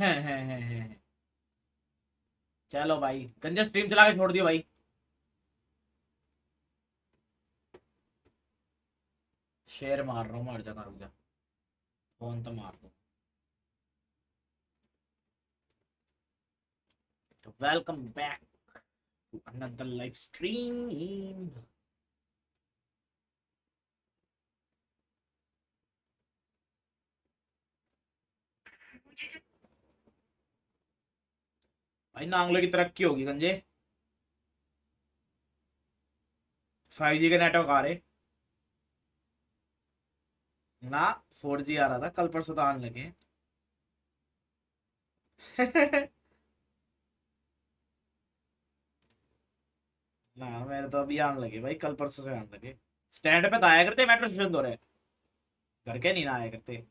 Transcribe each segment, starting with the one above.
है। चलो भाई, गंजा स्ट्रीम चला के छोड़ दियो भाई। शेर मार रहा हूँ, मार जा, रुक जा। फोन तो मार दो। तो welcome back to another live stream. भाई नांगले की तरक्की होगी गंजे। 5G के नेटवर्क आ रहे ना। 4G आ रहा था कल परसों तो आने लगे। ना मेरे तो अभी आने लगे भाई, कल परसों से आने लगे। स्टैंड पे तो आया करते, मेट्रो स्टेशन तो रहे, घर के नहीं ना आया करते।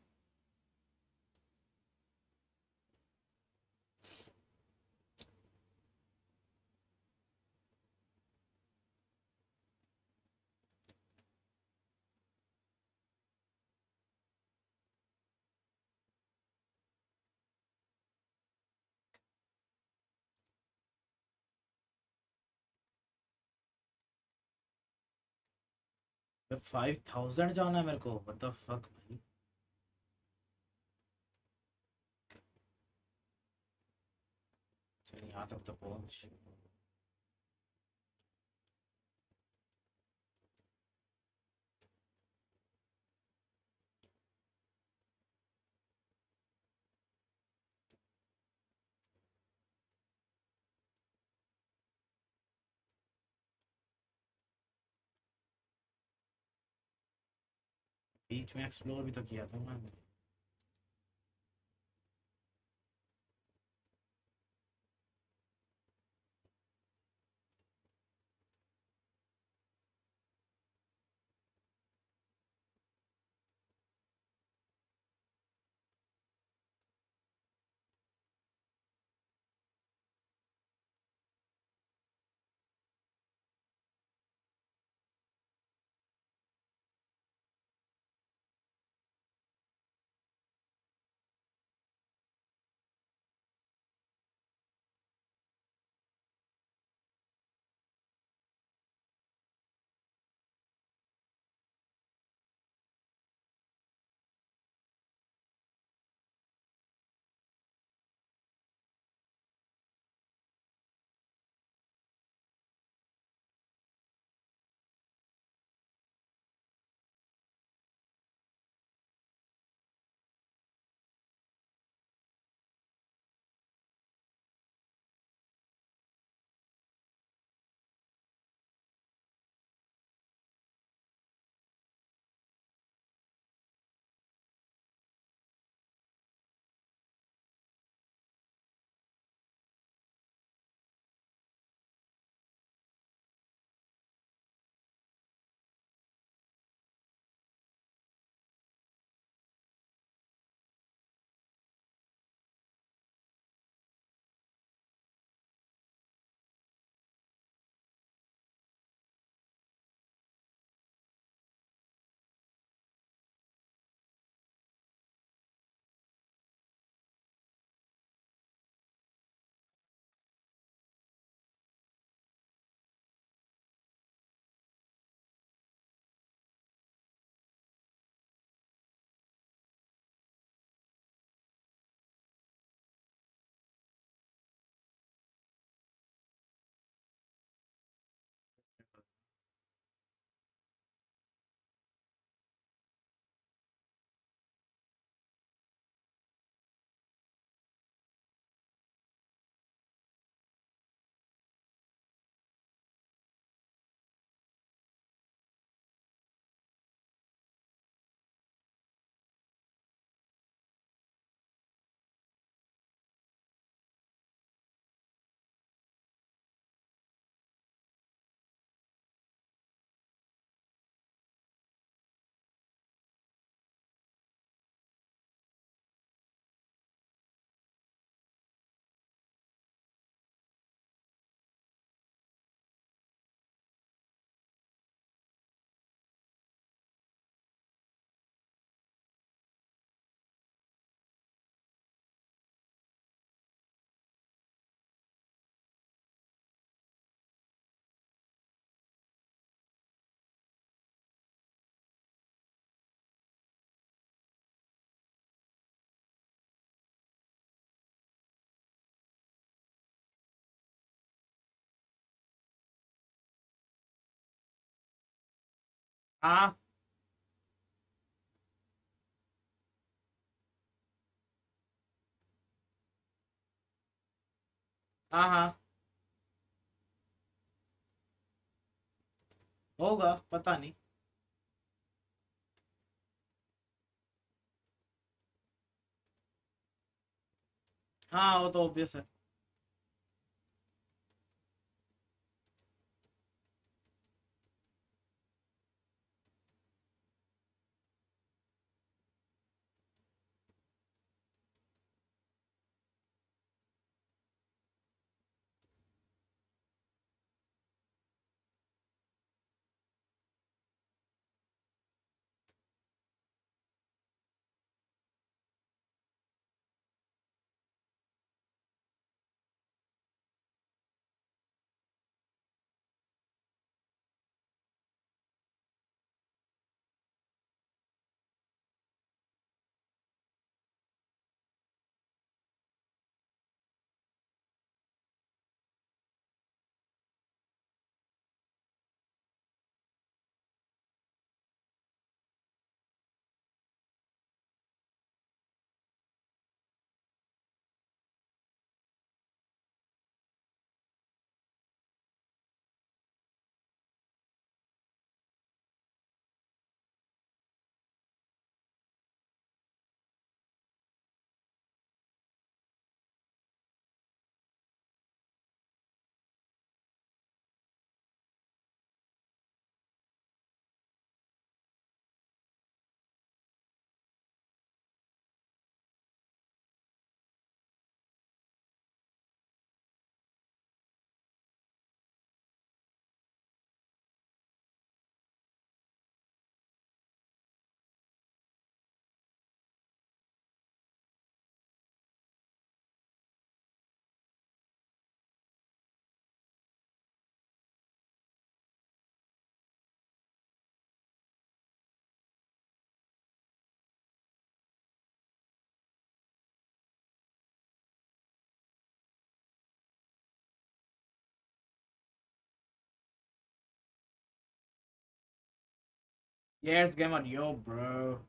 तो 5000 जाना है मेरे को, व्हाट द फक भाई। चल यहाँ तक तो पहुंच। बीच में एक्सप्लोर भी तो किया था मैंने। हाँ हाँ हाँ, होगा पता नहीं। हाँ वो तो ऑब्वियस है। Yes, gamer, yo, bro.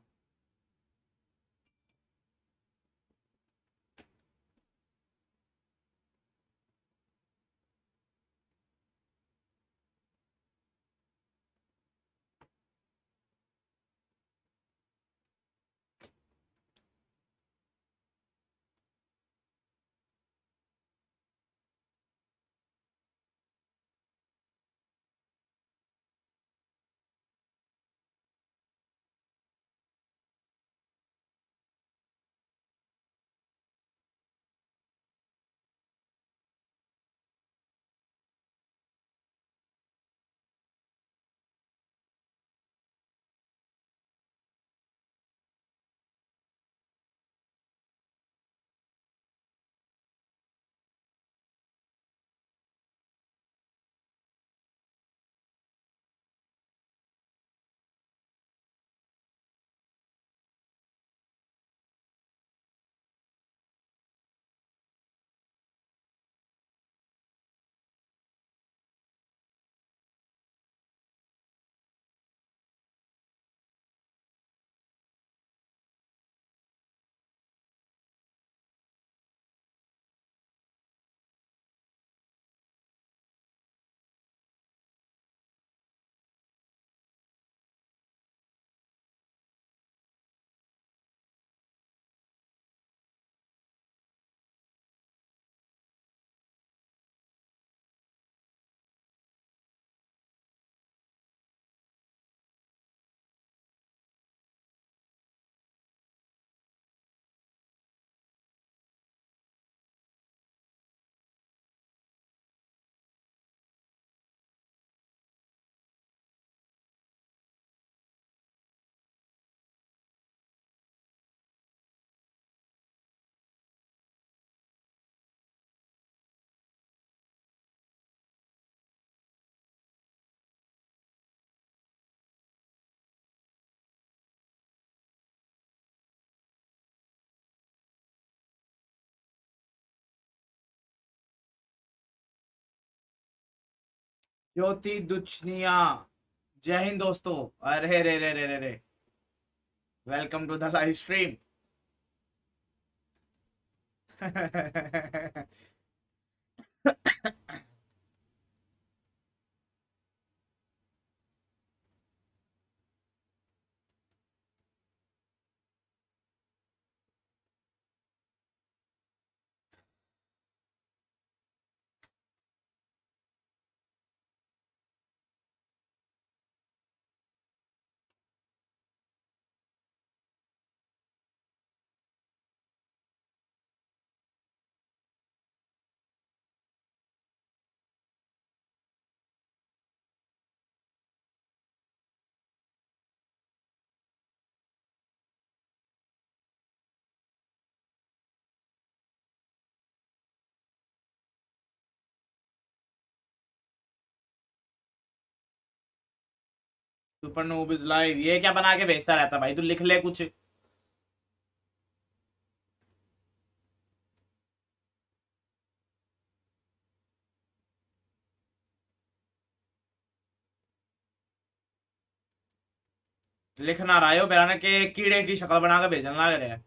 ज्योति दुचनिया, जय हिंद दोस्तों। अरे रे रे रे रे रे, welcome to the live stream. Super noob is live, ये क्या बना के भेजता रहता भाई, तू लिख ले कुछ। लिख ना रहा हो मेरा, ना के कीड़े की शक्ल बना के भेजने लग रहे हैं।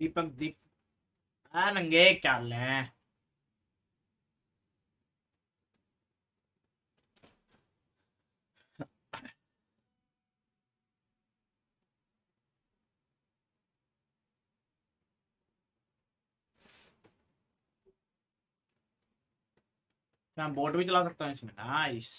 दीप नंगे क्या ले क्या हम बोट भी चला सकते हैं इसमें? नाइस।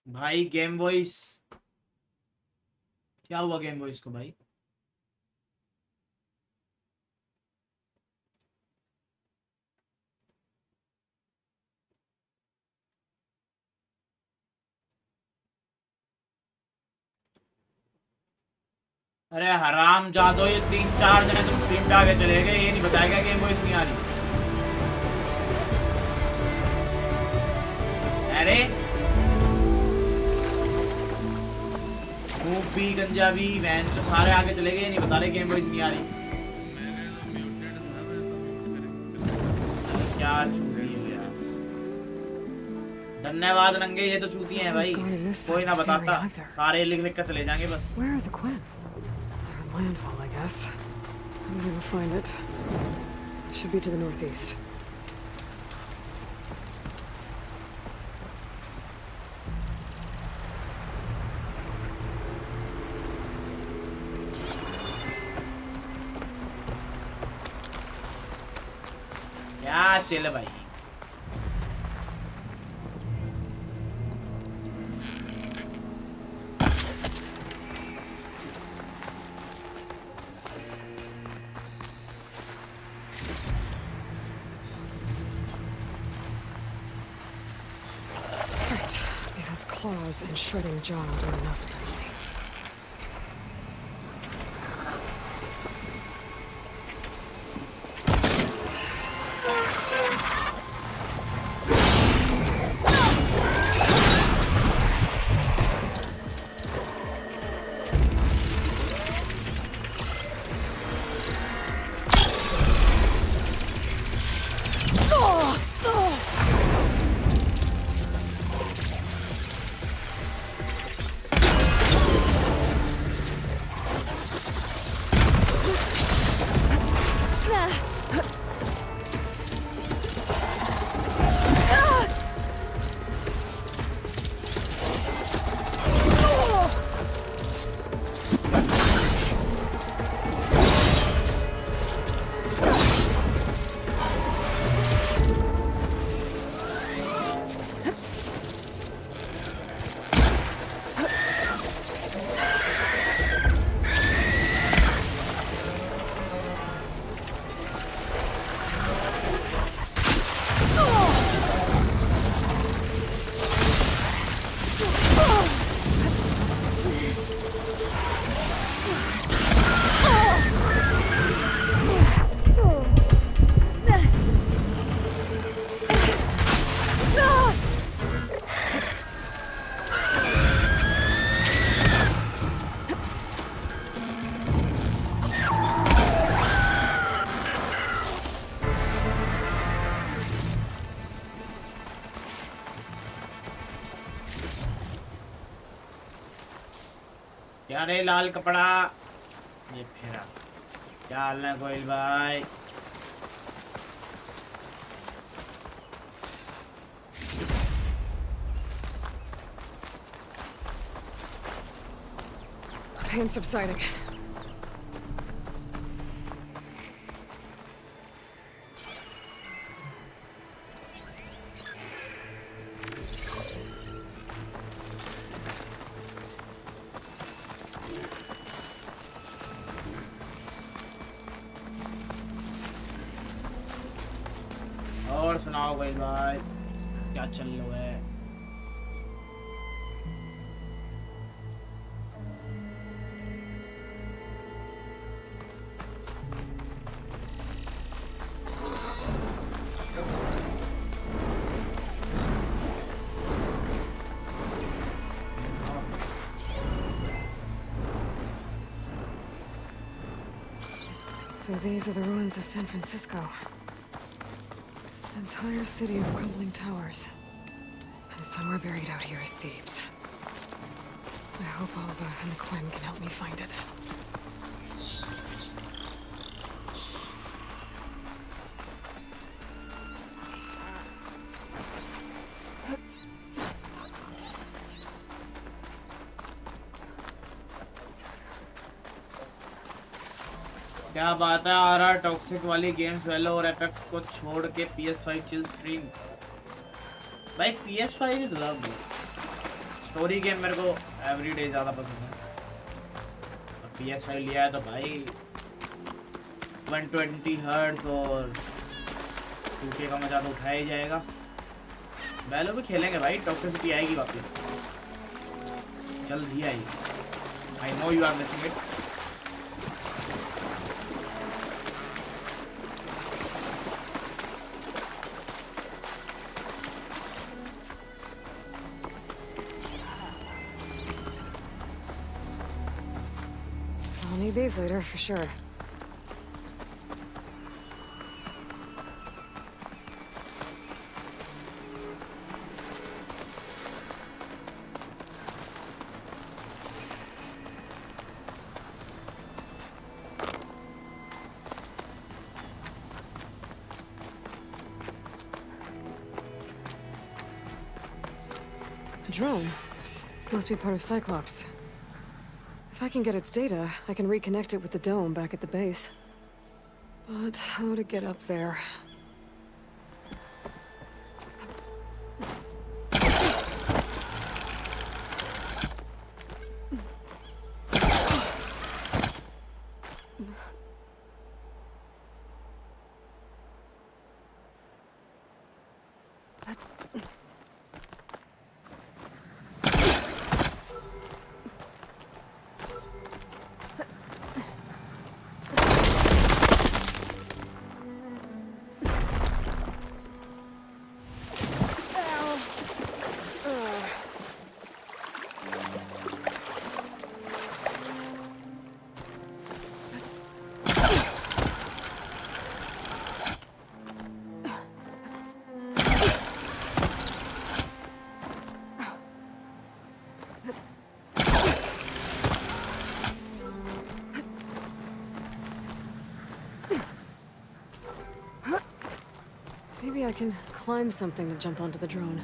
भाई गेम वॉइस क्या हुआ? गेम वॉइस को भाई अरे हराम जादो, ये 3-4 जने तुम स्ट्रीम पे आगे चले गए, ये नहीं बताएगा गेम वॉइस नहीं आ रही। अरे मूव भी गंजा भी वैन तो सारे आगे चले गए, नहीं बता रहे गेम वॉइस नहीं आ रही। क्या चूती है यार। धन्यवाद नंगे, ये तो चूती हैं भाई, कोई ना बताता, सारे लिख लिख कर चले जाएंगे बस। Landfall, I guess. I'm gonna find it. Should be to the northeast. क्या चिल भाई। Claws and shredding jaws were enough for me. क्या रे लाल कपड़ा, ये फेरा क्या हाल है गोयल भाई? Pain subsiding. और सुनाओ गोयल भाई, क्या चल रहा है? So these are the ruins of San Francisco. An entire city of crumbling towers. And somewhere buried out here is Thebes. I hope Alva and Quinn can help me find it. क्या बात है आ रहा toxic वाली games वेलो और apex को छोड़ के PS5 चिल स्ट्रीम भाई PS5 is love story game मेरे को एवरीडे ज़्यादा पसंद है और PS5 लिया है तो भाई 120 हर्ट्ज और 2K का मजा तो उठाया ही जाएगा वेलो भी खेलेंगे भाई टॉक्सिसिटी आएगी वापस जल्द ही आएगी I know you are missing it I'll need these later, for sure. The drone must be part of Cyclops. If I can get its data, I can reconnect it with the dome back at the base. But how to get up there? Maybe I can climb something to jump onto the drone.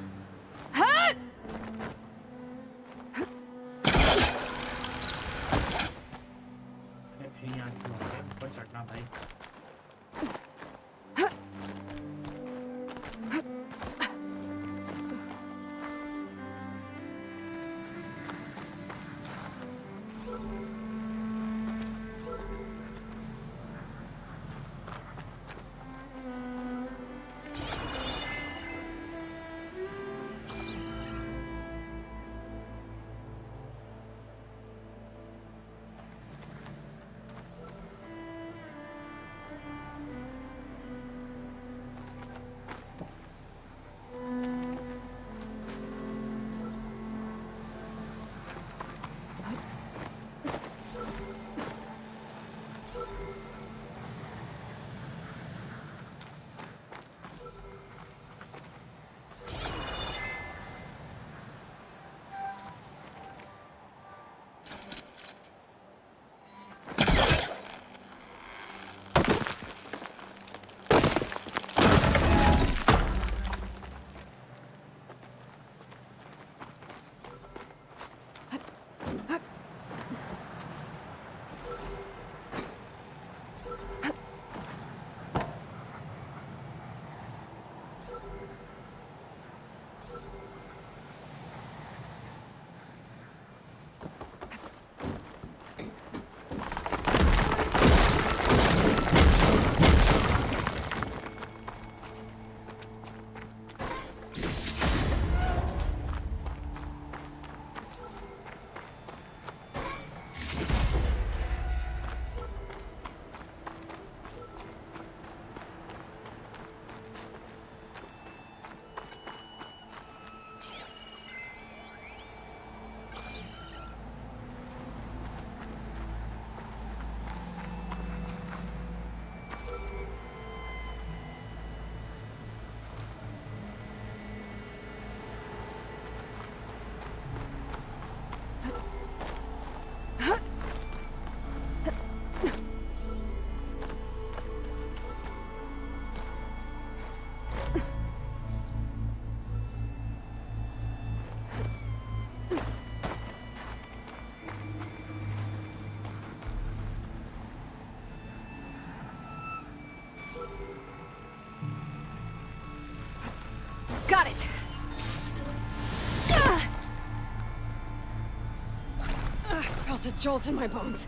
Got it. I felt a jolt in my bones.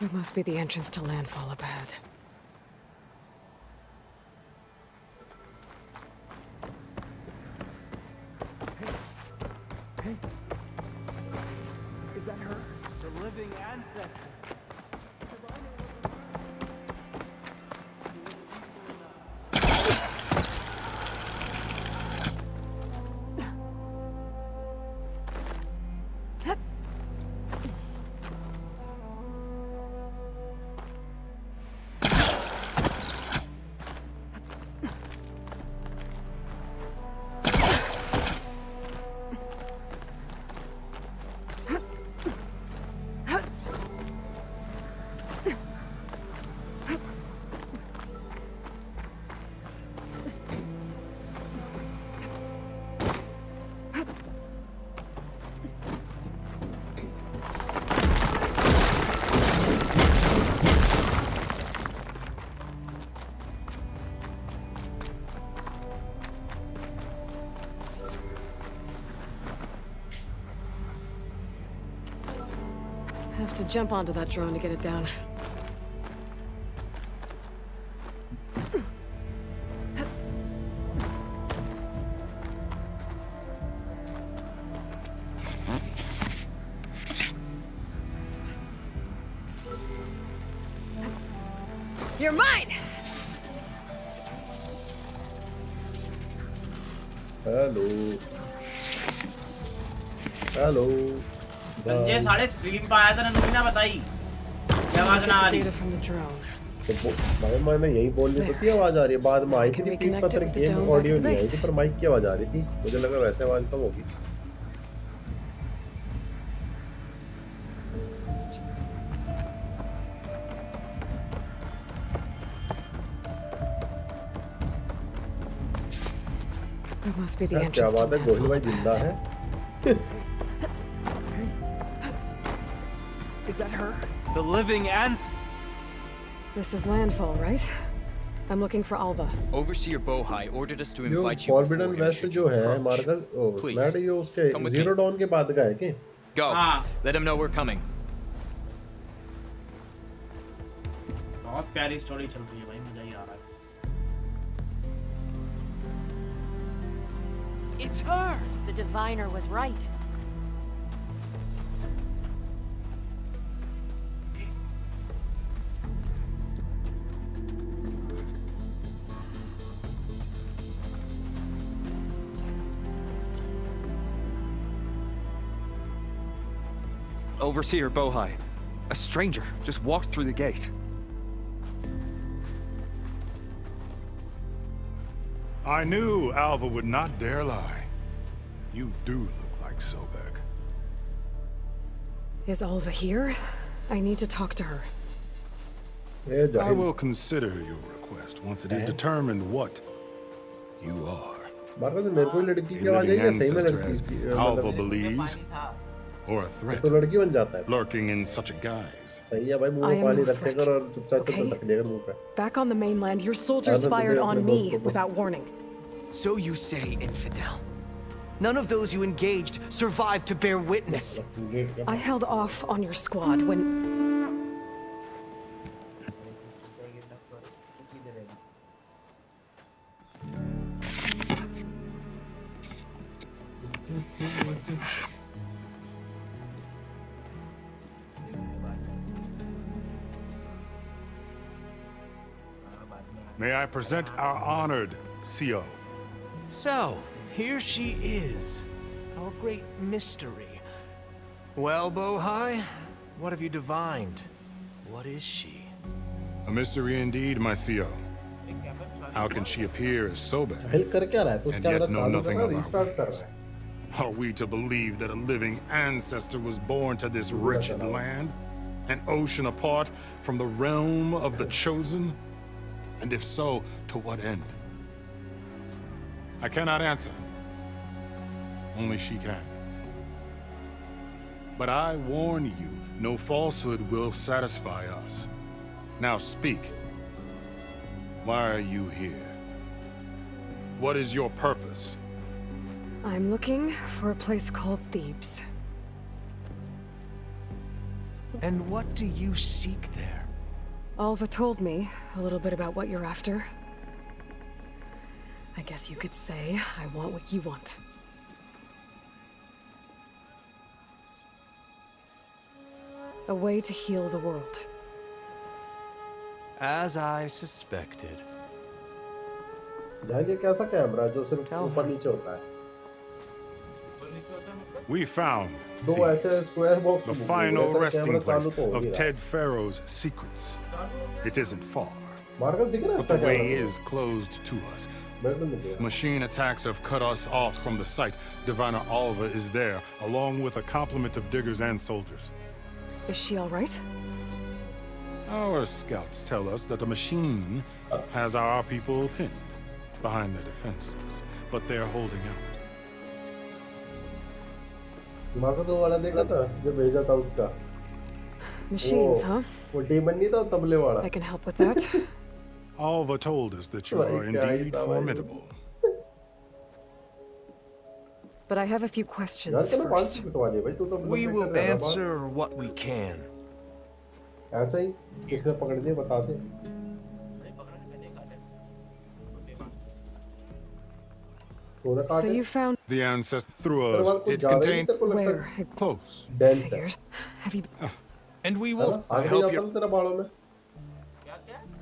It must be the entrance to landfall up ahead. Hey. Is that her? The living ancestor. Have to jump onto that drone to get it down. You're mine! Hello. Hello. Sanjay साढ़े screen पे आया था ना ना बताई क्या आवाज ना आ रही Data from the drone. तो भाई मैंने यही बोलने तो की आवाज आ रही है बाद में आई थी कि पता नहीं गेम ऑडियो नहीं आई थी पर माइक की आवाज आ रही थी मुझे लगा वैसे आवाज कम होगी That must be the क्या entrance to बात है गोहिल भाई landfall up जिंदा ahead. है Is that her? The living ancestor. This is landfall, right? I'm looking for Alva. Overseer Bohai ordered us to yo invite you forbidden before west should जो है approach. हमारे पास Please, mad ये उसके come with zero me. Down के बाद का है कि Go. हाँ। Let him know we're coming. बहुत प्यारी स्टोरी चल रही है भाई मजा ही आ रहा है It's her. The diviner was right. Overseer Bohai. A stranger just walked through the gate. I knew Alva would not dare lie. You do look like Sobek. Is Alva here? I need to talk to her. ये I जाहिल will consider your request once it is determined what you are. मारका तो मेरे को ही लड़की A की आवाज आई living या सही में ancestor as लड़की Alva मतलब believes, or a threat तो लड़की बन जाता है lurking in such a guise. सही है भाई मुंह I में am पानी no रखेगा threat. और चुपचाप Okay. रख लेगा मुंह पे Back on the mainland, your soldiers Other than fired the- on the me most- without warning. So you say, infidel. None of those you engaged survived to bear witness. I held off on your squad when... May I present our honored CO. So, here she is. Our great mystery. Well, Bohai, what have you divined? What is she? A mystery indeed, my CO. How can she appear as Sobek? जाहिल कर क्या रहा है तो And क्या yet रहा know चालू कर nothing रहा है of our रीस्टार्ट कर ways. रहा है Are we to believe that a living ancestor was born to this wretched land? An ocean apart from the realm of the chosen? And if so, to what end? I cannot answer. Only she can. But I warn you, no falsehood will satisfy us. Now speak. Why are you here? What is your purpose? I'm looking for a place called Thebes. And what do you seek there? Alva told me a little bit about what you're after. I guess you could say I want what you want. A way to heal the world. As I suspected. जाएंगे कैसा camera जो सिर्फ ऊपर नीचे होता है? We found दो ऐसे square box the final resting place of Ted Pharaoh's secrets. It isn't far, Marcus दिख रहा है but इसका the way camera? is closed to us. मेरे को नहीं दिख रहा। Machine attacks have cut us off from the site. Diviner Alva is there, along with a complement of diggers and soldiers. Is she all right? Our scouts tell us that the machine has our people pinned behind their defenses, but they're holding out. Marcus वो वाला देखा था जो भेजा था उसका? Machines, huh? वो demon नहीं था तबले वाला? I can help with that. Alva told us that you are indeed formidable. But I have a few यार questions तेरे पांच first. मिनट वाली है भाई तू तो We मतलब will कर रहा था answer what we can. बात। ऐसा ही किसने पकड़ दिया बता दे। तूने कहा So you found The ancestor threw तेरे us. वाल कुछ It ज्यादा ही contained तेरे को लगता where? है close. डेंस है। Years? Have you? And we है will. ना? I आगे hope जाता you're. है तेरे बालों में।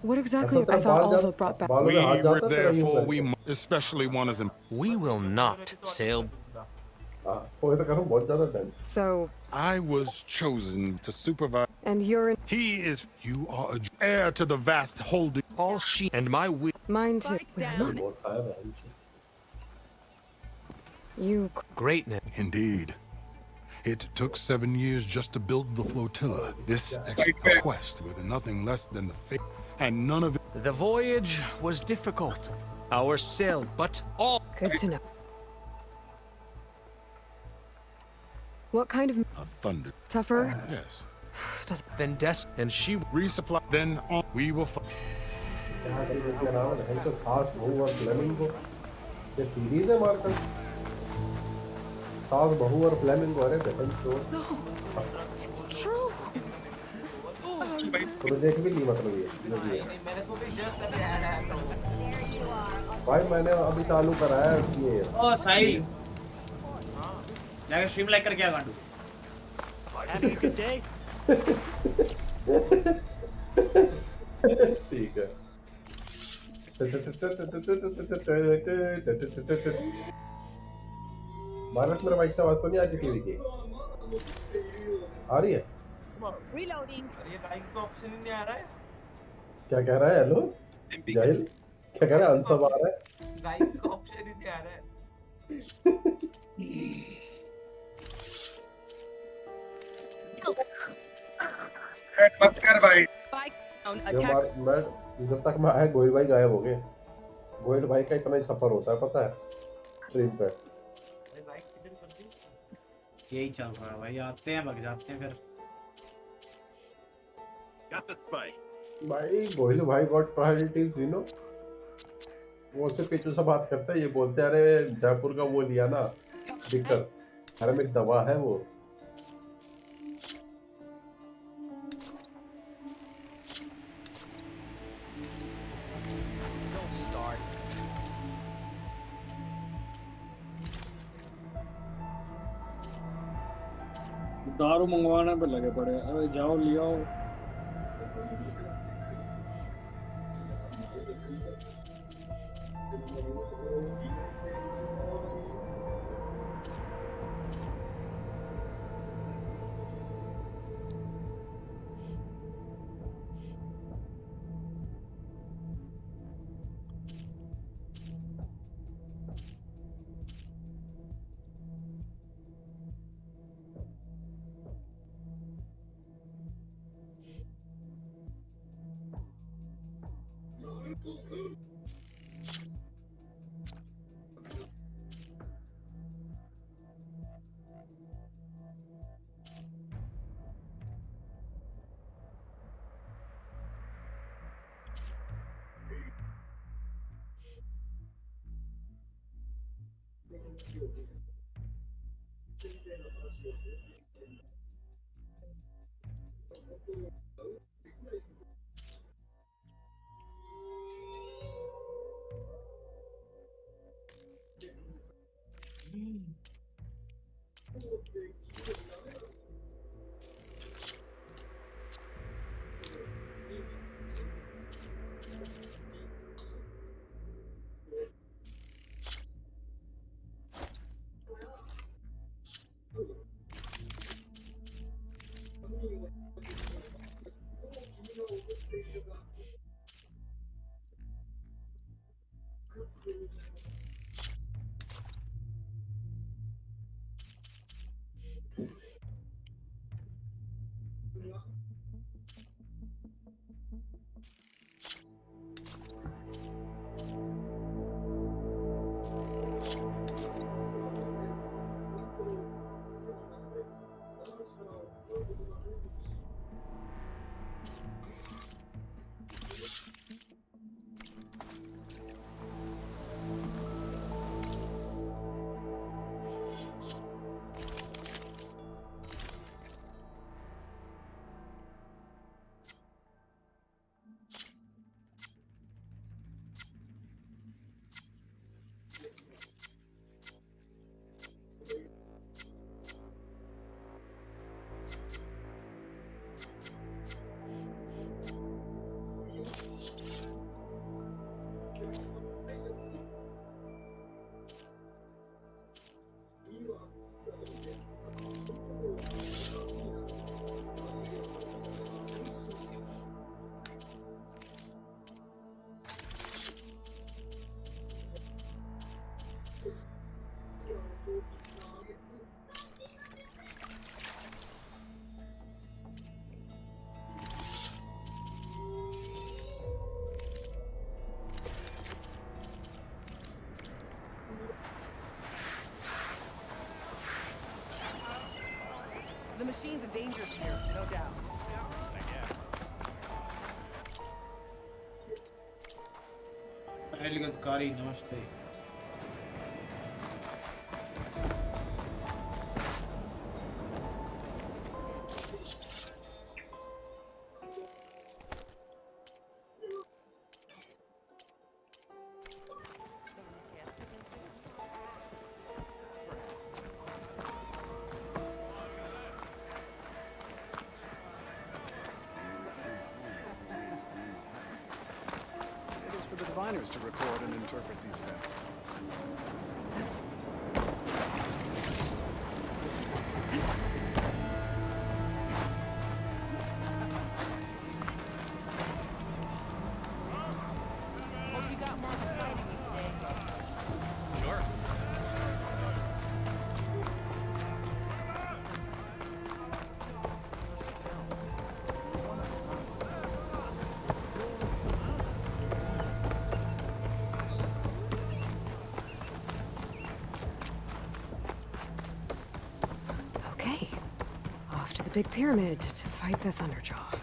What ऐसा exactly? तेरा I thought बाल Alva brought back. बालों We में हाथ जाता है तेरा यूं therefore करके। especially one is We will not sail. हाँ, वो तो करूँ बहुत ज्यादा dense. So, I was chosen to supervise. and you're in He is. You are a heir to the vast holding. All she and my will. mine too. बहुत खाया बहन। You Greatness. Indeed. It took 7 years just to build the flotilla. This quest with nothing less than the fate, and none of it. The voyage was difficult. Our sail, but all. good to know. What kind of A thunder. tougher? Yes. Does Then Des and she. Resupply. Then on. We will. यहाँ series का नाम है बहन जो सास बहू और flamingo. ये सीरीज है मार्कस। सास बहू और फ्लेमिंगो अरे बहन तो। it's true? तो देख भी ली मतलब ये जो भी है। भाई मैंने अभी चालू करा है ये। ओ साहिल जाके स्ट्रीम लाइक करके आ गांडू। ठीक है। मार्कस मेरे माइक से आवाज तो नहीं आती टीवी की? आ रही है? Reloading. क्या कह रहा है? हेलो जाहिल क्या कह रहा है? अनसब आ रहा है? Spike down. जो Attack. मैं जब तक मैं आया गोयल भाई गायब हो गए। गोयल भाई का इतना ही सफर होता है पता है स्ट्रीम पे। यही चल रहा है भाई, आते हैं भग जाते हैं फिर। भाई गोयल भाई गॉट प्रायोरिटीज यू नो। वो उससे पीछे से बात करते हैं, ये बोलते हैं अरे जयपुर का वो लिया ना दिक्कत। अरे मेरी दवा है वो। Don't start. दारू मंगवाने पे लगे पड़े। अरे जाओ ले आओ। means of danger here, no doubt. पहले गदकारी नमस्ते It is for the diviners to record and interpret these events. Hope you got more fighting today. Sure. Okay. Off to the big pyramid to fight the Thunderjaw.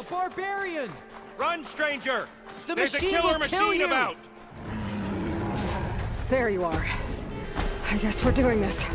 Barbarian! Run, stranger! The There's a machine killer will kill machine you! about! There you are. I guess we're doing this.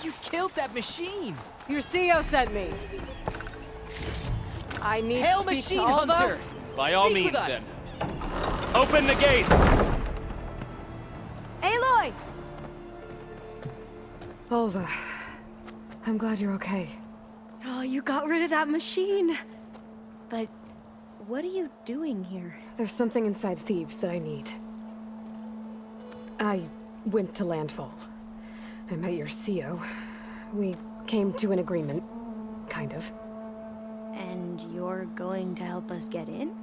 You killed that machine! Your CEO sent me. I need Hail to speak machine to Alva. hunter! By all Speak means, with us. then. Open the gates! Aloy! Alva, I'm glad you're okay. Oh, you got rid of that machine. But what are you doing here? There's something inside Thebes that I need. I went to landfall. I met your CEO. We came to an agreement, kind of. And you're going to help us get in?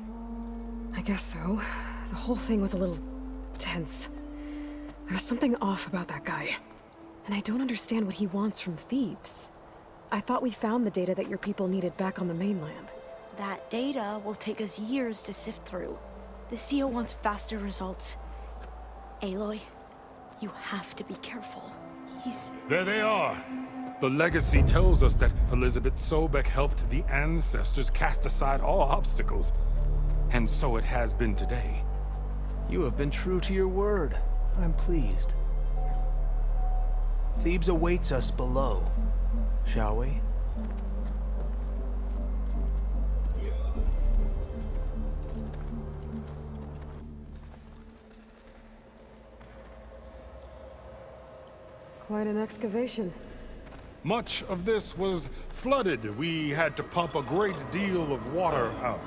I guess so. The whole thing was a little tense. There's something off about that guy. And I don't understand what he wants from Thebes. I thought we found the data that your people needed back on the mainland. That data will take us years to sift through. The CEO wants faster results. Aloy, you have to be careful. There they are. The legacy tells us that Elizabeth Sobek helped the ancestors cast aside all obstacles. And so it has been today. You have been true to your word. I'm pleased. Thebes awaits us below. Shall we? Quite an excavation. Much of this was flooded. We had to pump a great deal of water out.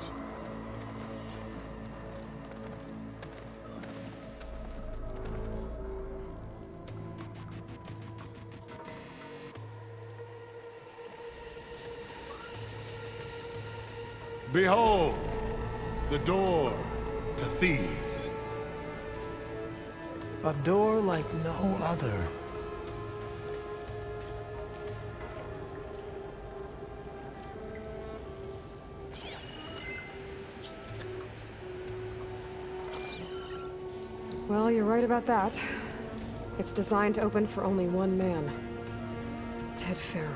Behold, the door to Thebes. A door like no other. Well, you're right about that. It's designed to open for only one man. Ted Farrow.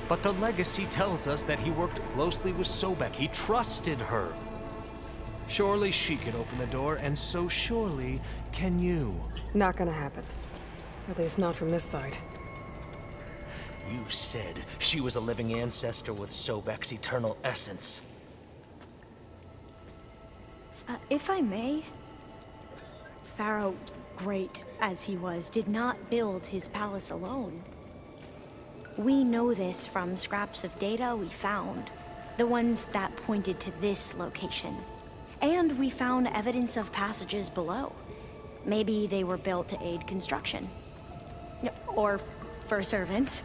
But the legacy tells us that he worked closely with Sobek. He trusted her. Surely she can open the door, and so surely can you. Not gonna happen. At least not from this side. You said she was a living ancestor with Sobek's eternal essence. If I may, Pharaoh, great as he was, did not build his palace alone. We know this from scraps of data we found, the ones that pointed to this location. And we found evidence of passages below. Maybe they were built to aid construction. Or for servants.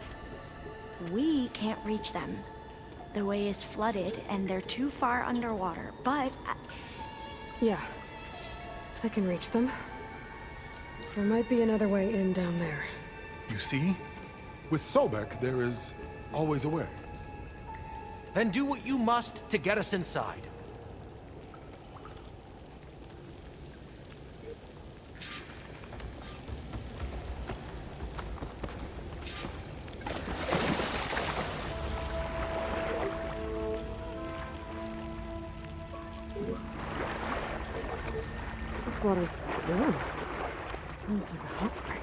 We can't reach them. The way is flooded and they're too far underwater, but... Yeah. I can reach them. There might be another way in down there. You see? With Sobek, there is always a way. Then do what you must to get us inside. This water's warm. Seems like a hot spring.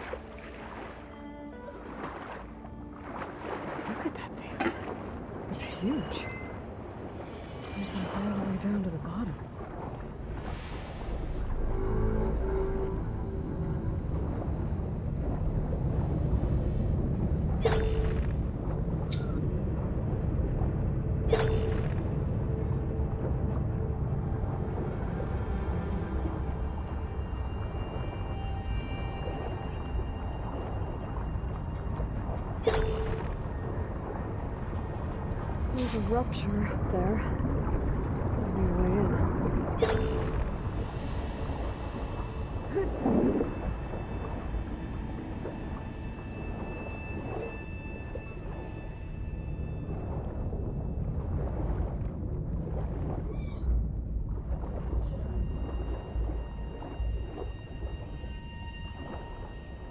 Look at that thing. It's huge. It goes all the way down to the bottom. There's a rupture up there. Maybe a way in.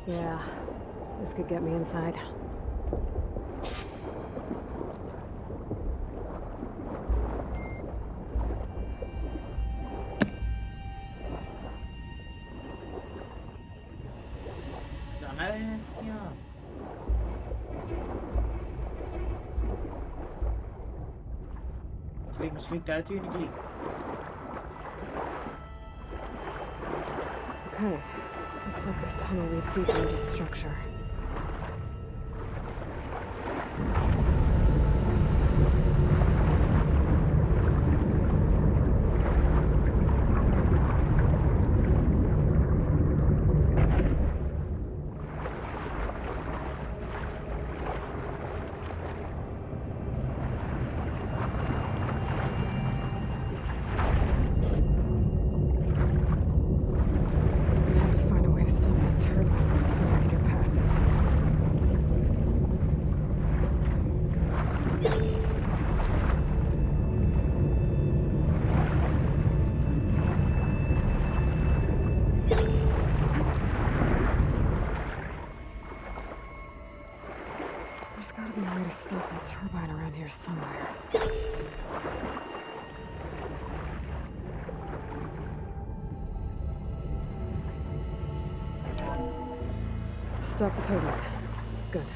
Yeah, this could get me inside. जाना है इसके यहाँ मछली तैरती हुई निकली। Okay. Looks like this tunnel leads deeper into the structure. There's gotta be a way to stop that turbine around here somewhere. Stop the turbine. Good.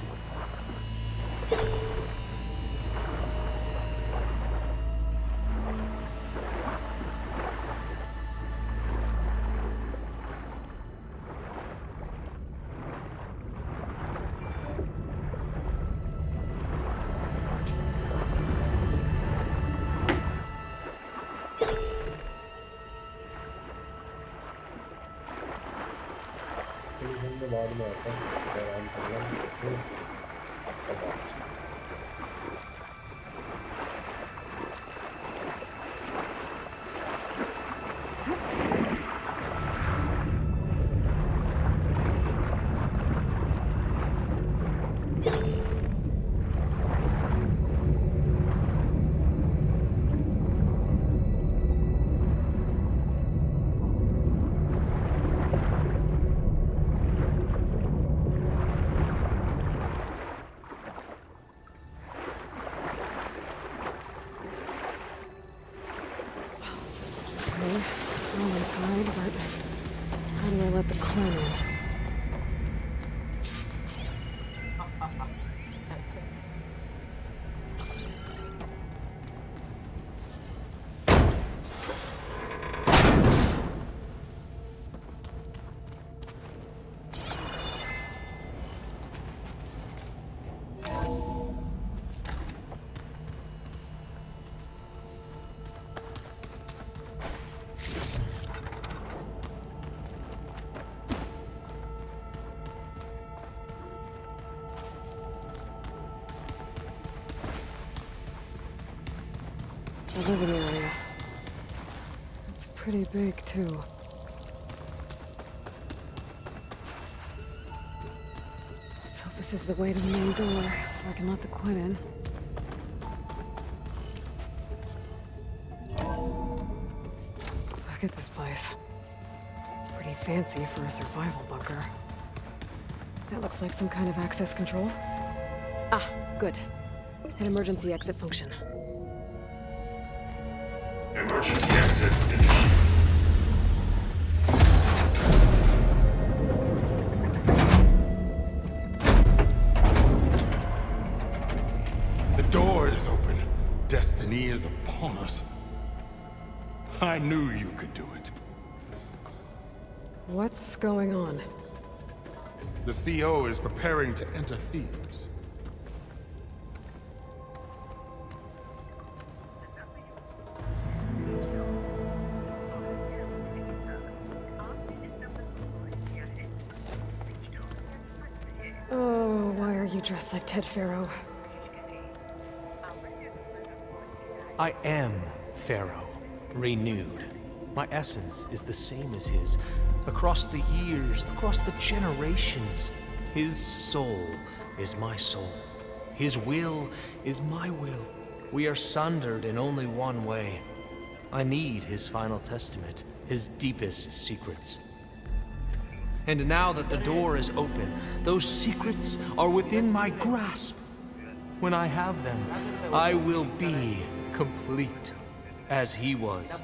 बाद में आता है आराम करना। The living area. It's pretty big, too. Let's hope this is the way to the main door, so I can let the Quinn in. Look at this place. It's pretty fancy for a survival bunker. That looks like some kind of access control. Ah, good. An emergency exit function. Emergency exit initiated. The door is open. Destiny is upon us. I knew you could do it. What's going on? The CO is preparing to enter Thebes. Oh, why are you dressed like Ted Pharaoh? I am Pharaoh, renewed. My essence is the same as his. Across the years, across the generations, his soul is my soul. His will is my will. We are sundered in only one way. I need his final testament, his deepest secrets. And now that the door is open, those secrets are within my grasp. When I have them, I will be complete, as he was.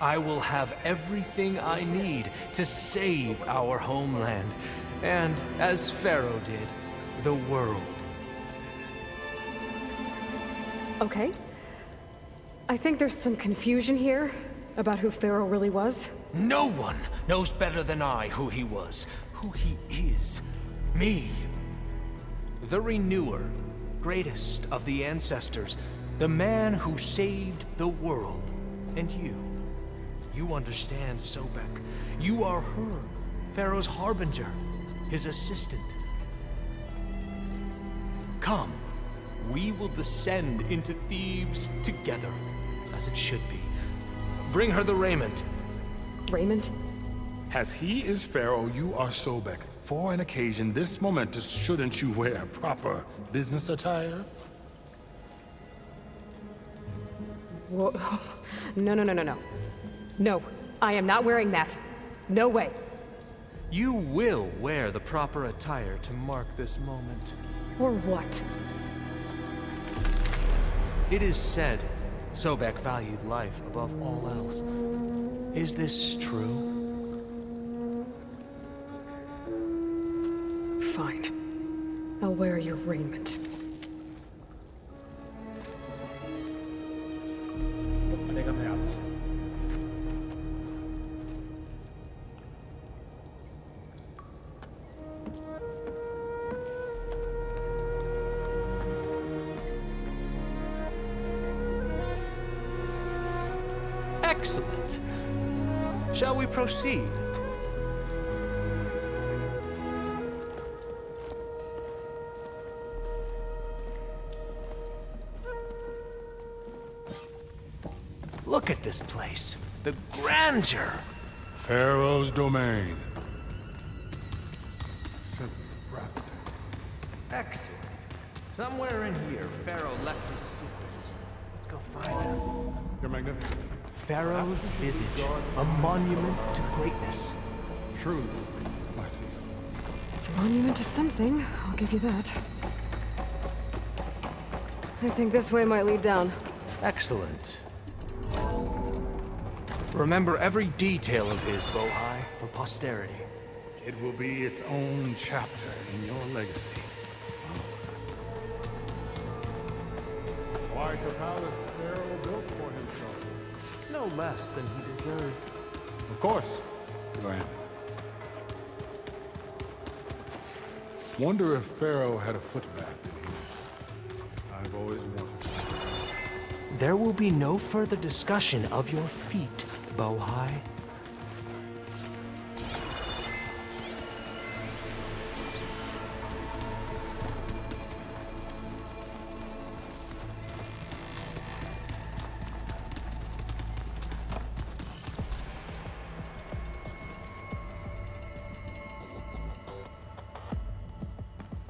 I will have everything I need to save our homeland, and, as Pharaoh did, the world. Okay. I think there's some confusion here about who Pharaoh really was. No one knows better than I who he was, who he is. Me. The Renewer, greatest of the ancestors, the man who saved the world. And you understand, Sobek. You are her, Pharaoh's harbinger, his assistant. Come, we will descend into Thebes together, as it should be. Bring her the raiment. Raiment? As he is Pharaoh, you are Sobek. For an occasion this momentous, shouldn't you wear proper business attire? Whoa. No. No, I am not wearing that. No way. You will wear the proper attire to mark this moment. Or what? It is said Sobek valued life above all else. Is this true? Fine. I'll wear your raiment. Excellent. Shall we proceed? Look at this place. The grandeur. Pharaoh's domain. Excellent. Somewhere in here, Pharaoh left his secrets. Let's go find them. You're magnificent. Pharaoh's visage, a monument to greatness. Truly, my seal. It's a monument to something, I'll give you that. I think this way might lead down. Excellent. Remember every detail of his, Bohai, for posterity. It will be its own chapter in your legacy. Quite a palace Pharaoh built for himself. No less than he deserved. Of course, Your Eminence. Wonder if Pharaoh had a footbath in here. I've always wanted to. There will be no further discussion of your feet, Bohai.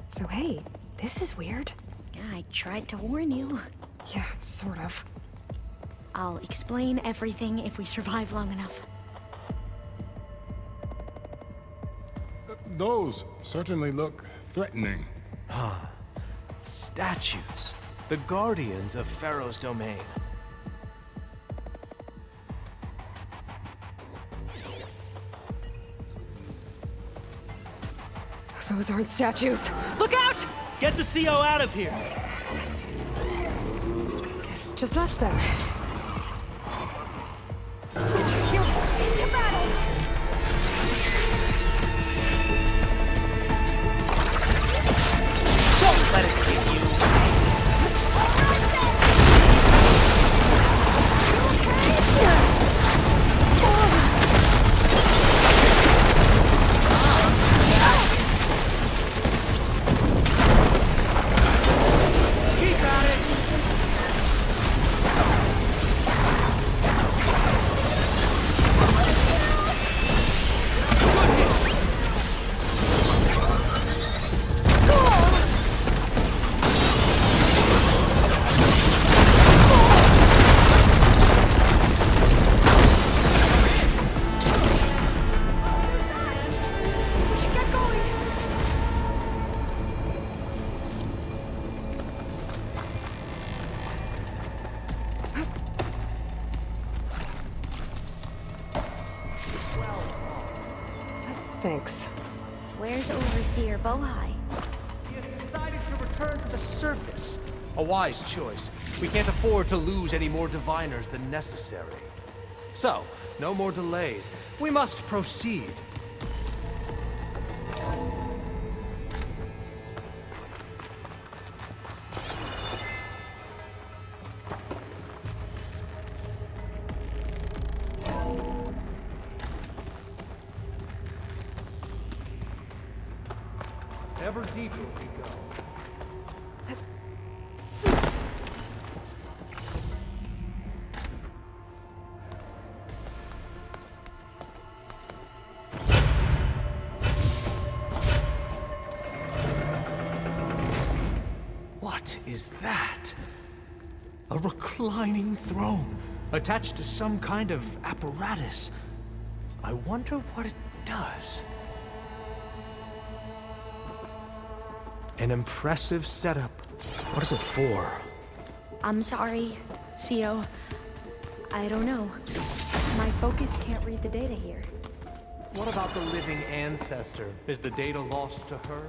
So hey, this is weird. Yeah, I tried to warn you. Yeah, sort of. I'll explain everything if we survive long enough. Those certainly look threatening. Statues. The guardians of Pharaoh's domain. Those aren't statues. Look out! Get the CO out of here! Guess it's just us then. Don't let it get you! Keep at it! We should get going. Thanks. Where's Overseer Bohai? He has decided to return to the surface. A wise choice. We can't afford to lose any more diviners than necessary. So, no more delays. We must proceed. Ever deeper we go. What is that? A reclining throne, attached to some kind of apparatus. I wonder what it does. An impressive setup. What is it for? I'm sorry, CO. I don't know. My focus can't read the data here. What about the living ancestor? Is the data lost to her?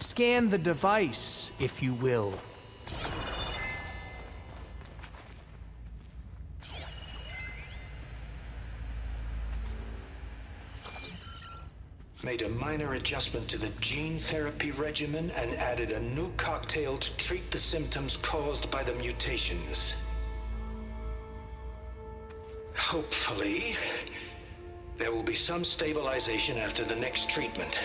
Scan the device, if you will. Made a minor adjustment to the gene therapy regimen and added a new cocktail to treat the symptoms caused by the mutations. Hopefully, there will be some stabilization after the next treatment.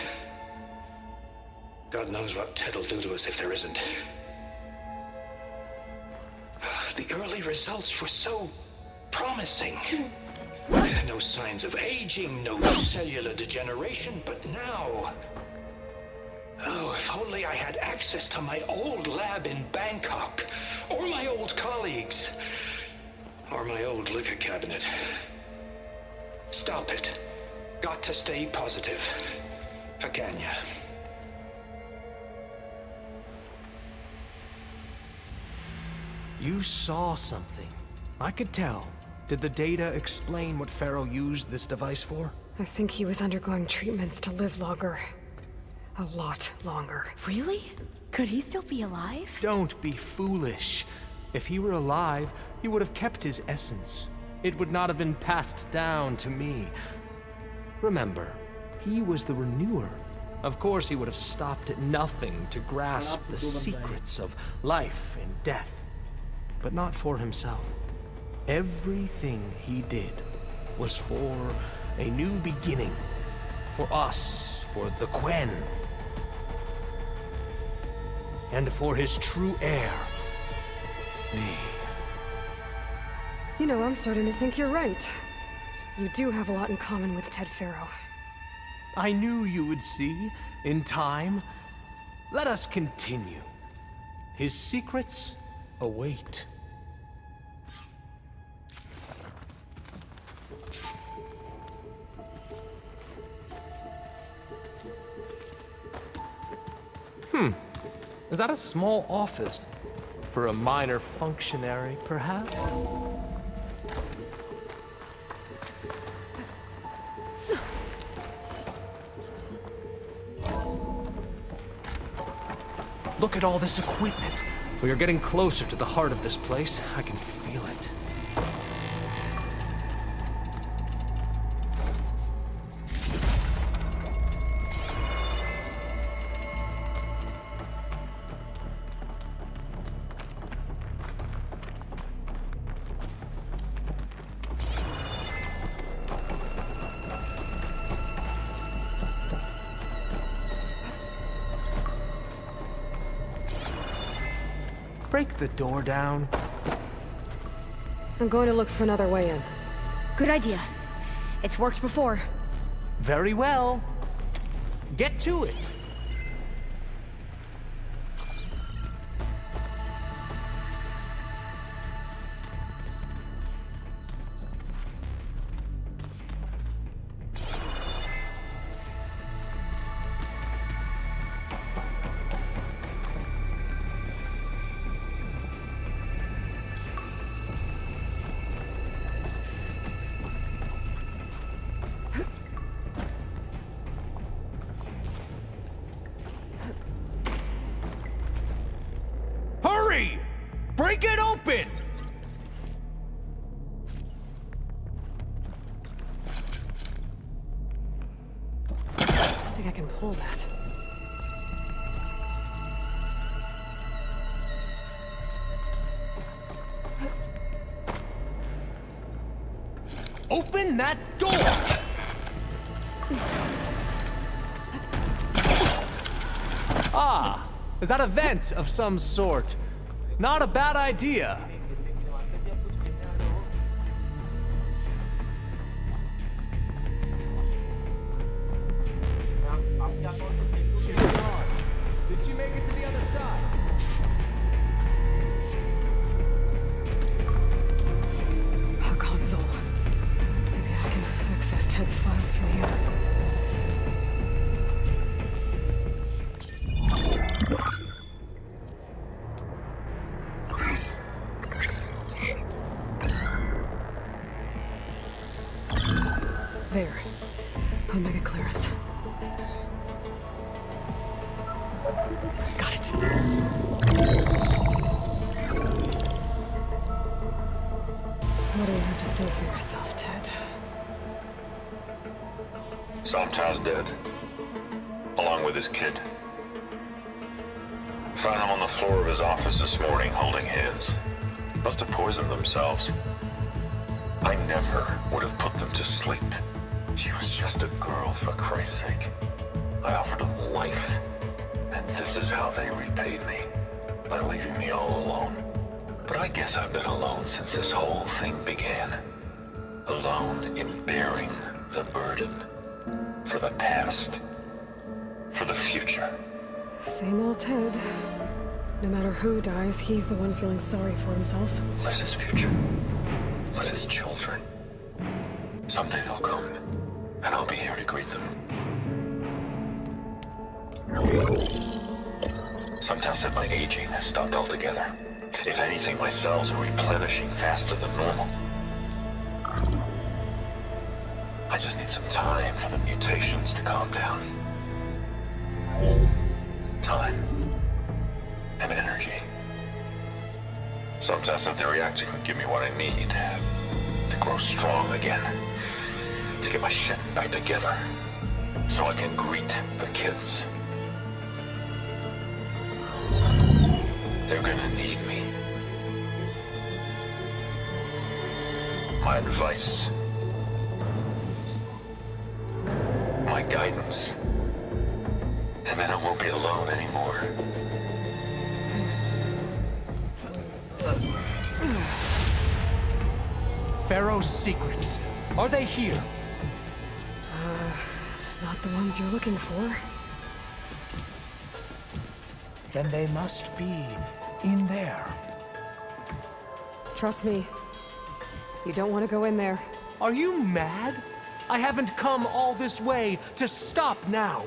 God knows what Ted'll do to us if there isn't. The early results were so promising. No signs of aging, no cellular degeneration, but now... Oh, if only I had access to my old lab in Bangkok, or my old colleagues, or my old liquor cabinet. Stop it. Got to stay positive. Fakanya. You saw something. I could tell. Did the data explain what Pharaoh used this device for? I think he was undergoing treatments to live longer. A lot longer. Really? Could he still be alive? Don't be foolish. If he were alive, he would have kept his essence. It would not have been passed down to me. Remember, he was the renewer. Of course he would have stopped at nothing to grasp the secrets of life and death. But not for himself. Everything he did was for a new beginning. For us, for the Quen. And for his true heir, me. You know, I'm starting to think you're right. You do have a lot in common with Ted Pharaoh. I knew you would see, in time. Let us continue. His secrets await. Is that a small office? For a minor functionary, perhaps? Look at all this equipment. We are getting closer to the heart of this place. I can feel it. Break the door down. I'm going to look for another way in. Good idea. It's worked before. Very well. Get to it. open! I think I can pull that. Open that door! Ah, is that a vent of some sort? Not a bad idea. Did you make it to the other side? A console. Maybe I can access Ted's files from here. There. Omega clearance. Got it. What do you have to say for yourself, Ted? Somtas dead, along with his kid. Found him on the floor of his office this morning, holding hands. Must have poisoned themselves. I never would have put them to sleep. She was just a girl, for Christ's sake. I offered them life, and this is how they repaid me, by leaving me all alone. But I guess I've been alone since this whole thing began. Alone in bearing the burden. For the past. For the future. Same old Ted. No matter who dies, he's the one feeling sorry for himself. Liz's future. Liz's children. Someday they'll come, and I'll be here to greet them. Sometimes said my aging has stopped altogether. If anything, my cells are replenishing faster than normal. I just need some time for the mutations to calm down. Time. And energy. Sometimes said the reactor can give me what I need to grow strong again. To get my shit back together. So I can greet the kids. They're gonna need me. My advice. My guidance. And then I won't be alone anymore. Pharaoh's secrets. Are they here? Not the ones you're looking for. Then they must be in there. Trust me. You don't want to go in there. Are you mad? I haven't come all this way to stop now.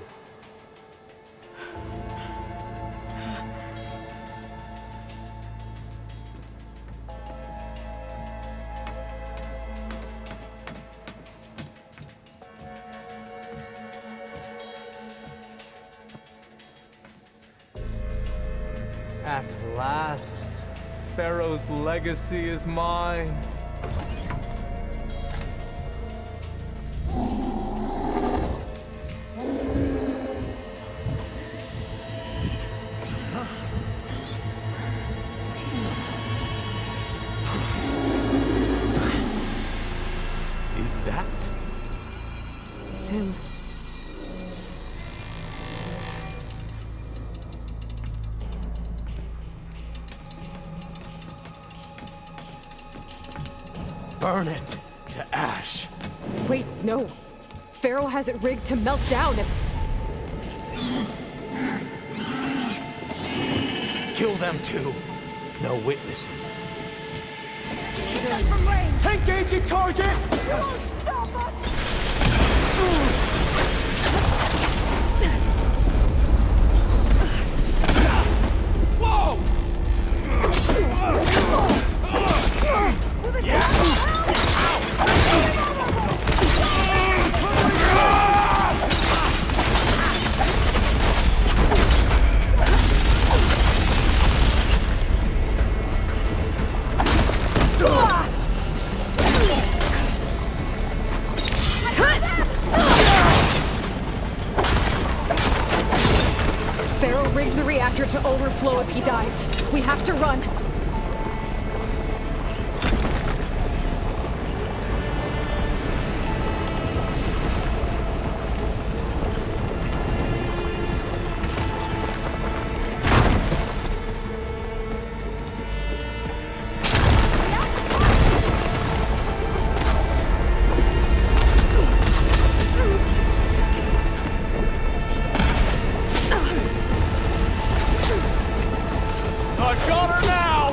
At last, Pharaoh's legacy is mine. Is that? It's him. Burn it to ash. Wait, no. Pharaoh has it rigged to melt down and... Kill them too. No witnesses. From range! Engaging target! You won't stop us! Whoa! reactor to overflow if he dies. We have to run. I got her now!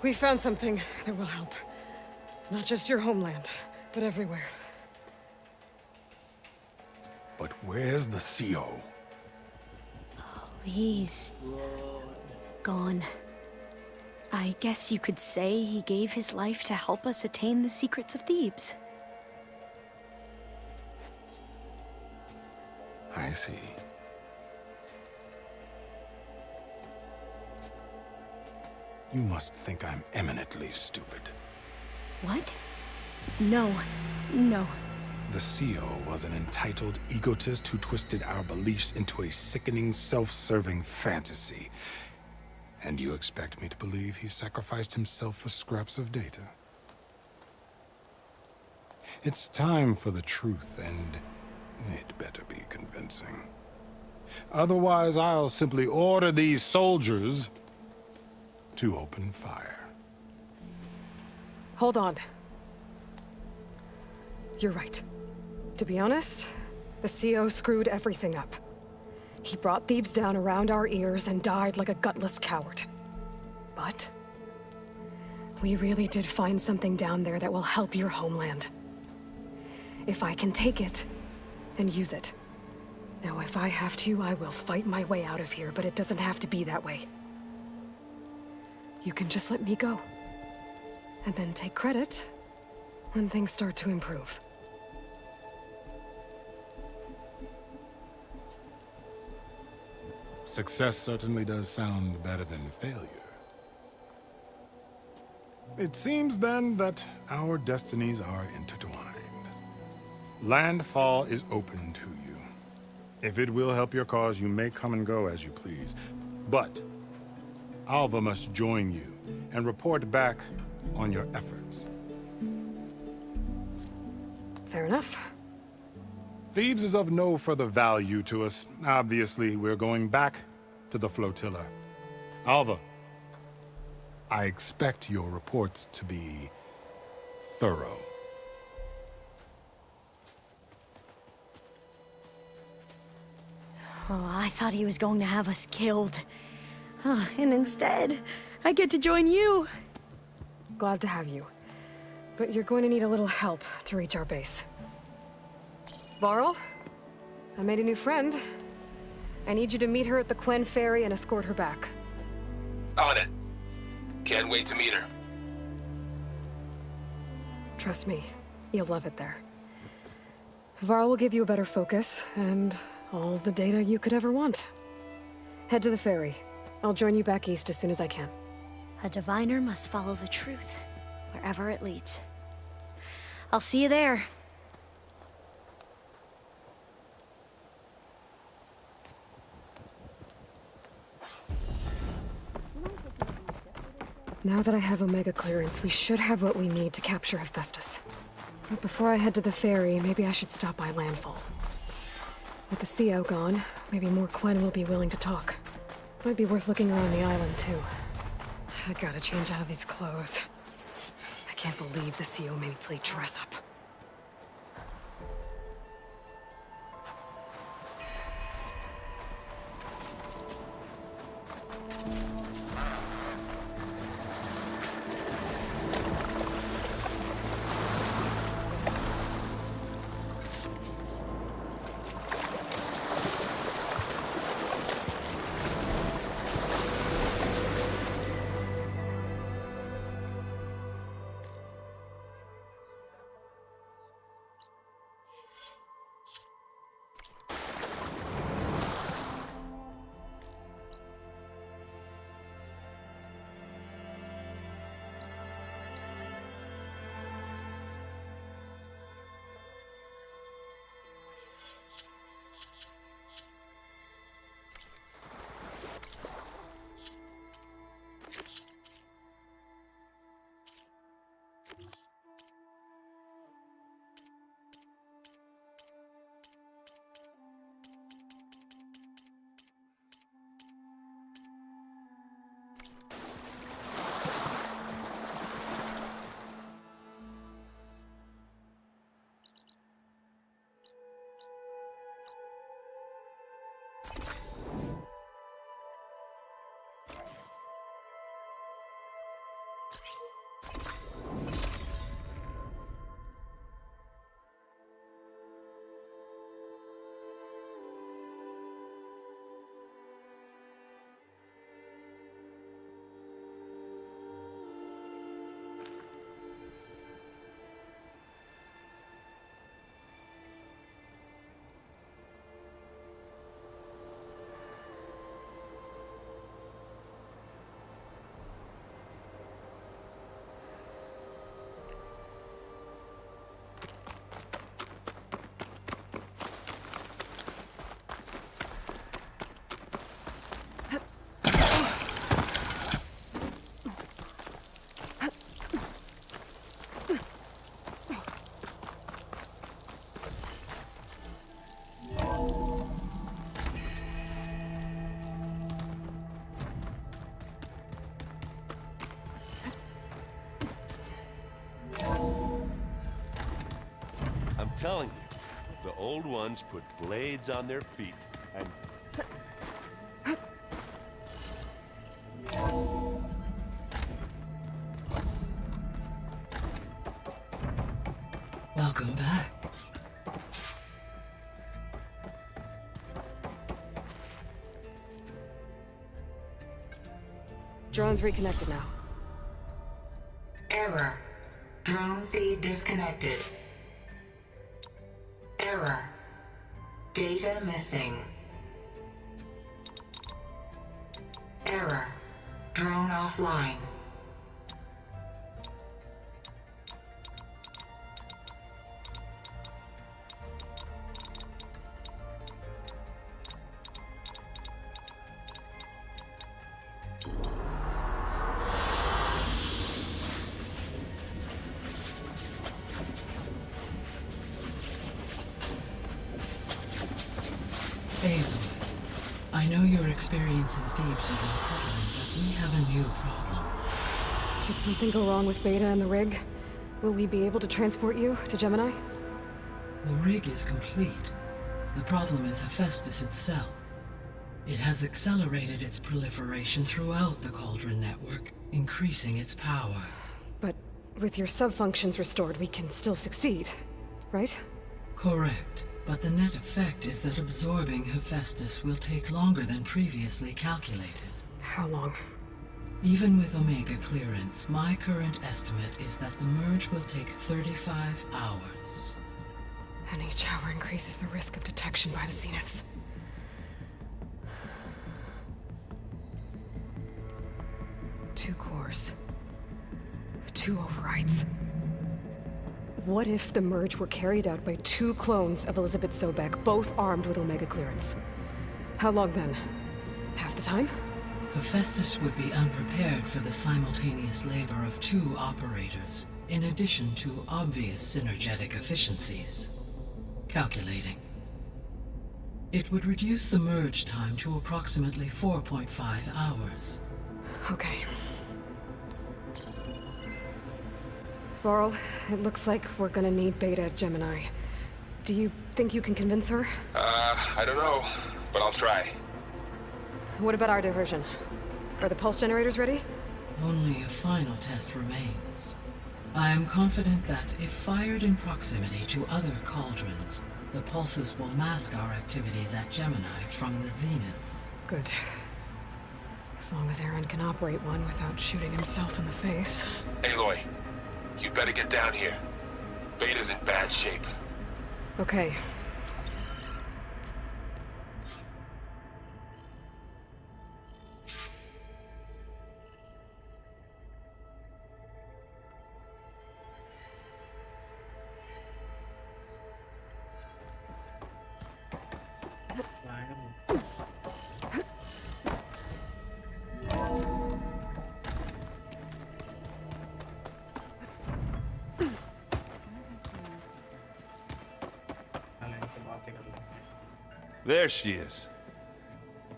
We found something that will help. Not just your homeland, but everywhere. But where's the CO? He's gone. I guess you could say he gave his life to help us attain the secrets of Thebes. I see. You must think I'm eminently stupid. What? No. No. The CO was an entitled egotist who twisted our beliefs into a sickening, self-serving fantasy. And you expect me to believe he sacrificed himself for scraps of data? It's time for the truth, and it better be convincing. Otherwise, I'll simply order these soldiers to open fire. Hold on. You're right. To be honest, the CO screwed everything up. He brought Thebes down around our ears and died like a gutless coward. But we really did find something down there that will help your homeland. If I can take it and use it. Now, if I have to, I will fight my way out of here, but it doesn't have to be that way. You can just let me go. And then take credit when things start to improve. Success certainly does sound better than failure. It seems then that our destinies are intertwined. Landfall is open to you. If it will help your cause, you may come and go as you please. But Alva must join you and report back on your efforts. Fair enough. Thebes is of no further value to us. Obviously, we're going back to the flotilla. Alva, I expect your reports to be thorough. Oh, I thought he was going to have us killed. And instead, I get to join you. Glad to have you. But you're going to need a little help to reach our base. Varl, I made a new friend. I need you to meet her at the Quen Ferry and escort her back. On it. Can't wait to meet her. Trust me, you'll love it there. Varl will give you a better focus, and all the data you could ever want. Head to the ferry. I'll join you back east as soon as I can. A diviner must follow the truth, wherever it leads. I'll see you there. Now that I have Omega clearance, we should have what we need to capture Hephaestus. But before I head to the ferry, maybe I should stop by Landfall. With the CO gone, maybe more Quen will be willing to talk. Might be worth looking around the island, too. I gotta change out of these clothes. I can't believe the CO made me play dress up. telling you, the old ones put blades on their feet and... Welcome back. Drone's reconnected now. Error. Drone feed disconnected. Error. Data missing. Error. Drone offline. Aloy, I know your experience in Thebes was unsettling, but we have a new problem. Did something go wrong with Beta and the rig? Will we be able to transport you to Gemini? The rig is complete. The problem is Hephaestus itself. It has accelerated its proliferation throughout the Cauldron network, increasing its power. But with your sub-functions restored, we can still succeed, right? Correct. But the net effect is that absorbing Hephaestus will take longer than previously calculated. How long? Even with Omega clearance, my current estimate is that the merge will take 35 hours. And each hour increases the risk of detection by the Zeniths. Two cores. Two overrides. What if the merge were carried out by two clones of Elizabeth Sobek, both armed with Omega clearance? How long then? Half the time? Hephaestus would be unprepared for the simultaneous labor of two operators, in addition to obvious synergetic efficiencies. Calculating. It would reduce the merge time to approximately 4.5 hours. Okay. Varl, it looks like we're gonna need Beta at Gemini. Do you think you can convince her? I don't know, but I'll try. What about our diversion? Are the pulse generators ready? Only a final test remains. I am confident that if fired in proximity to other cauldrons, the pulses will mask our activities at Gemini from the Zeniths. Good. As long as Aaron can operate one without shooting himself in the face. Aloy, you better get down here. Beta's in bad shape. Okay. There she is.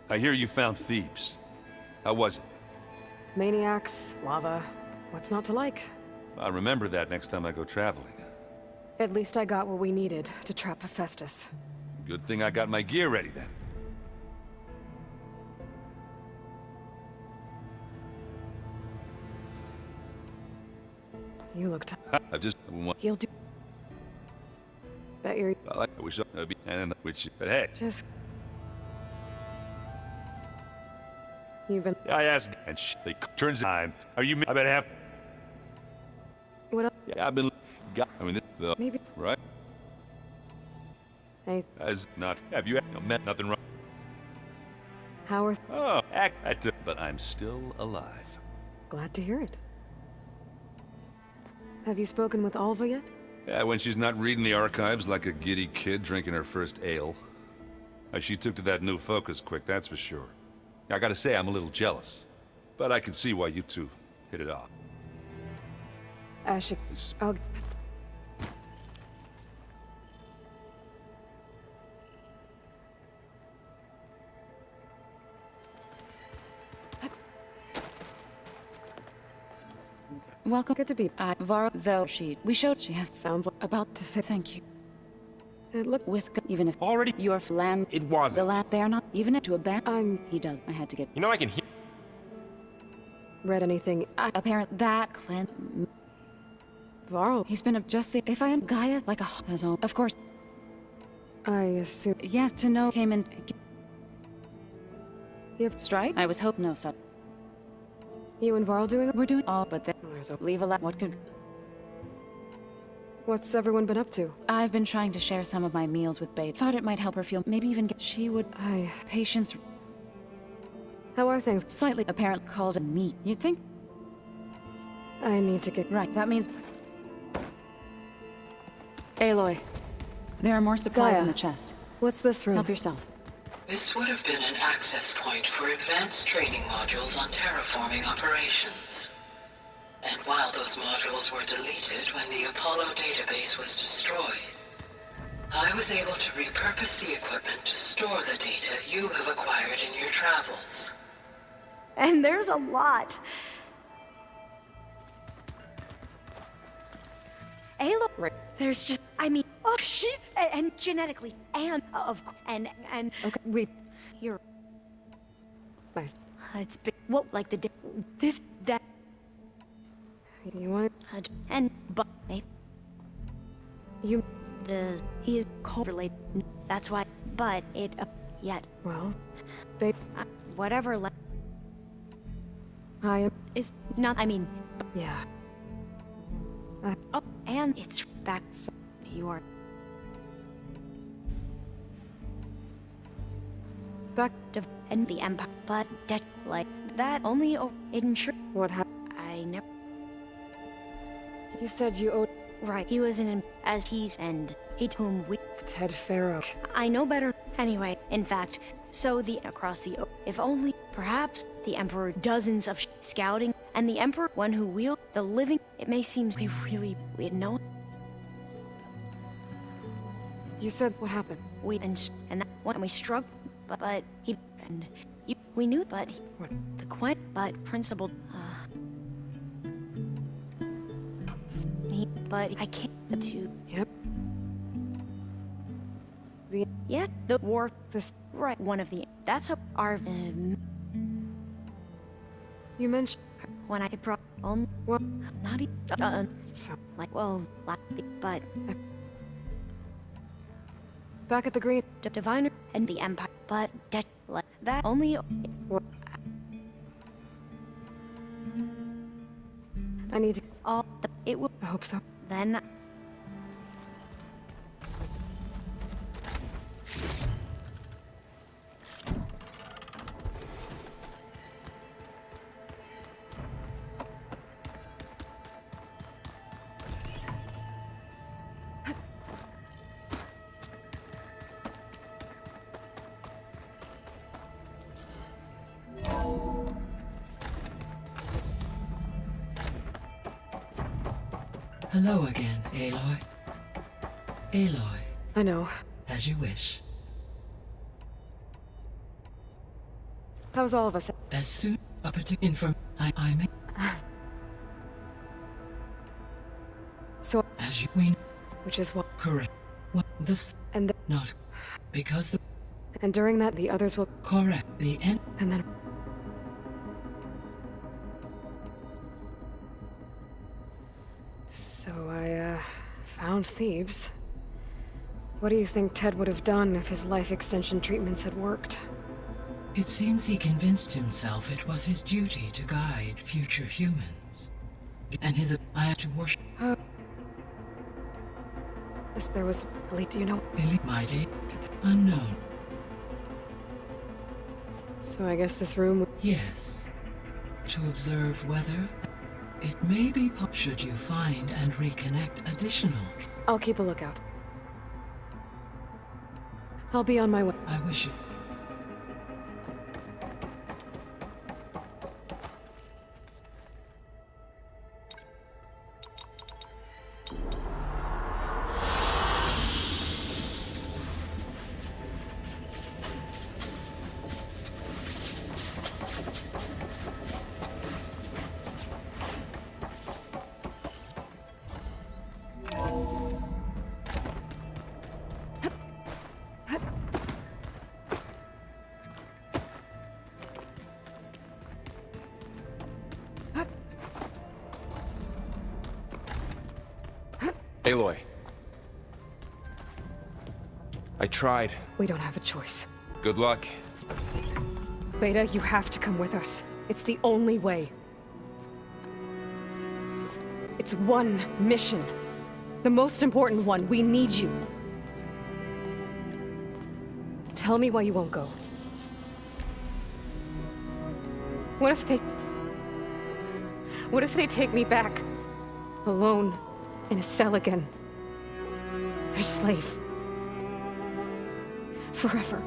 I hear you found Thebes. How was it? Maniacs, lava. What's not to like? I'll remember that next time I go traveling. At least I got what we needed to trap Hephaestus. Good thing I got my gear ready then. You look tired. I just... He'll do... Bet you're... I wish I'd be... And which... But hey... Just... You've been... I asked... And they turns time. Are you... I bet half... What else? Yeah, I've been... I mean, the... Maybe... Right? Hey... As not... Have you met nothing wrong? Howard... Oh, but I'm still alive. Glad to hear it. Have you spoken with Alva yet? Yeah, when she's not reading the archives like a giddy kid drinking her first ale. She took to that new focus quick, that's for sure. I gotta say, I'm a little jealous. But I can see why you two hit it off. I'll... Welcome. Good to be Var, though we showed she has sounds like about to fit. Thank you. It looked with even if Already? your land It wasn't. the lab, they are not even to abandon. He does. I had to get. You know I can hear. read anything. Apparent that Clint. Varl. He's been just the. If I am Gaia like a as all. Of course. I assume. Yes, to know came in. Yep. Strike. I was hoping no such. You and Varl doing? We're doing all, but then leave a lot. What could? What's everyone been up to? I've been trying to share some of my meals with Byte. Thought it might help her feel. Maybe even get. She would. Patience. How are things? Slightly apparent called meat. You'd think. I need to get right. That means. Aloy, there are more supplies Gaia. in the chest. What's this room? Help yourself. This would have been an access point for advanced training modules on terraforming operations. And while those modules were deleted when the Apollo database was destroyed, I was able to repurpose the equipment to store the data you have acquired in your travels. And there's a lot. Aloy, right. There's just, I mean, oh, she's, and genetically, and, and. Okay, wait. You're. Nice. It's been, what, like this, that. You want it? And, but, you. He is correlated. That's why, but it, yet. Well, babe. Whatever, I am. It's not, I mean. Yeah. Oh, and it's back. So you are. Back to and the Empire, but like that only ensure. What happened? I never. You said you owed. Right, he was in as he's and he to whom we. Ted Faro. I know better. Anyway, in fact, so the across the if only perhaps the Emperor dozens of scouting and the Emperor one who wield the living. It may seem we really we had known. You said what happened? We and that when we struck, but he and you, we knew, but he, what? The quite but principled. But I can't to. Yep. The war. This right. One of the. That's our. You mentioned when I brought on. What? Not even. Like well, but. Back at the Green. The Diviner and the Empire, but that only. What? I need to. It will. I hope so. Then. Hello again, Aloy. Aloy. I know. As you wish. How's all of us? As soon a particular I may. So as you we. Which is what? Correct. What this and not because the. And during that, the others will. Correct. The end. And then. So I, found Thebes. What do you think Ted would have done if his life extension treatments had worked? It seems he convinced himself it was his duty to guide future humans. And his I had to worship. Yes, there was. Elite, do you know? Elite, my day. Unknown. So I guess this room. Yes. To observe whether. It may be should you find and reconnect additional. I'll keep a lookout. I'll be on my way. I wish you. Aloy. I tried. We don't have a choice. Good luck. Beta, you have to come with us. It's the only way. It's one mission. The most important one. We need you. Tell me why you won't go. What if they take me back? Alone, in a cell again. Their slave. Forever.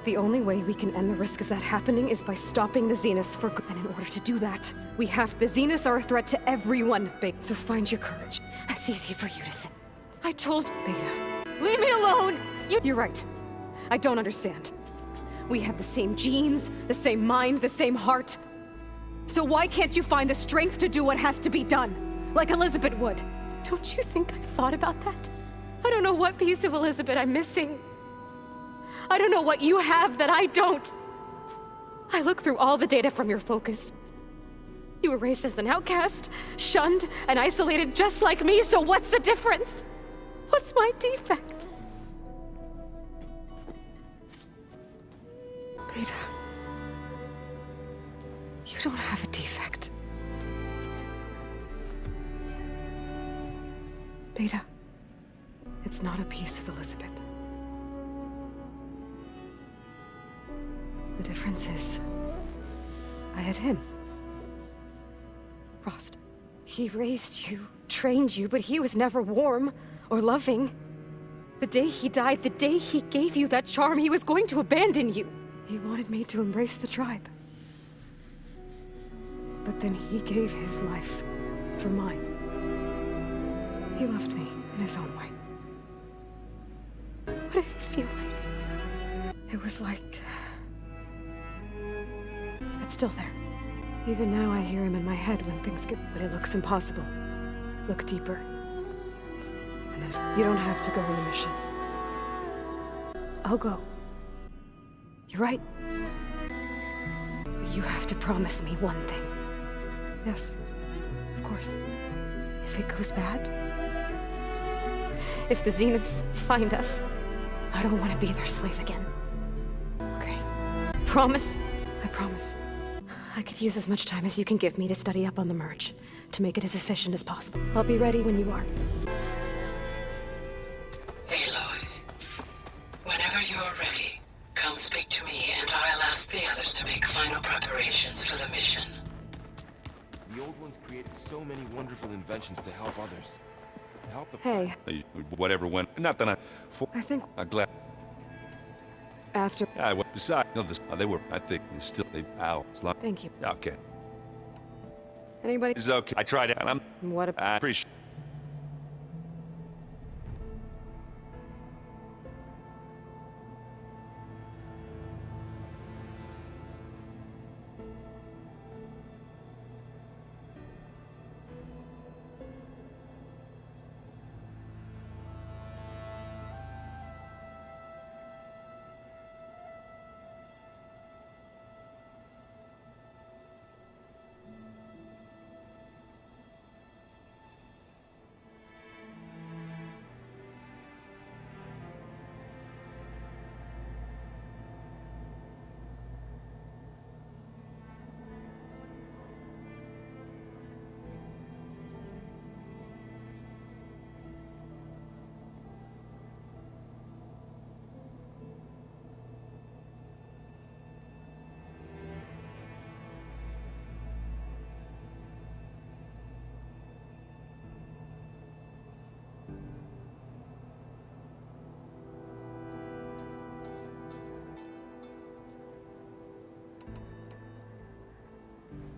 The only way we can end the risk of that happening is by stopping the Zeniths for good. And in order to do that, we have... The Zeniths are a threat to everyone, Beta. So find your courage. That's easy for you to say. I told Beta. Leave me alone! You're right. I don't understand. We have the same genes, the same mind, the same heart. So why can't you find the strength to do what has to be done? Like Elizabeth would. Don't you think I've thought about that? I don't know what piece of Elizabeth I'm missing. I don't know what you have that I don't. I looked through all the data from your focus. You were raised as an outcast, shunned, and isolated just like me, so what's the difference? What's my defect? Beta, you don't have a defect. Beta, it's not a piece of Elizabeth. The difference is, I had him. Frost. He raised you, trained you, but he was never warm or loving. The day he died, the day he gave you that charm, he was going to abandon you. He wanted me to embrace the tribe. But then he gave his life for mine. He loved me in his own way. What did it feel like? It was like... It's still there. Even now I hear him in my head when things get... But it looks impossible. Look deeper. And then you don't have to go on a mission. I'll go. You're right. But you have to promise me one thing. Yes, of course. If it goes bad, if the Zeniths find us, I don't want to be their slave again. Okay? Promise? I promise. I could use as much time as you can give me to study up on the merge, to make it as efficient as possible. I'll be ready when you are. Aloy, whenever you're ready, come speak to me and I'll ask the others to make final preparations for the mission. The old ones created so many wonderful inventions to help others. To help the... Hey. Whatever went... Not that I think... I'm glad... After... I went beside... No, they were... I think they still... Ow. It's like... Thank you. Okay. Anybody... It's okay. I tried it, and I'm... What I appreciate...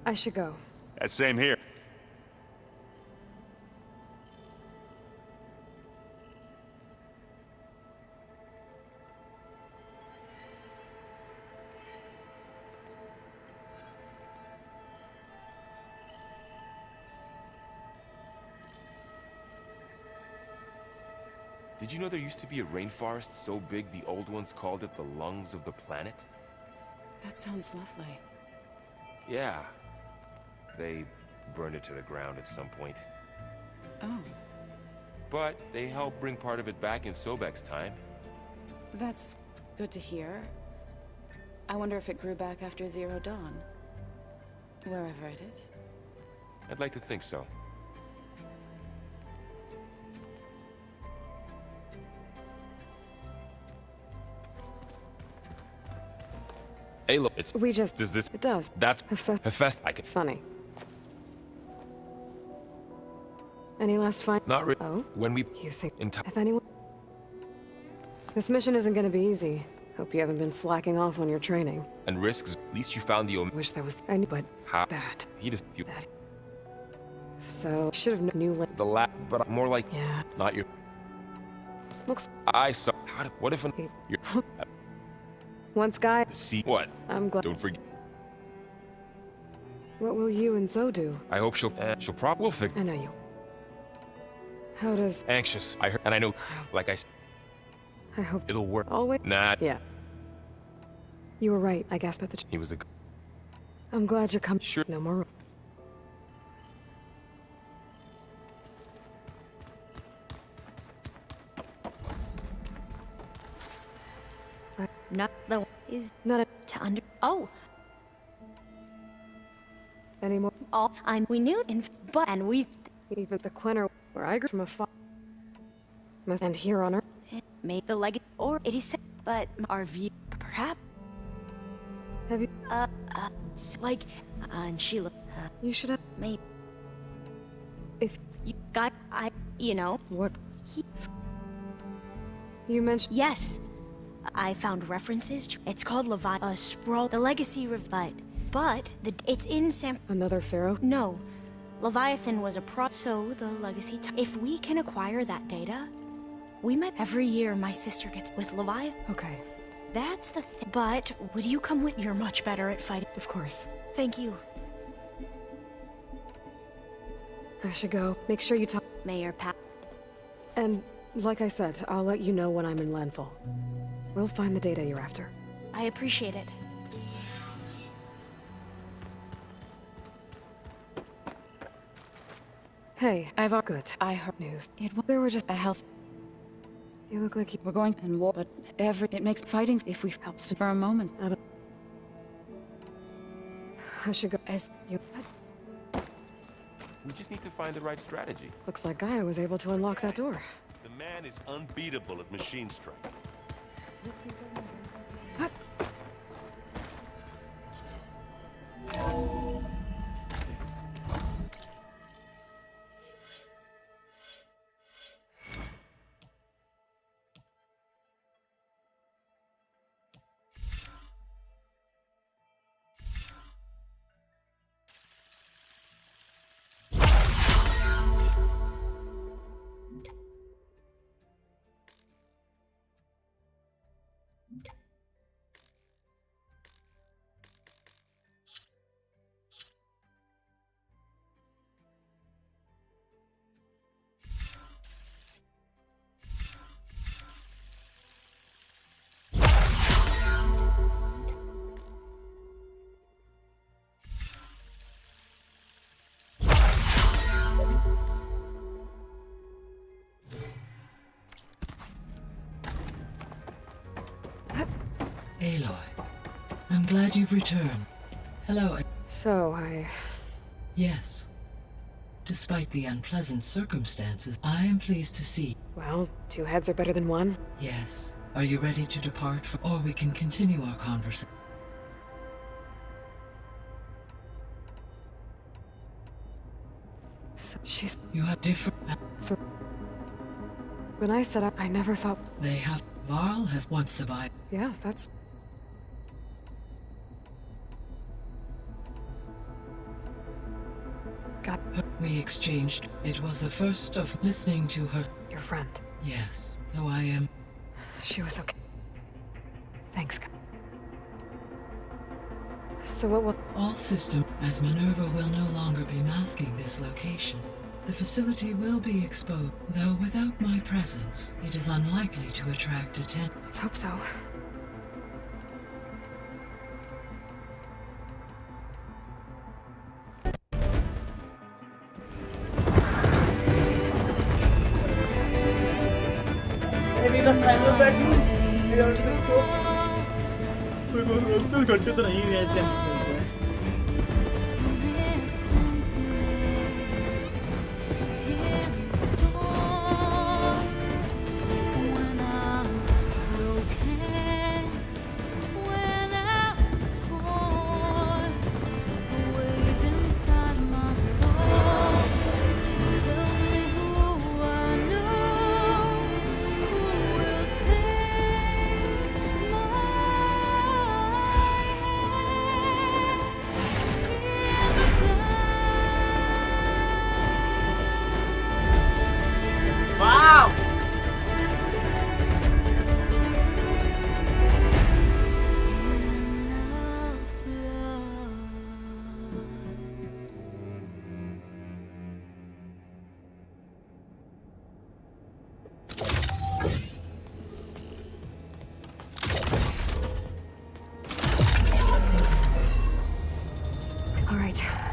I should go. Same here. Did you know there used to be a rainforest so big the old ones called it the lungs of the planet? That sounds lovely. Yeah. They burned it to the ground at some point. Oh, But they helped bring part of it back in Sobek's time. that's good to hear. I wonder if it grew back after Zero Dawn. Wherever it is. I'd like to think so. Hey, look, it's... We just... Does this... It does. That's... Hephaestus. I can... Funny. Any last find? Not really. Oh? When we... You think... In time... If anyone... This mission isn't gonna be easy. Hope you haven't been slacking off on your training. And risks. At least you found the... Wish there was... But... How? That. He just... You... That. So... Should've knew... The but more like... Yeah. Not your... Looks... I saw... How did... What if... You're... Once guy... The sea... What? I'm glad... Don't forget... What will you and Zoe do? I hope she'll... she'll probably... We'll figure... I know you. How does... Anxious. I heard... And I know... Like I said... I hope... It'll work. Always... Nah. Yeah. You were right, I guess, but the... He was a... I'm glad you're coming. Sure. No more... Not the is not a to under. Oh, anymore. all we knew in but and we Even the Quenner where I grew from a and here on Earth. made the leg or it is said, but our view perhaps. Have you? It's like and Sheila. You should have. Maybe If you got you know what he. You mentioned. Yes. I found references to it's called Sprawl the Legacy but it's in San Another pharaoh? No. Leviathan was a so the legacy if we can acquire that data, we might every year my sister gets with Leviathan. Okay. That's the thing. But would you come with you're much better at fighting. Of course. Thank you. I should go. Make sure you talk Mayor Pat. And like I said, I'll let you know when I'm in landfall. We'll find the data you're after. I appreciate it. Hey, good. I heard news. There were just a health. You look like We're going in war, but it makes fighting if we helps for a moment. I should go as you. We just need to find the right strategy. Looks like Gaia was able to unlock that door. The man is unbeatable at machine strike. Aloy, I'm glad you've returned. Hello. So, Yes. Despite the unpleasant circumstances, I am pleased to see. Well, two heads are better than one. Yes. Are you ready to depart, or we can continue our conversation? So she's... You have different... When I set up, I never thought... They have... Varl has once the Byte. Yeah, that's... Got... We exchanged. It was the first of listening to her... Your friend. Yes, though I am... She was okay. Thanks, guys. So what will... All system, as Minerva will no longer be masking this location. The facility will be exposed, though without my presence, it is unlikely to attract attention. Let's hope so. इधर time में बैठी हूँ। कोई 2 घंटे तो नहीं गए थे।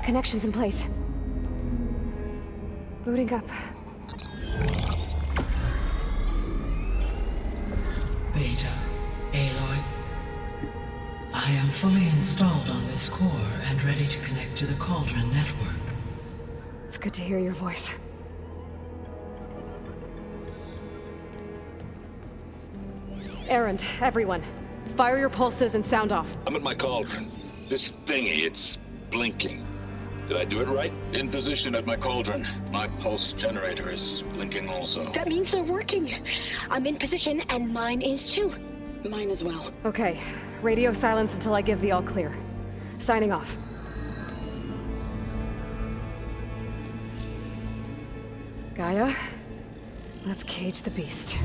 Connections in place. Booting up. Beta, Aloy. I am fully installed on this core and ready to connect to the Cauldron network. It's good to hear your voice. Errand, everyone. Fire your pulses and sound off. I'm at my cauldron. This thingy, it's blinking. Did I do it right? In position at my cauldron. My pulse generator is blinking also. That means they're working. I'm in position, and mine is too. Mine as well. Okay. Radio silence until I give the all clear. Signing off. Gaia, let's cage the beast.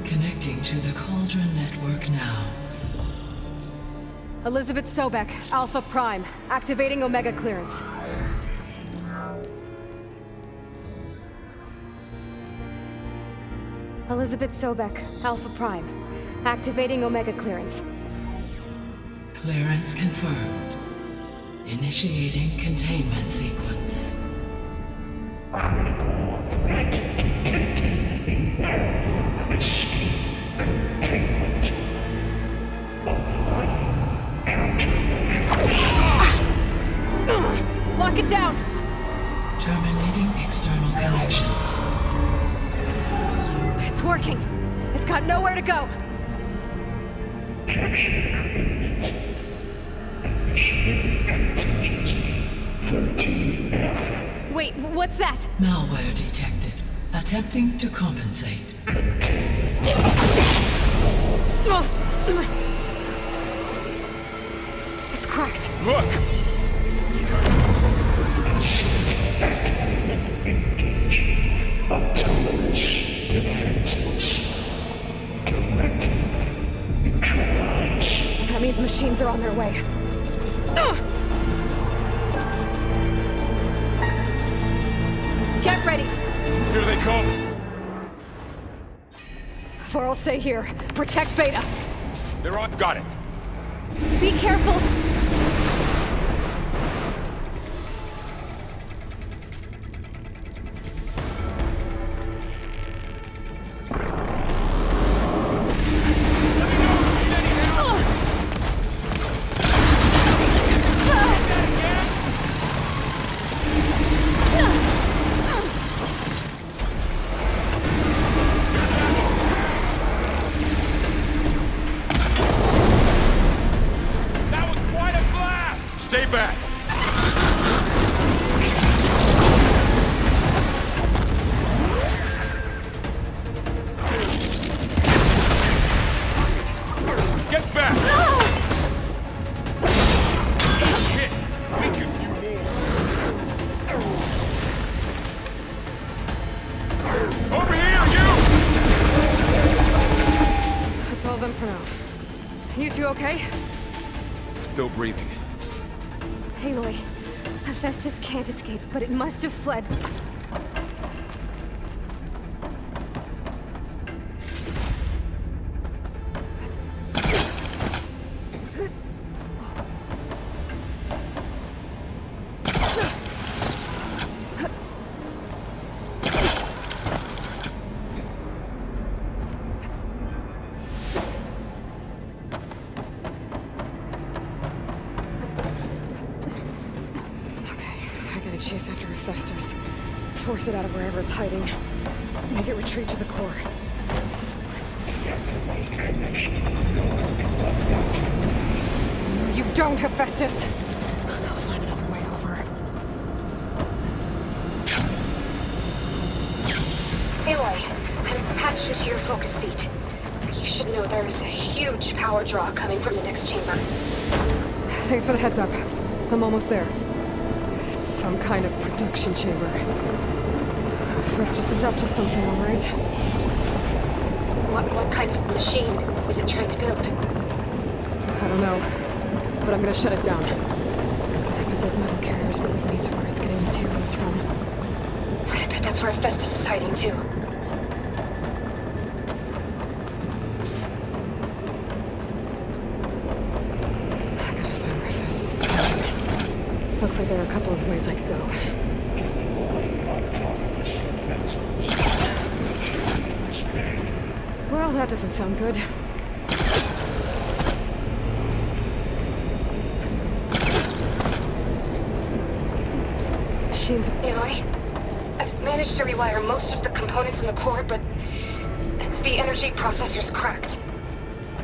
Connecting to the Cauldron network now. Elizabeth Sobek, Alpha Prime, activating Omega clearance. Elizabeth Sobek, Alpha Prime, activating Omega clearance. Clearance confirmed. Initiating containment sequence. Critical threat detected. Escape containment. Applying countermeasures. Lock it down! Terminating external connections. It's working. It's got nowhere to go. Capture. Initiating contingency 13F. Wait, what's that? Malware detected. Attempting to compensate. It's cracked. Look! Engage. Autonomous defenses. Directive. Neutralize. That means machines are on their way. Get ready! Here they come! 4 will stay here. Protect Beta. They're on. Got it. Be careful! Stay back! Get back! No! Shit! We can do more. Over here, you! That's all of them for now. You two okay? Still breathing. Aloy, Hephaestus can't escape, but it must have fled. chase after Hephaestus. Force it out of wherever it's hiding. Make it retreat to the core. No, you don't, Hephaestus! I'll find another way over. Aloy, I'm patched into your focus feed. You should know there's a huge power draw coming from the next chamber. Thanks for the heads up. I'm almost there. It's some kind of production chamber. Hephaestus is up to something, all right? What kind of machine is it trying to build? I don't know, but I'm gonna shut it down. I bet those metal carriers will lead me to where it's getting materials from. I bet that's where Hephaestus is hiding too. I gotta find where Hephaestus is hiding. Looks like there are a couple of ways I could go. Well, that doesn't sound good. Machines. Aloy, I've managed to rewire most of the components in the core, but the energy processor's cracked.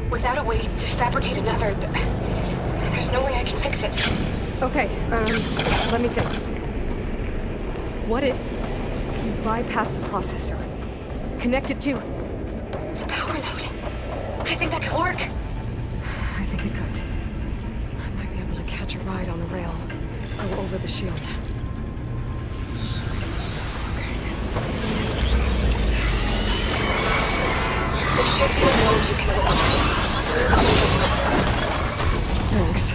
Without a way to fabricate another, there's no way I can fix it. Okay, let me think. What if you bypass the processor? Connect it to... the power node. I think that could work. I think it could. I might be able to catch a ride on the rail. Go over the shield. It should be a node you can open. Thanks.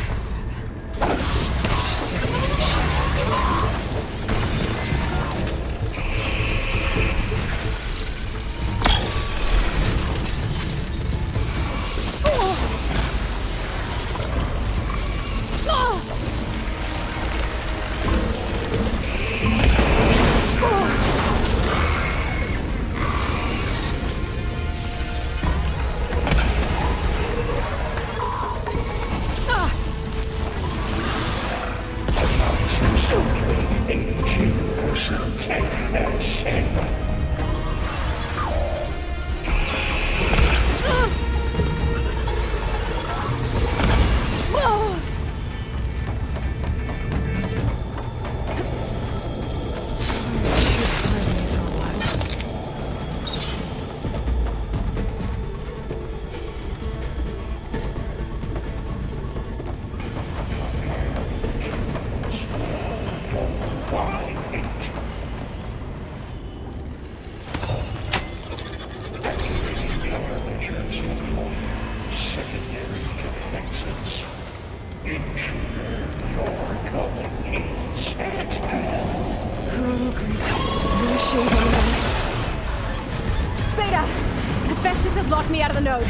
Me out of the node.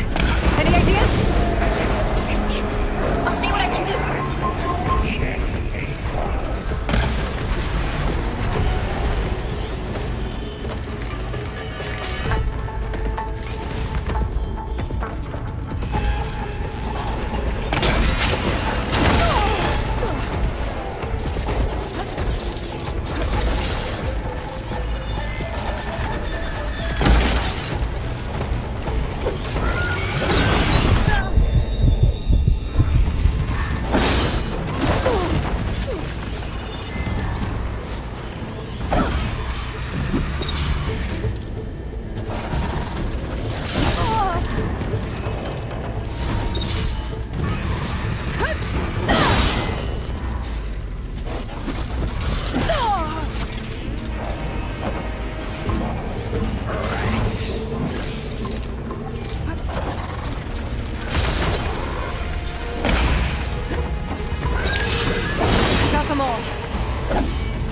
Any ideas? I'll see what I can do.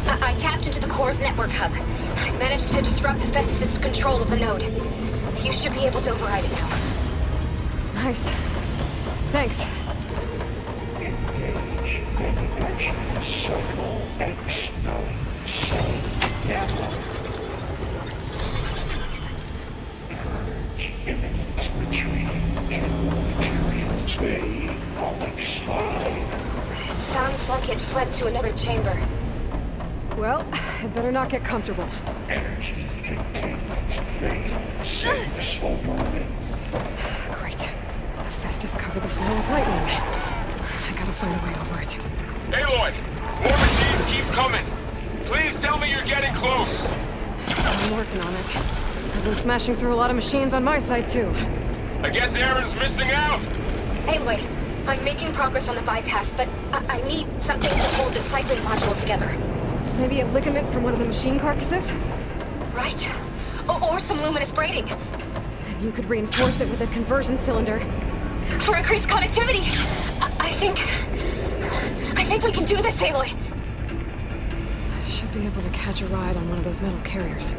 I tapped into the core's network hub. I managed to disrupt Hephaestus' control of the node. You should be able to override it now. Nice. Thanks. Engage manufacturing cycle X97. Purge imminent retreat to materials bay on X5. It sounds like it fled to another chamber. Well, I better not get comfortable. Energy containment fading. Safe for moment. Great. Festus covered the floor with lightning. I gotta find a way over it. Aloy! More machines keep coming! Please tell me you're getting close! I'm working on it. I've been smashing through a lot of machines on my side, too. I guess Aaron's missing out! Anyway, I'm making progress on the bypass, but I need something to hold the cycling module together. Maybe a ligament from one of the machine carcasses? Right. Or some luminous braiding. And you could reinforce it with a conversion cylinder. For increased connectivity! I think we can do this, Aloy! I should be able to catch a ride on one of those metal carriers.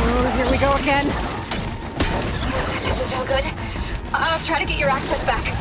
Oh, here we go again. This is so good. I'll try to get your access back.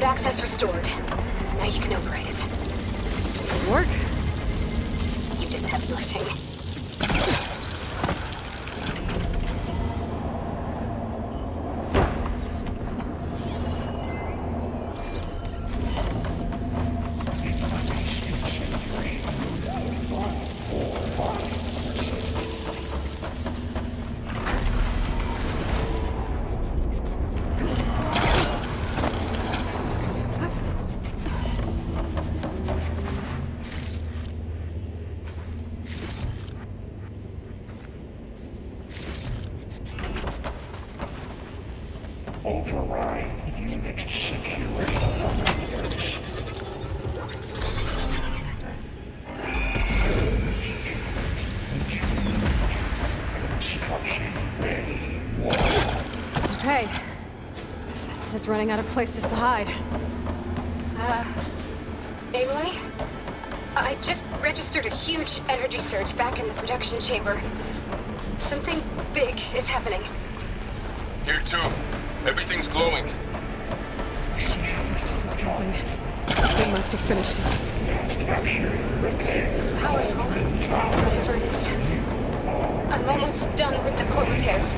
Access restored. Now you can operate it. Work? You did the heavy lifting. Override unit security. Construction ready. Okay. Festus is running out of places to hide. Aloy? I just registered a huge energy surge back in the production chamber. Something big is happening. Here too. Everything's glowing. Shit, Festus was building. They must have finished it. Powerful. Whatever it is. I'm almost done with the core repairs.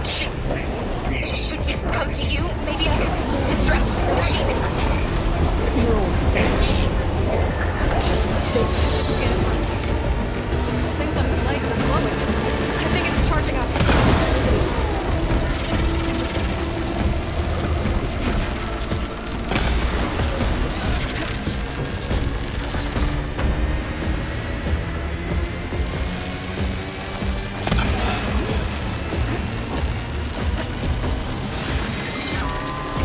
Should we come to you? Maybe I could distract the machine. Just a mistake. Scan it first. There's things on its legs are glowing. I think it's charging up.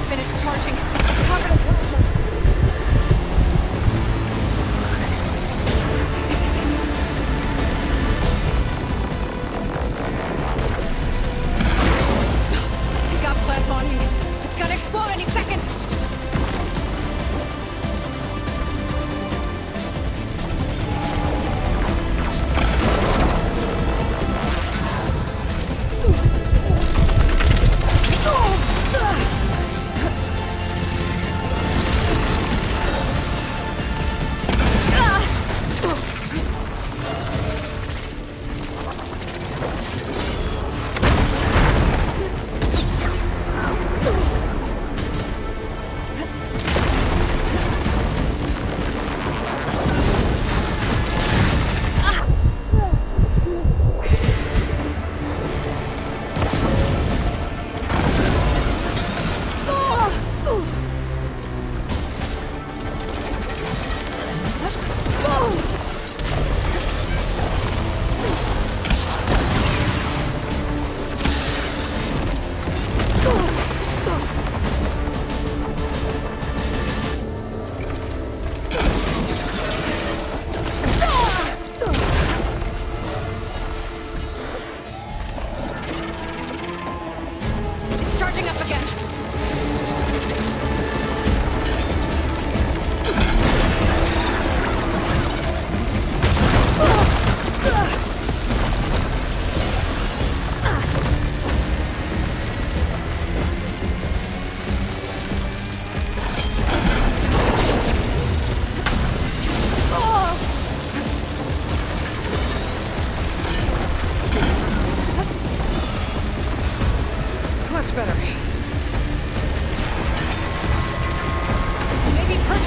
Finished charging.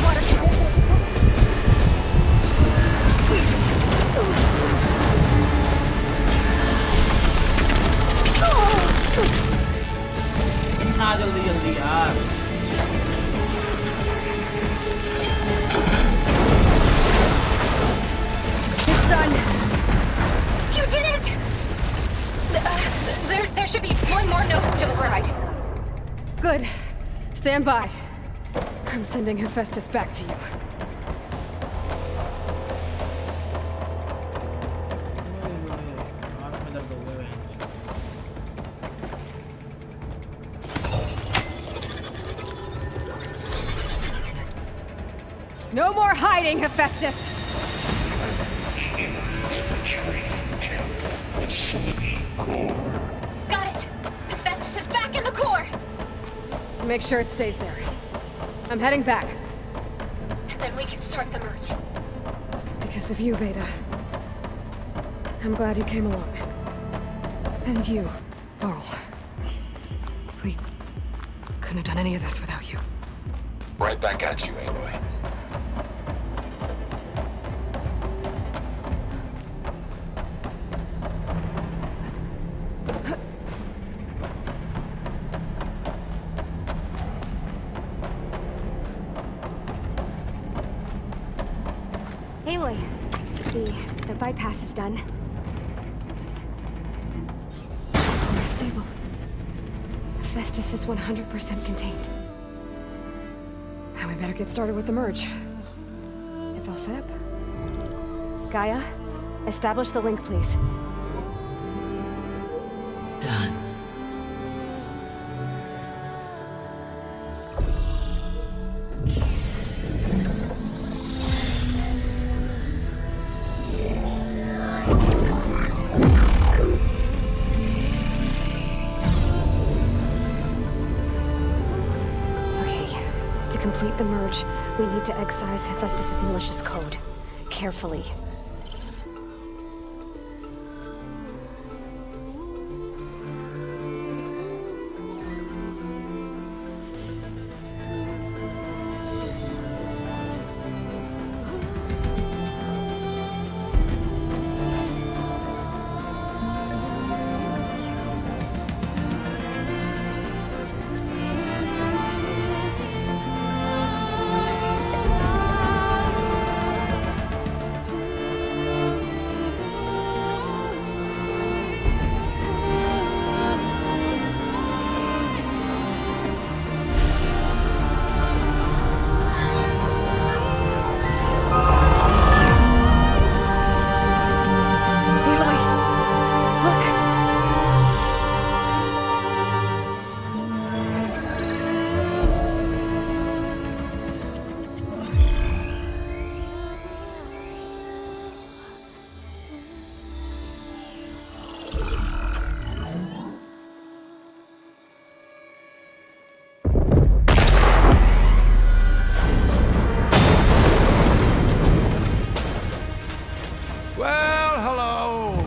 water ना जल्दी जल्दी यार। It's done. You did it! There should be one more node to override. Good. Stand by. I'm sending Hephaestus back to you. No more hiding, Hephaestus! Got it! Hephaestus is back in the core! Make sure it stays there. I'm heading back. And then we can start the merge. Because of you, Beta. I'm glad you came along. And you, Laurel. We couldn't have done any of this without you. Right back at you, Aloy. Aloy, the bypass is done. We're stable. Hephaestus is 100% contained. And we better get started with the merge. It's all set up. Gaia, establish the link, please. Done. To complete the merge, we need to excise Hephaestus' malicious code. Carefully.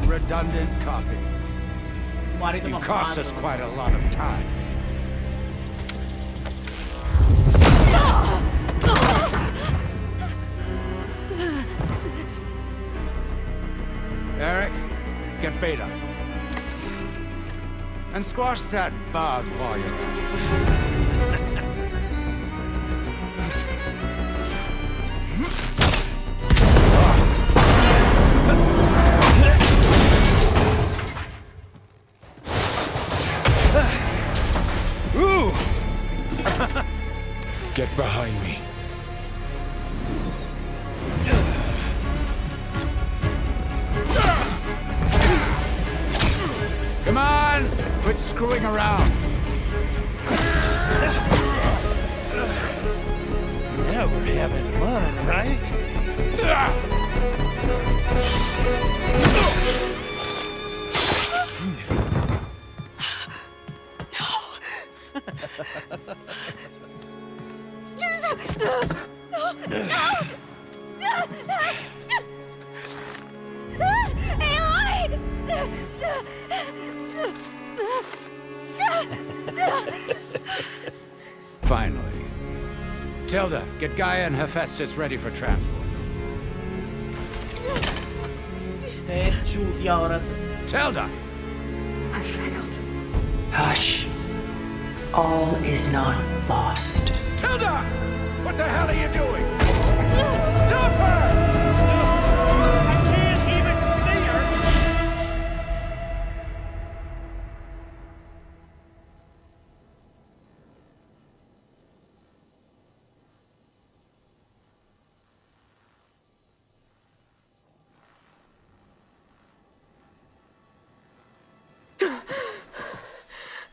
Redundant copy. You cost us quite a lot of time. Eric, get Beta. And squash that bug while you're at it. Get behind me. Come on! Quit screwing around. Yeah, we're having fun, right? Finally. Tilda, get Gaia and Hephaestus ready for transport. Tilda! I failed. Hush. All is not lost. Tilda! What the hell are you doing? Stop her! I can't even see her.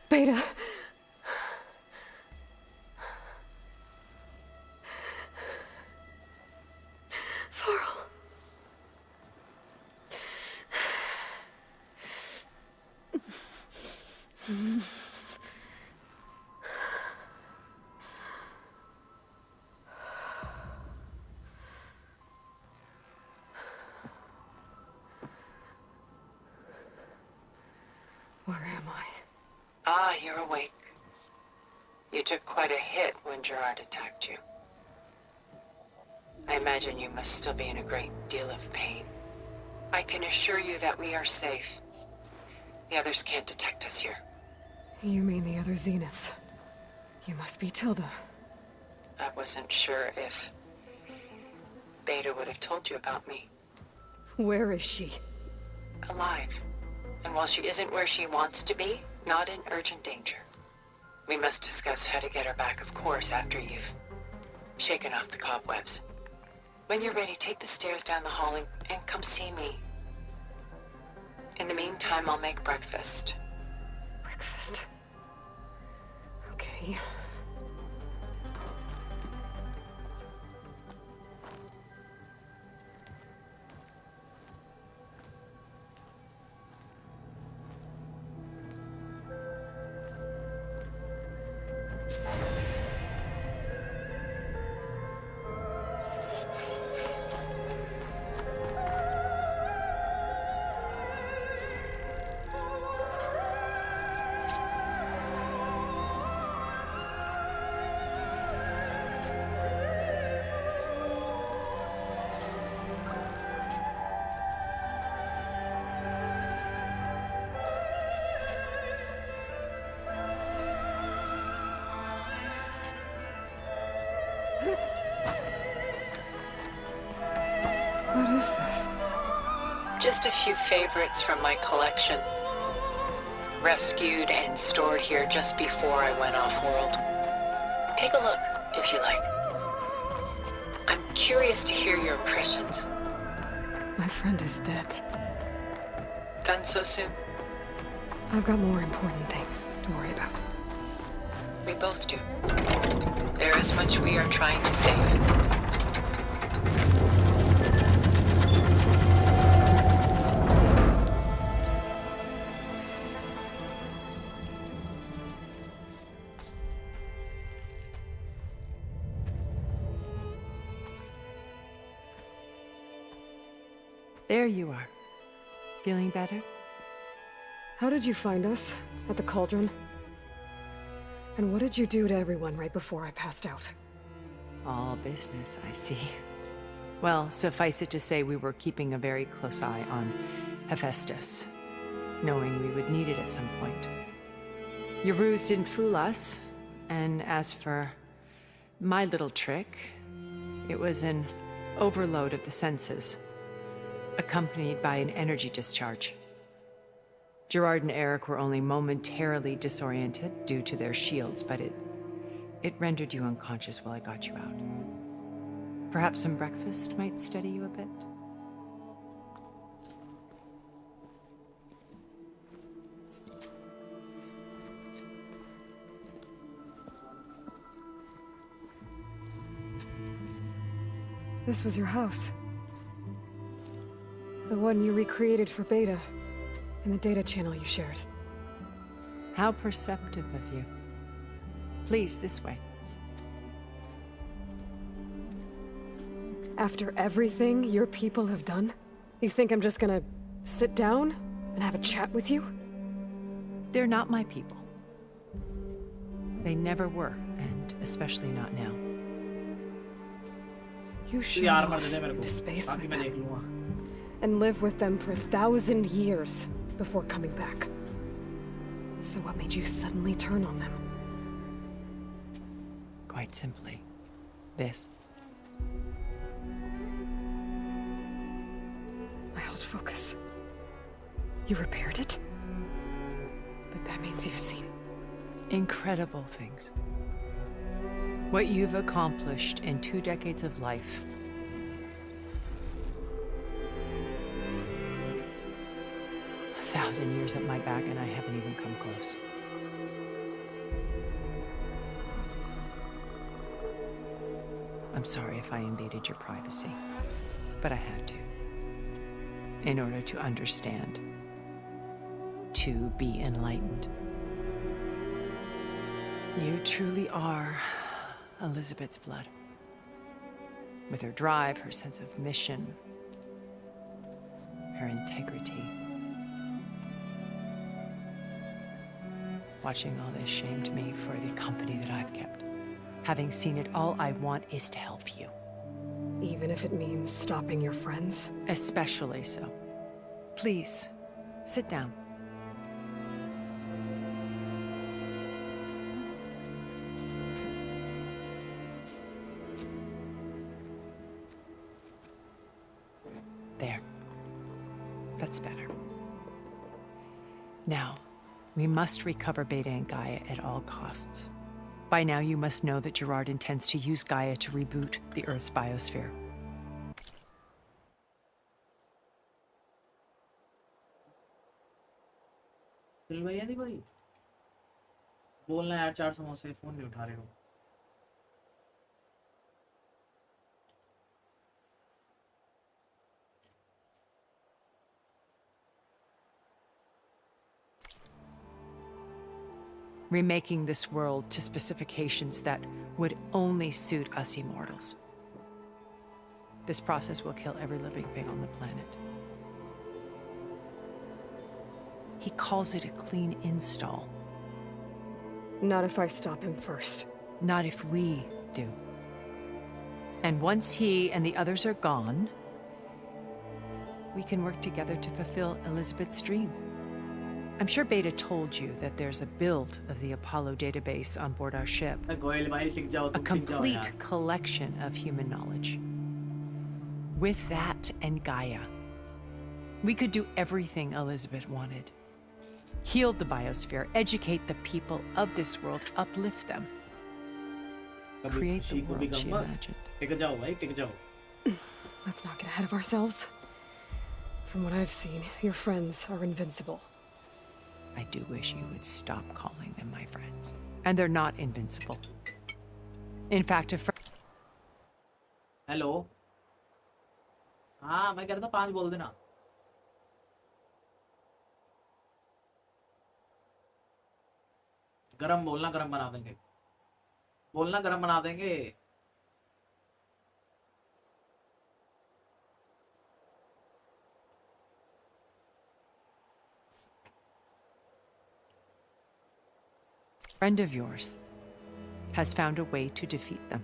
Beta. Farrell. Where am I? Ah, you're awake. You took quite a hit when Gerard attacked you. I imagine you must still be in a great deal of pain. I can assure you that we are safe. The others can't detect us here. You mean the other Zeniths? You must be Tilda. I wasn't sure if Beta would have told you about me. Where is she? Alive. And while she isn't where she wants to be, not in urgent danger. We must discuss how to get her back, of course, after you've shaken off the cobwebs. When you're ready, take the stairs down the hall and come see me. In the meantime, I'll make breakfast. Breakfast. Okay. What is this? Just a few favorites from my collection. Rescued and stored here just before I went off-world. Take a look, if you like. I'm curious to hear your impressions. My friend is dead. Done so soon? I've got more important things to worry about. We both do. There is much we are trying to save. There you are. Feeling better? How did you find us? At the cauldron? And what did you do to everyone right before I passed out? All business, I see. Well, suffice it to say we were keeping a very close eye on Hephaestus, knowing we would need it at some point. Your ruse didn't fool us, and as for my little trick, it was an overload of the senses, accompanied by an energy discharge. Gerard and Eric were only momentarily disoriented due to their shields, but it rendered you unconscious while I got you out. Perhaps some breakfast might steady you a bit? This was your house. The one you recreated for Beta, in the data channel you shared. How perceptive of you. Please, this way. After everything your people have done, you think I'm just gonna sit down and have a chat with you? They're not my people. They never were, and especially not now. You should armor they they off मेरे को into space ताकि with मैं देख them लूँगा. and live with them for 1,000 years before coming back. So what made you suddenly turn on them? Quite simply, this. My old focus. You repaired it? But that means you've seen Incredible things. What you've accomplished in 2 decades of life. A 1,000 years at my back and I haven't even come close. I'm sorry if I invaded your privacy, but I had to. In order to understand. To be enlightened. You truly are Elizabeth's blood. With her drive, her sense of mission, her integrity. Watching all this shamed me for the company that I've kept. Having seen it, all I want is to help you. even if it means stopping your friends? Especially so. Please, sit down. There. That's better. Now, we must recover Beta and Gaia at all costs. By now, you must know that Gerard intends to use Gaia to reboot the Earth's biosphere. चल भैया नहीं भाई बोलना यार 4 समोसे phone नहीं उठा रहे हो Remaking this world to specifications that would only suit us immortals. This process will kill every living thing on the planet. He calls it a clean install. Not if I stop him first. Not if we do. And once he and the others are gone, we can work together to fulfill Elizabeth's dream. I'm sure Beta told you that there's a build of the Apollo database on board our ship. A complete collection of human knowledge. With that and Gaia, we could do everything Elizabeth wanted. Heal the biosphere, educate the people of this world, uplift them. Create the world she imagined. Let's not get ahead of ourselves. From what I've seen, your friends are invincible. I do wish you would stop calling them my friends. And they're not invincible. In fact, if... Hello? हाँ मैं कह रहा था 5 बोल देना गरम बोलना गरम बना देंगे बोलना गरम बना देंगे friend of yours has found a way to defeat them.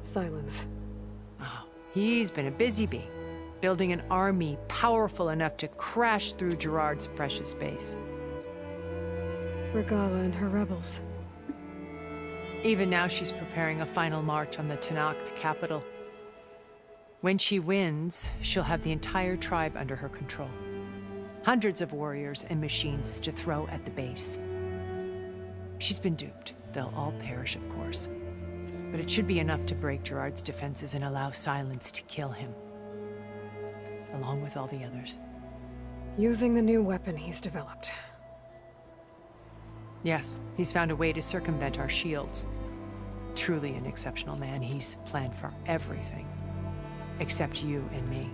Silence. Oh, he's been a busy bee, building an army powerful enough to crash through Gerard's precious base. Regala and her rebels. Even now she's preparing a final march on the Tenakth capital. When she wins, she'll have the entire tribe under her control. Hundreds of warriors and machines to throw at the base. She's been duped. They'll all perish, of course. But it should be enough to break Gerard's defenses and allow Silence to kill him. Along with all the others. Using the new weapon he's developed. Yes, he's found a way to circumvent our shields. Truly an exceptional man. He's planned for everything. Except you and me.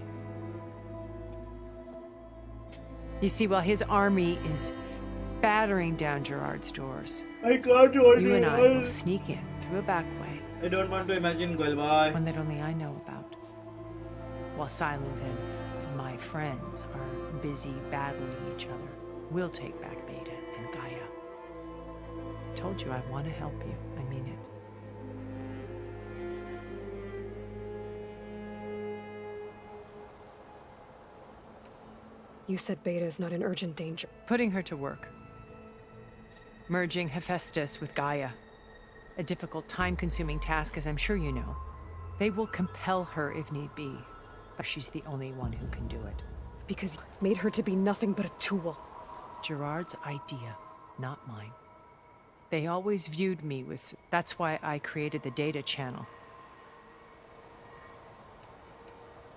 You see, while his army is battering down Gerard's doors, you and I will sneak in through a back way. I don't want to imagine Goilbai. One that only I know about. While Silence and my friends are busy battling each other, we'll take back Beta and Gaia. I told you I want to help you. I mean it. You said Beta is not in urgent danger. Putting her to work. Merging Hephaestus with Gaia. A difficult, time-consuming task, as I'm sure you know. They will compel her if need be, but she's the only one who can do it. Because you made her to be nothing but a tool. Gerard's idea, not mine. They always viewed me with... That's why I created the data channel.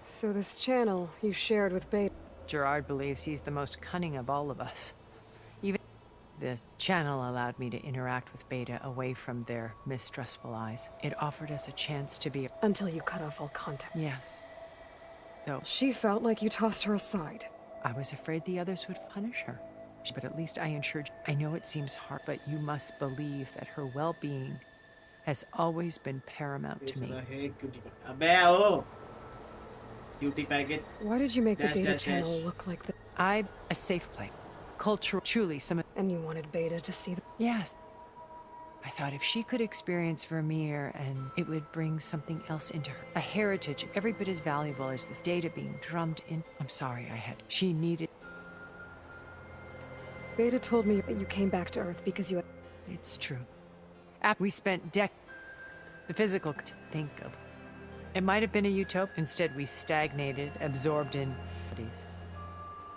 So this channel you shared with Beta... Gerard believes he's the most cunning of all of us. Even the channel allowed me to interact with Beta away from their mistrustful eyes. It offered us a chance to be... Until you cut off all contact. Yes. Though she felt like you tossed her aside. I was afraid the others would punish her. But at least I ensured... I know it seems hard, but you must believe that her well-being has always been paramount to me. Why did you make the data channel look like that? A safe place. Cultural, truly some... And you wanted Beta to see the... Yes. I thought if she could experience Vermeer, and it would bring something else into her. A heritage every bit as valuable as this data being drummed in. I'm sorry I had... She needed... Beta told me that you came back to Earth because you... It's true. We spent the physical to think of. It might have been a utopia. Instead, we stagnated, absorbed in...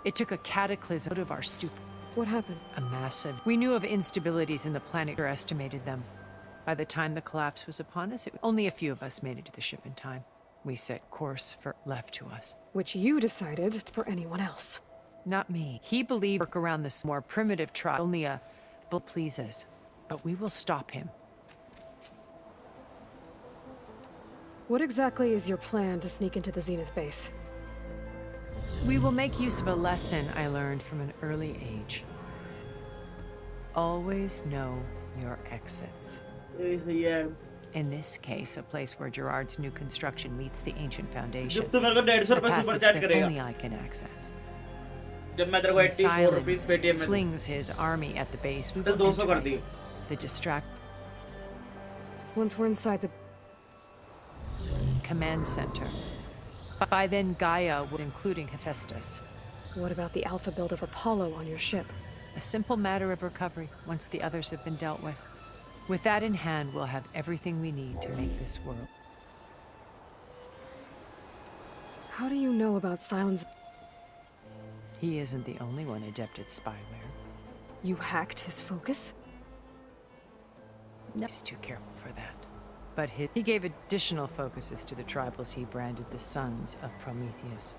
It took a cataclysm out of our stupor. What happened? A massive... We knew of instabilities in the planet, or estimated them. By the time the collapse was upon us, only a few of us made it to the ship in time. We set course for left to us. Which you decided for anyone else. Not me. He believed work around this more primitive tribe. Only a bull pleases. But we will stop him. What exactly is your plan to sneak into the Zenith base? We will make use of a lesson I learned from an early age. Always know your exits. In this case, a place where Gerard's new construction meets the ancient foundation. The passage that only I can access. When Silence flings his army at the base, we will enter the distract. Once we're inside the command center. By then, Gaia, including Hephaestus. What about the alpha build of Apollo on your ship? A simple matter of recovery once the others have been dealt with. With that in hand, we'll have everything we need to make this world. How do you know about Silence? He isn't the only one adept at spyware. You hacked his focus? No, he's too careful for that. But he gave additional focuses to the tribals he branded the Sons of Prometheus.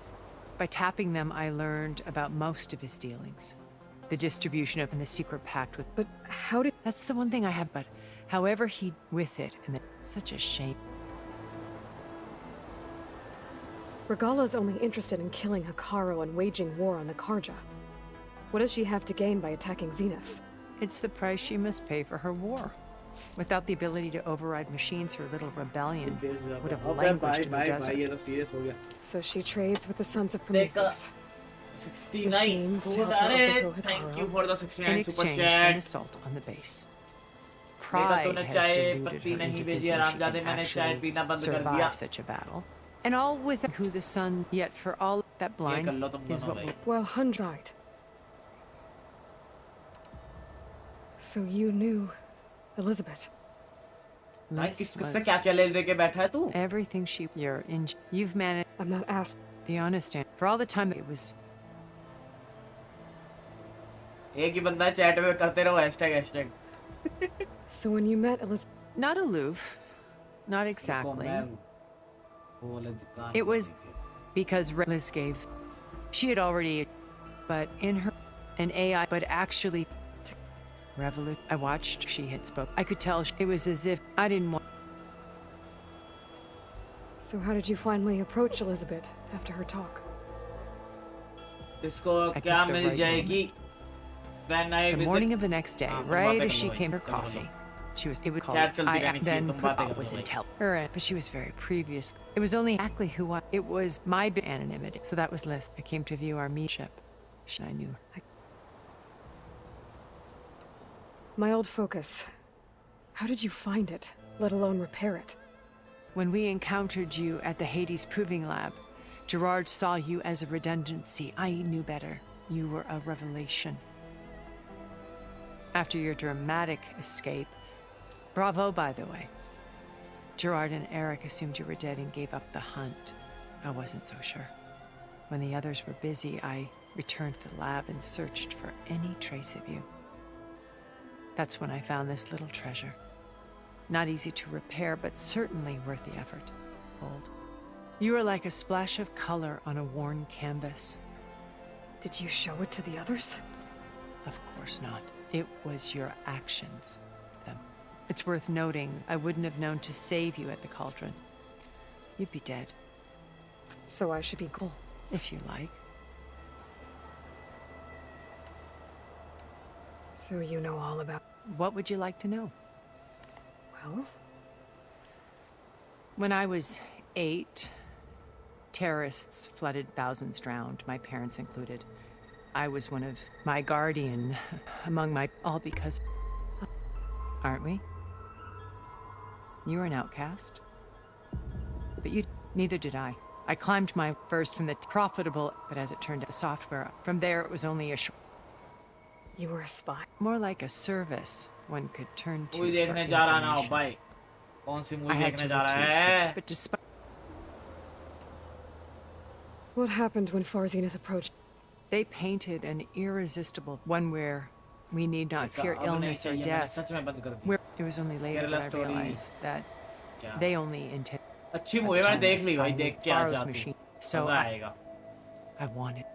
By tapping them, I learned about most of his dealings. The distribution of and the secret pact with... But how did... That's the one thing I have, but however he... with it, and such a shame. Regala's only interested in killing Hikaru and waging war on the Karja. What does she have to gain by attacking Zeniths? It's the price she must pay for her war. Without the ability to override machines, her little rebellion would have languished in the desert. So she trades with the Sons of Prometheus. 69. Thank you for the 69 in exchange for an assault on the base. Pride has deluded her into thinking she can actually survive such a battle. And all with who the sun, yet for all that blind is what we... Well, Hun died. So you knew Elizabeth. Everything you're in, you've managed. I'm not asked. The honest answer. For all the time it was. So when you met Elizabeth, not aloof, not exactly. It was because Liz gave. She had already, but in her, an AI, but actually. Revolut. I watched. She had spoke. I could tell it was as if I didn't want. So how did you finally approach Elizabeth after her talk? The morning of the next day, right as she came for coffee, she was. It was called. I then was intelligent, but she was very previous. It was only exactly who I. It was my anonymity. So that was Liz. I came to view our meetship. I knew her. My old focus. How did you find it, let alone repair it? When we encountered you at the Hades Proving Lab, Gerard saw you as a redundancy. I knew better. You were a revelation. After your dramatic escape, bravo, by the way. Gerard and Eric assumed you were dead and gave up the hunt. I wasn't so sure. When the others were busy, I returned to the lab and searched for any trace of you. That's when I found this little treasure. Not easy to repair, but certainly worth the effort. Hold. You were like a splash of color on a worn canvas. Did you show it to the others? Of course not. It was your actions. Them. It's worth noting, I wouldn't have known to save you at the cauldron. You'd be dead. So I should be cool. If you like. So you know all about... What would you like to know? Well? When I was 8, terrorists flooded, thousands drowned, my parents included. I was one of my guardian among my... All because... Aren't we? You were an outcast. But you... Neither did I. I climbed my first from the profitable, but as it turned out, the software. From there, it was only a You were a spy? More like a service one could turn to. Movie देखने जा रहा ना हो भाई. कौन सी movie देखने जा रहा है? But despite. What happened when Far Zenith approached? They painted an irresistible one where we need not fear illness or death. Where it was only later that I realized that they only intend. अच्छी movie मैंने देख ली भाई, देख के आ जाती हूँ. So मजा आएगा. I want it.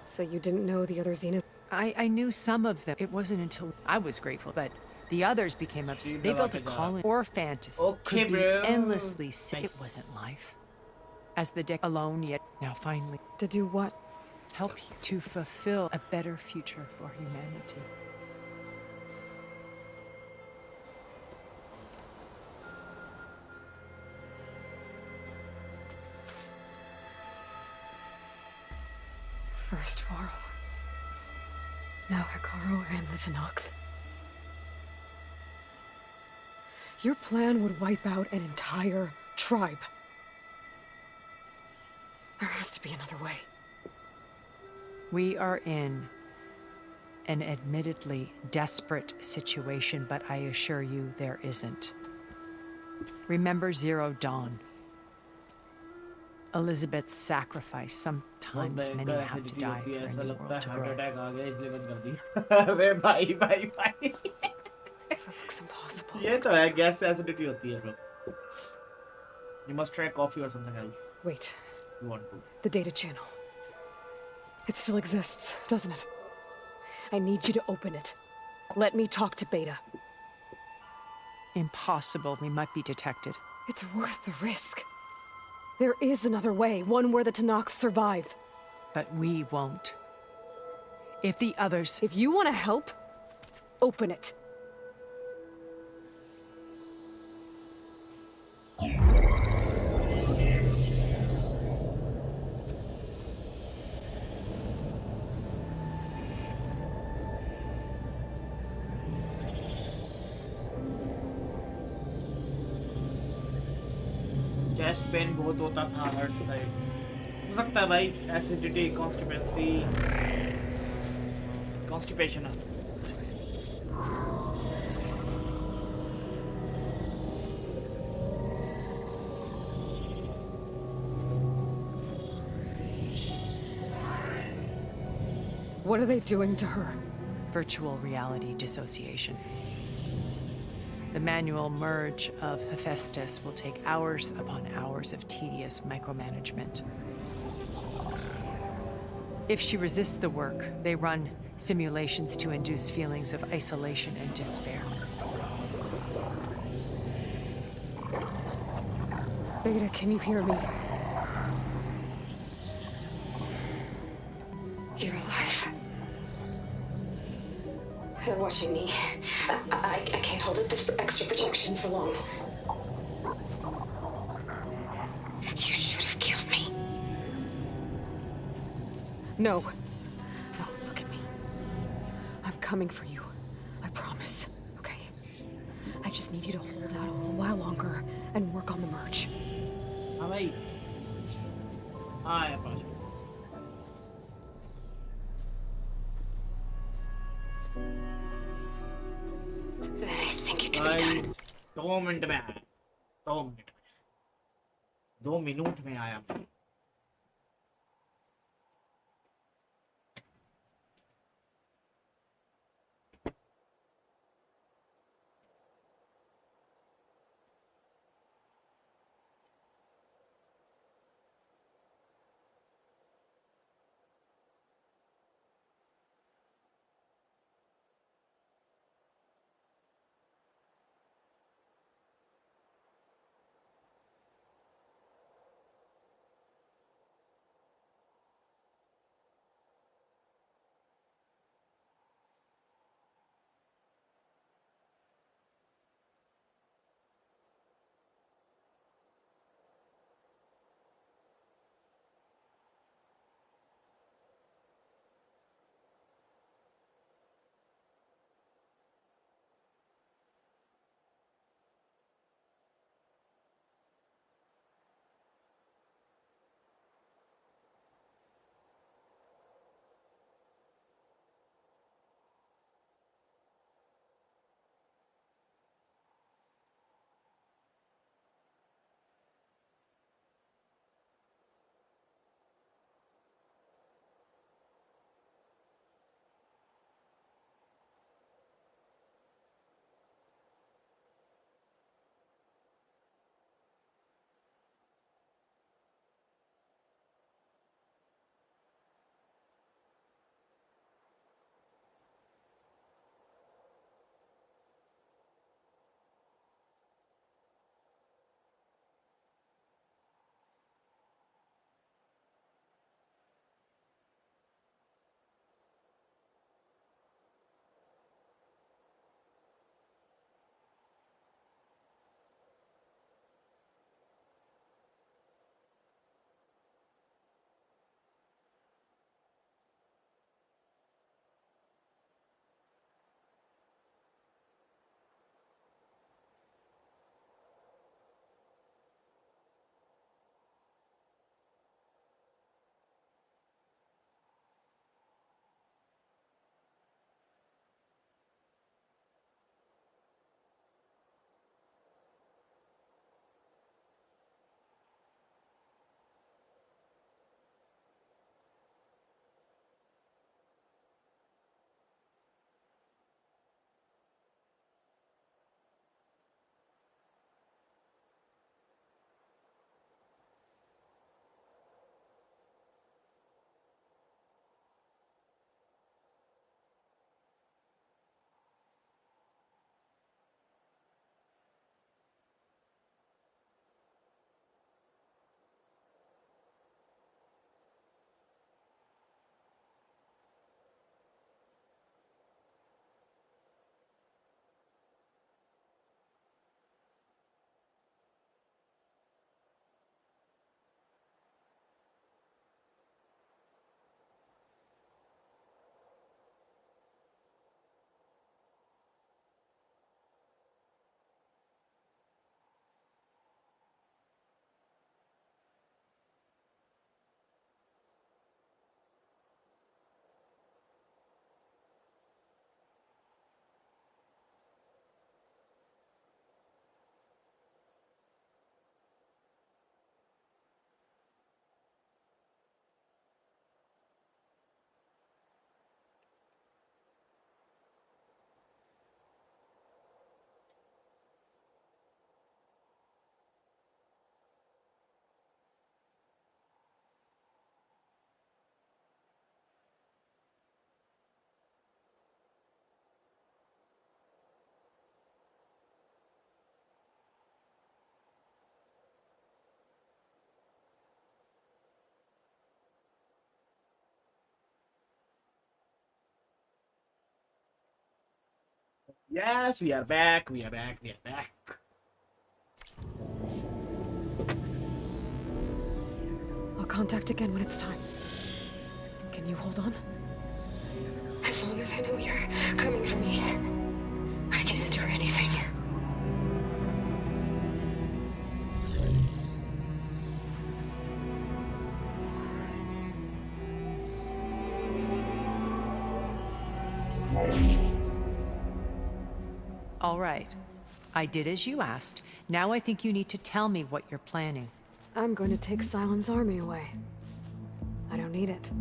So you didn't know the other Zenith? I knew some of them. It wasn't until I was grateful, but the others became upset. They built a colony or fantasy. Okay, could be bro. endlessly sick. Nice. It wasn't life. As the deck alone, yet now finally. To do what? Help you to fulfill a better future for humanity. First Varl. Now Hikaru and the Tenakth. Your plan would wipe out an entire tribe. There has to be another way. We are in an admittedly desperate situation, but I assure you there isn't. Remember Zero Dawn. Elizabeth's sacrifice. Sometimes many have to die for a new world to grow. If it looks impossible. ये तो है, gas से acidity होती है bro. You must try coffee or something else. Wait. You want to? The data channel. It still exists, doesn't it? I need you to open it. Let me talk to Beta. Impossible. We might be detected. It's worth the risk. There is another way, one where the Tenakth survive. But we won't. If the others... If you want to help, open it. Chest pain बहुत होता था हर side. हो सकता है भाई acidity, constipation है. What are they doing to her? Virtual reality dissociation. The manual merge of Hephaestus will take hours upon hours of tedious micromanagement. If she resists the work, they run simulations to induce feelings of isolation and despair. Beta, can you hear me? You're alive. They're watching me. I can't hold up this extra protection for long. You should have killed me. No. No, look at me. I'm coming for you. I promise. Okay? I just need you to hold out a little while longer and work on the merge. हाँ भाई. आया 5 minute. Then I think it can be भाई done. 2 minute में आया, 2 minute में, 2 minute में आया। Yes, we are back. We are back. We are back. I'll contact again when it's time. Can you hold on? As long as I know you're coming for me, I can endure anything. All right. I did as you asked. Now I think you need to tell me what you're planning. I'm going to take Silent's army away. I don't need it.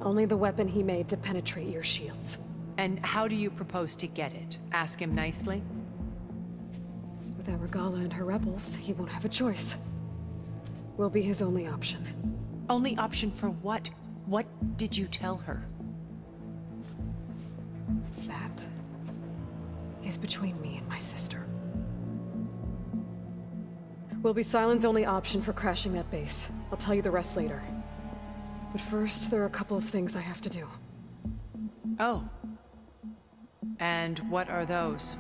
Only the weapon he made to penetrate your shields. And how do you propose to get it? Ask him nicely? Without Regala and her rebels, he won't have a choice. We'll be his only option. Only option for what? What did you tell her? That is between me and my sister. Will be Silent's only option for crashing that base. I'll tell you the rest later. But first, there are a couple of things I have to do. Oh. And what are those?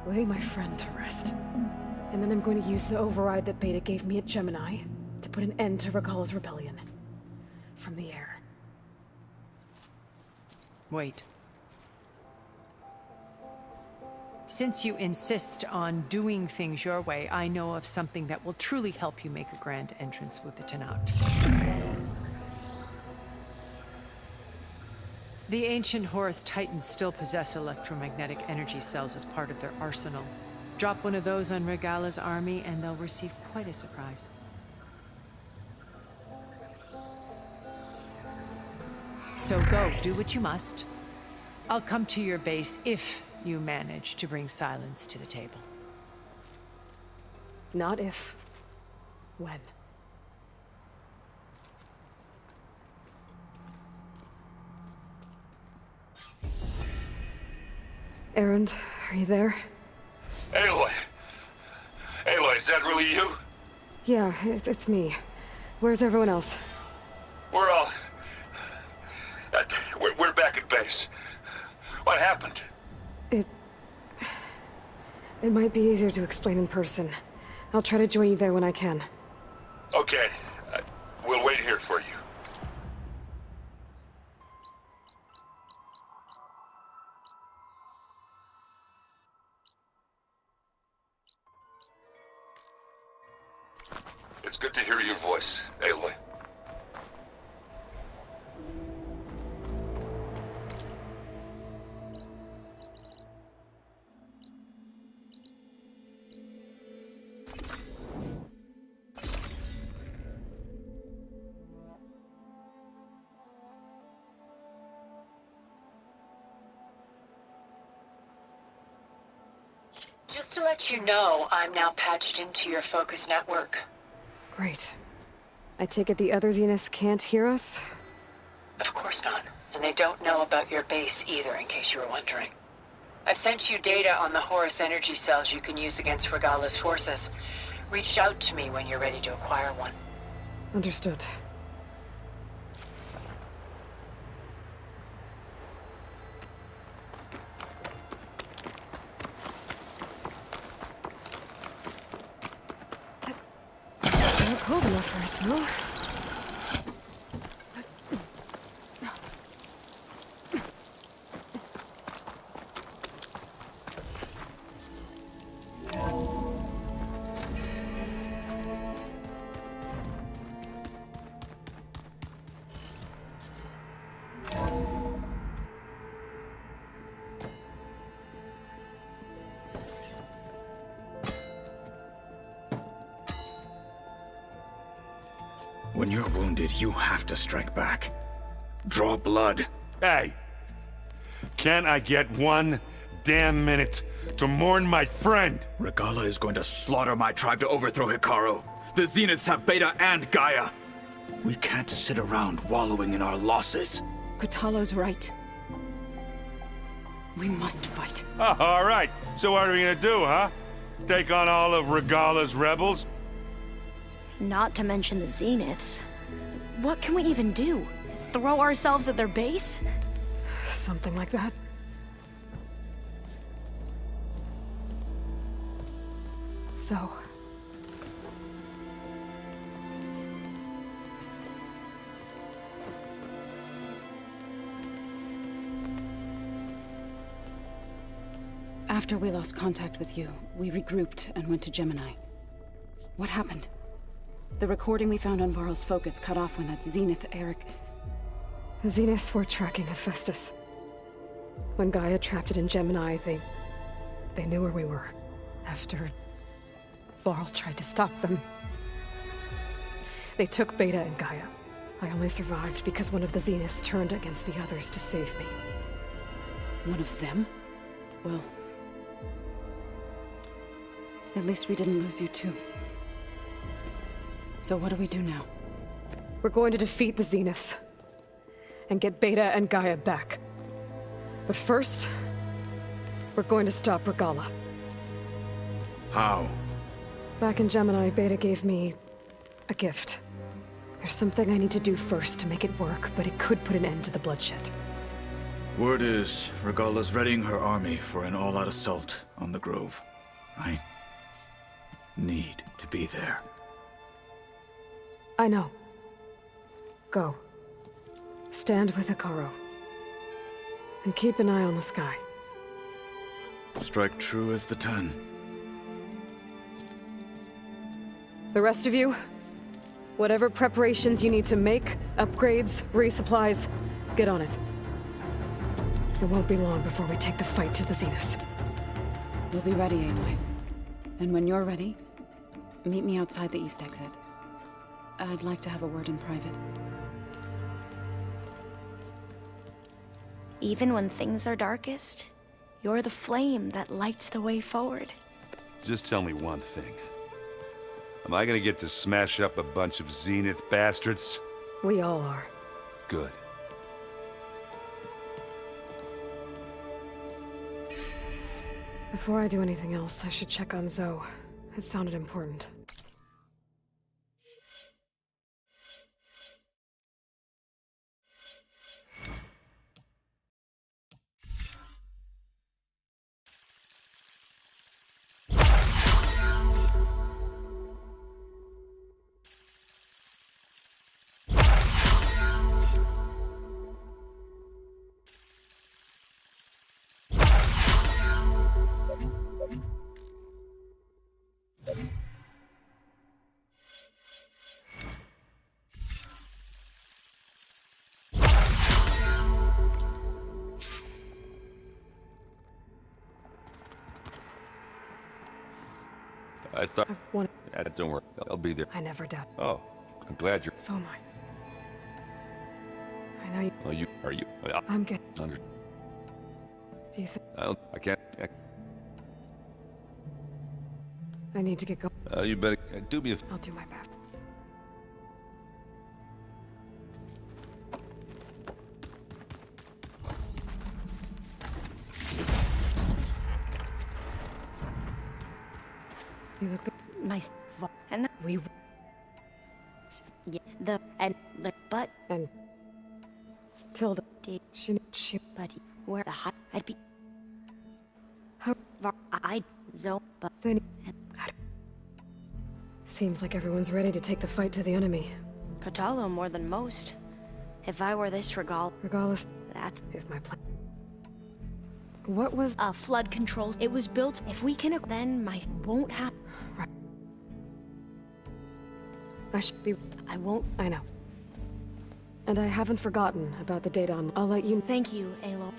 Lay my friend to rest. And then I'm going to use the override that Beta gave me at Gemini to put an end to Regala's rebellion. From the air. Wait. Since you insist on doing things your way, I know of something that will truly help you make a grand entrance with the Tiamat. The ancient Horus Titans still possess electromagnetic energy cells as part of their arsenal. Drop one of those on Regala's army and they'll receive quite a surprise. So go, do what you must. I'll come to your base if you manage to bring Silence to the table. Not if. When. Erend, are you there? Aloy! Aloy, is that really you? Yeah, it's me. Where's everyone else? We're all... We're back at base. What happened? It might be easier to explain in person. I'll try to join you there when I can. Okay. We'll wait here for you. It's good to hear your voice, Aloy. Just to let you know, I'm now patched into your focus network. Great. I take it the other Zeniths can't hear us? Of course not. And they don't know about your base either, in case you were wondering. I've sent you data on the Horus energy cells you can use against Regala's forces. Reach out to me when you're ready to acquire one. Understood. Not cold enough for us, no? When you're wounded, you have to strike back. Draw blood. Hey! Can I get one damn minute to mourn my friend? Regala is going to slaughter my tribe to overthrow Hikaru. The Zeniths have Beta and Gaia. We can't sit around wallowing in our losses. Kutalo's right. We must fight. Oh, all right. So what are we gonna do, huh? Take on all of Regala's rebels? Not to mention the Zeniths. What can we even do? Throw ourselves at their base? Something like that. So... After we lost contact with you, we regrouped and went to Gemini. What happened? The recording we found on Varl's focus cut off when that Zenith, Eric... The Zeniths were tracking Hephaestus. When Gaia trapped it in Gemini, they They knew where we were. After Varl tried to stop them. They took Beta and Gaia. I only survived because one of the Zeniths turned against the others to save me. One of them? Well... at least we didn't lose you too. So what do we do now? We're going to defeat the Zeniths. And get Beta and Gaia back. But first... we're going to stop Regala. How? Back in Gemini, Beta gave me... a gift. There's something I need to do first to make it work, but it could put an end to the bloodshed. Word is, Regala's readying her army for an all-out assault on the Grove. I need to be there. I know. Go. Stand with Hekarro. And keep an eye on the sky. Strike true as the 10. The rest of you, whatever preparations you need to make, upgrades, resupplies, get on it. It won't be long before we take the fight to the Zeniths. We'll be ready, Aloy. And when you're ready, meet me outside the east exit. I'd like to have a word in private. Even when things are darkest, you're the flame that lights the way forward. Just tell me one thing. Am I gonna get to smash up a bunch of Zenith bastards? We all are. Good. Before I do anything else, I should check on Zoe. It sounded important. I thought... Yeah, don't worry. I'll be there. I never doubt. Oh, I'm glad you're... So am I. I know you... Oh, you... Are you... I'm good. Under... Do you think... I can't... I need to get going. You better... do me a... I'll do my best. You look good. Nice. And we... yeah, the... and the... but... and... Tilda... she... but... where the hot... I'd be... How... I'd... Zoe... but... then... and... Seems like everyone's ready to take the fight to the enemy. Kotallo more than most. If I were this Regardless... that's... if my plan... What was... flood controls. It was built... If we can... then my... won't happen. Right. I should be... I won't... I know. And I haven't forgotten about the data on... I'll let you... Thank you, Aloy.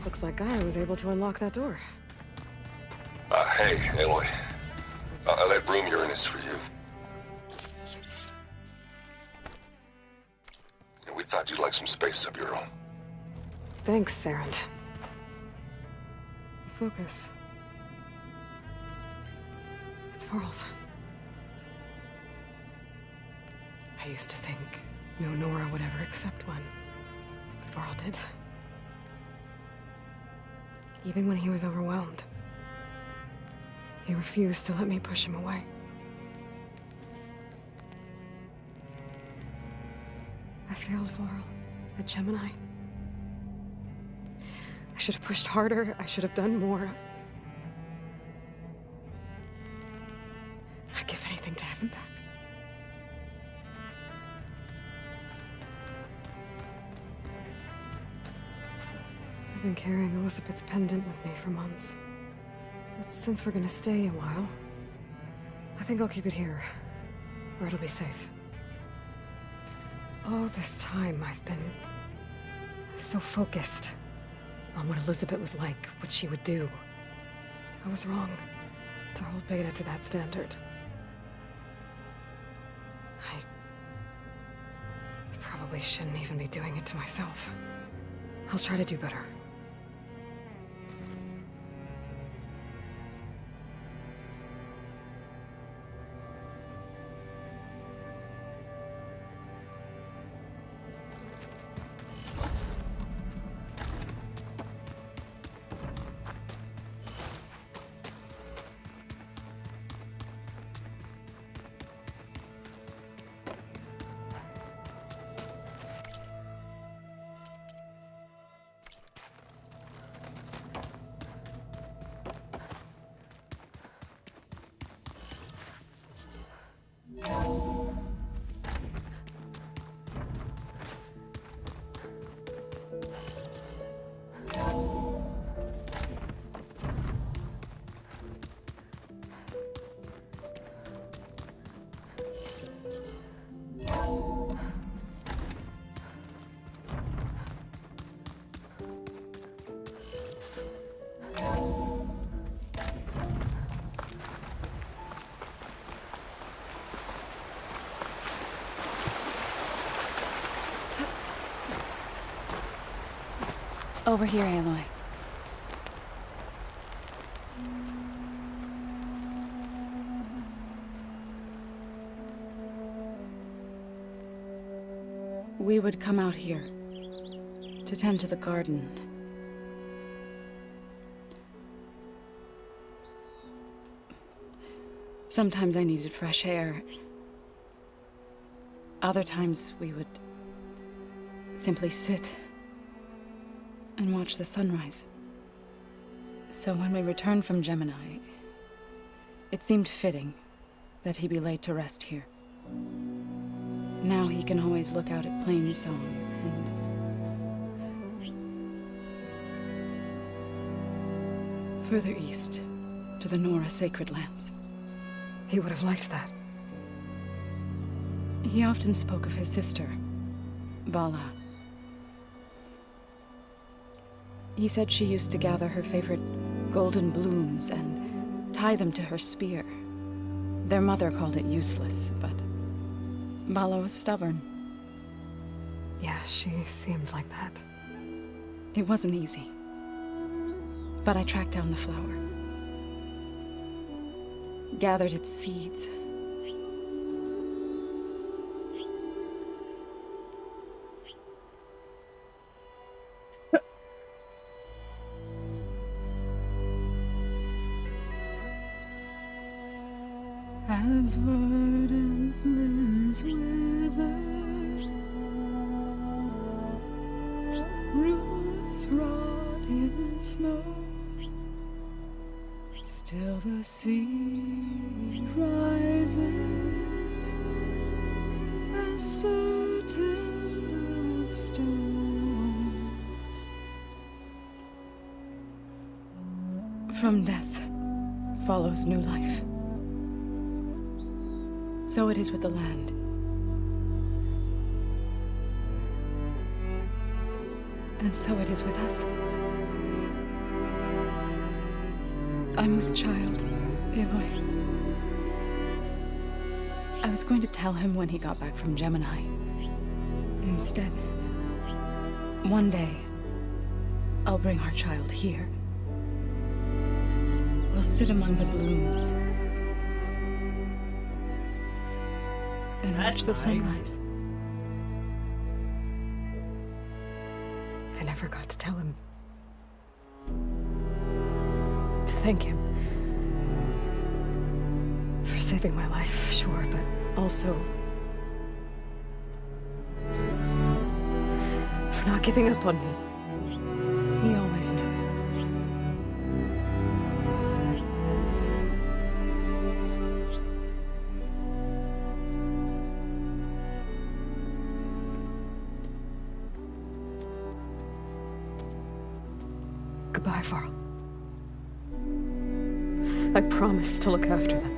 Looks like Gaia was able to unlock that door. Hey, Aloy. That room you're in is for you. And we thought you'd like some space of your own. Thanks, Sarand. Focus. It's Varl's. I used to think no Nora would ever accept one. But Varl did. Even when he was overwhelmed. He refused to let me push him away. I failed Varl at Gemini. should have pushed harder. I should have done more. I'd give anything to have him back. I've been carrying Elizabeth's pendant with me for months. But since we're gonna stay a while, I think I'll keep it here, where it'll be safe. All this time, I've been so focused on what Elizabeth was like, what she would do. I was wrong to hold Beta to that standard. I probably shouldn't even be doing it to myself. I'll try to do better. Over here, Aloy. We would come out here to tend to the garden. Sometimes I needed fresh air. Other times we would simply sit and watch the sunrise. So when we returned from Gemini, it seemed fitting that he be laid to rest here. Now he can always look out at Plain Song and further east to the Nora Sacred Lands. He would have liked that. He often spoke of his sister, Vala. He said she used to gather her favorite golden blooms and tie them to her spear. Their mother called it useless, but Vala was stubborn. Yeah, she seemed like that. It wasn't easy. But I tracked down the flower. Gathered its seeds. As verdant limbs withered, roots rot in snow, still the sea rises, as certain as stone. From death follows new life. So it is with the land. And so it is with us. I'm with child, Aloy. I was going to tell him when he got back from Gemini. Instead, one day, I'll bring our child here. We'll sit among the blooms and watch the sunrise. I never got to tell him. To thank him. For saving my life, sure, but also for not giving up on me. He always always knew. Goodbye, Varl. I promise to look after them.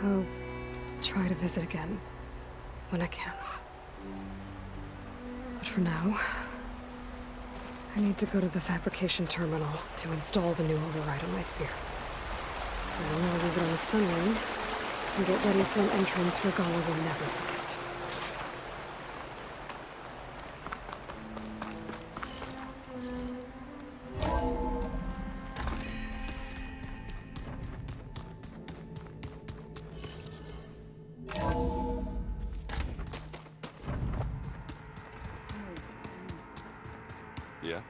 I'll try to visit again when I can. But for now, I need to go to the fabrication terminal to install the new override on my spear. And then I'll use it on the sunring and get ready for an entrance Regala will never forget. Yeah?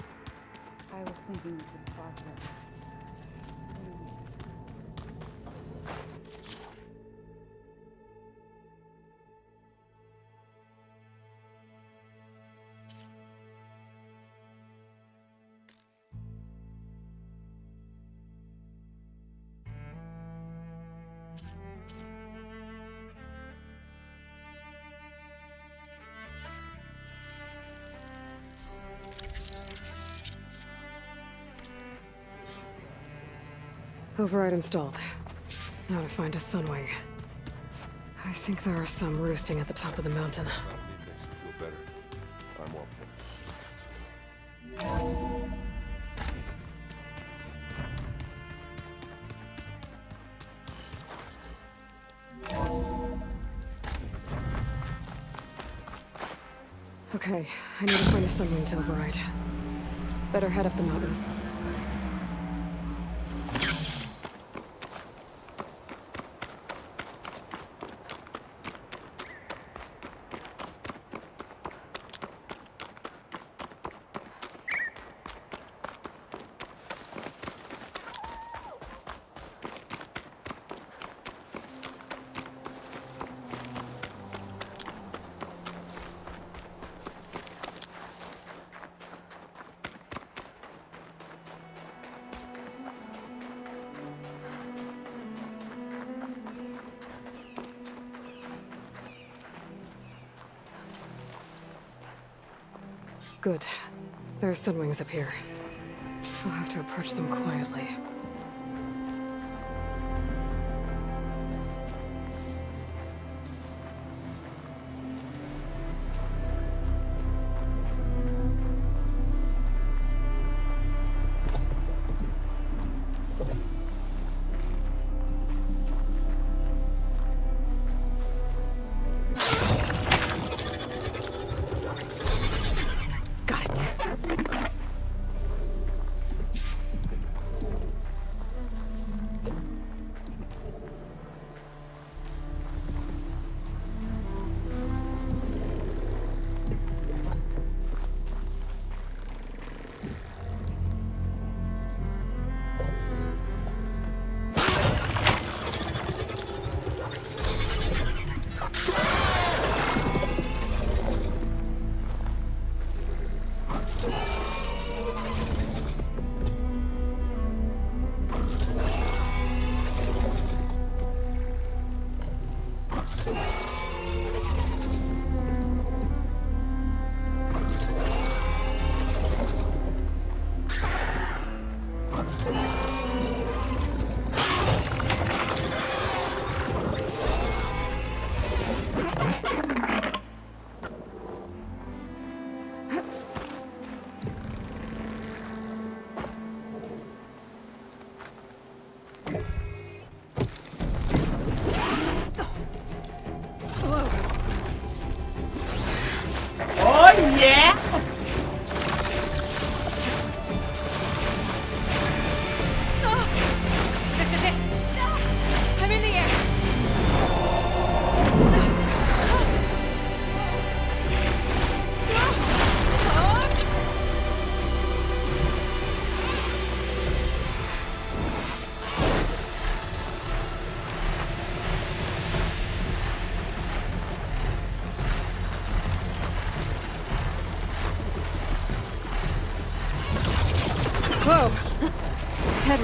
I was thinking of this far first. Override installed. Now to find a sunwing. I think there are some roosting at the top of the mountain. Feel better. I'm all Okay, I need to find a sunwing to override. Better head up the mountain. Good. There are sunwings up here. I'll have to approach them quietly.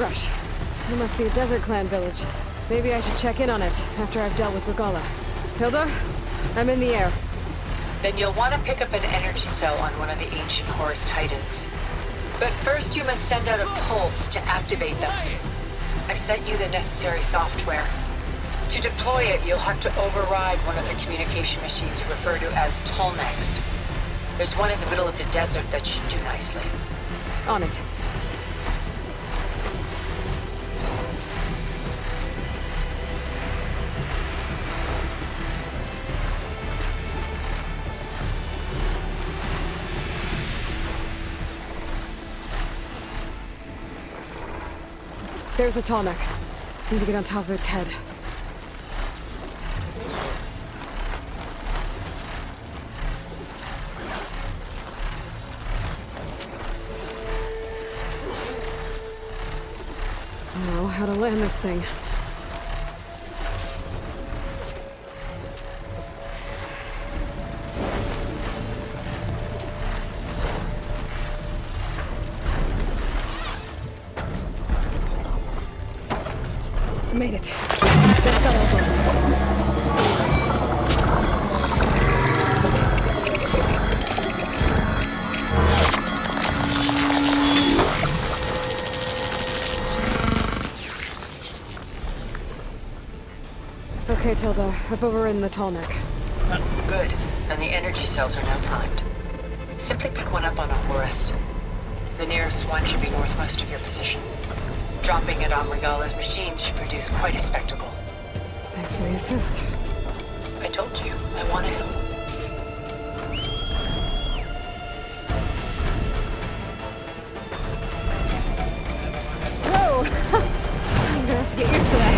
rush. There must be a Desert Clan village. Maybe I should check in on it after I've dealt with Regala. Tilda? I'm in the air. Then you'll want to pick up an energy cell on one of the ancient Horus Titans. But first you must send out a pulse to activate them. I've sent you the necessary software. To deploy it, you'll have to override one of the communication machines you refer to as Tolmecs. There's one in the middle of the desert that should do nicely. On it. There's a Tolmec. Need to get on top of its head. I know how to land this thing. Made it. Just got over. Okay, Tilda. I've overridden the Tolmec. Good. And the energy cells are now primed. Simply pick one up on a Horus. The nearest one should be northwest of your position. Dropping it on Regala's machine should produce quite a spectacle. Thanks for the assist. I told you, I want to help. Whoa! I'm gonna have to get used to that.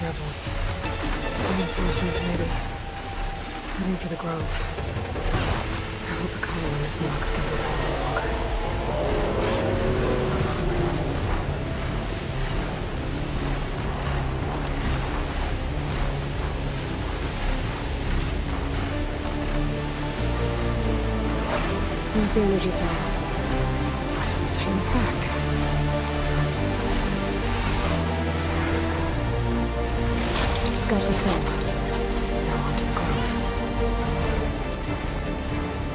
Rebels. Reinforcements, maybe. Heading for the Grove. I hope a column on its knocks can hold on longer. There's the energy cell. Titan's back. Got the cell. Now onto the Grove.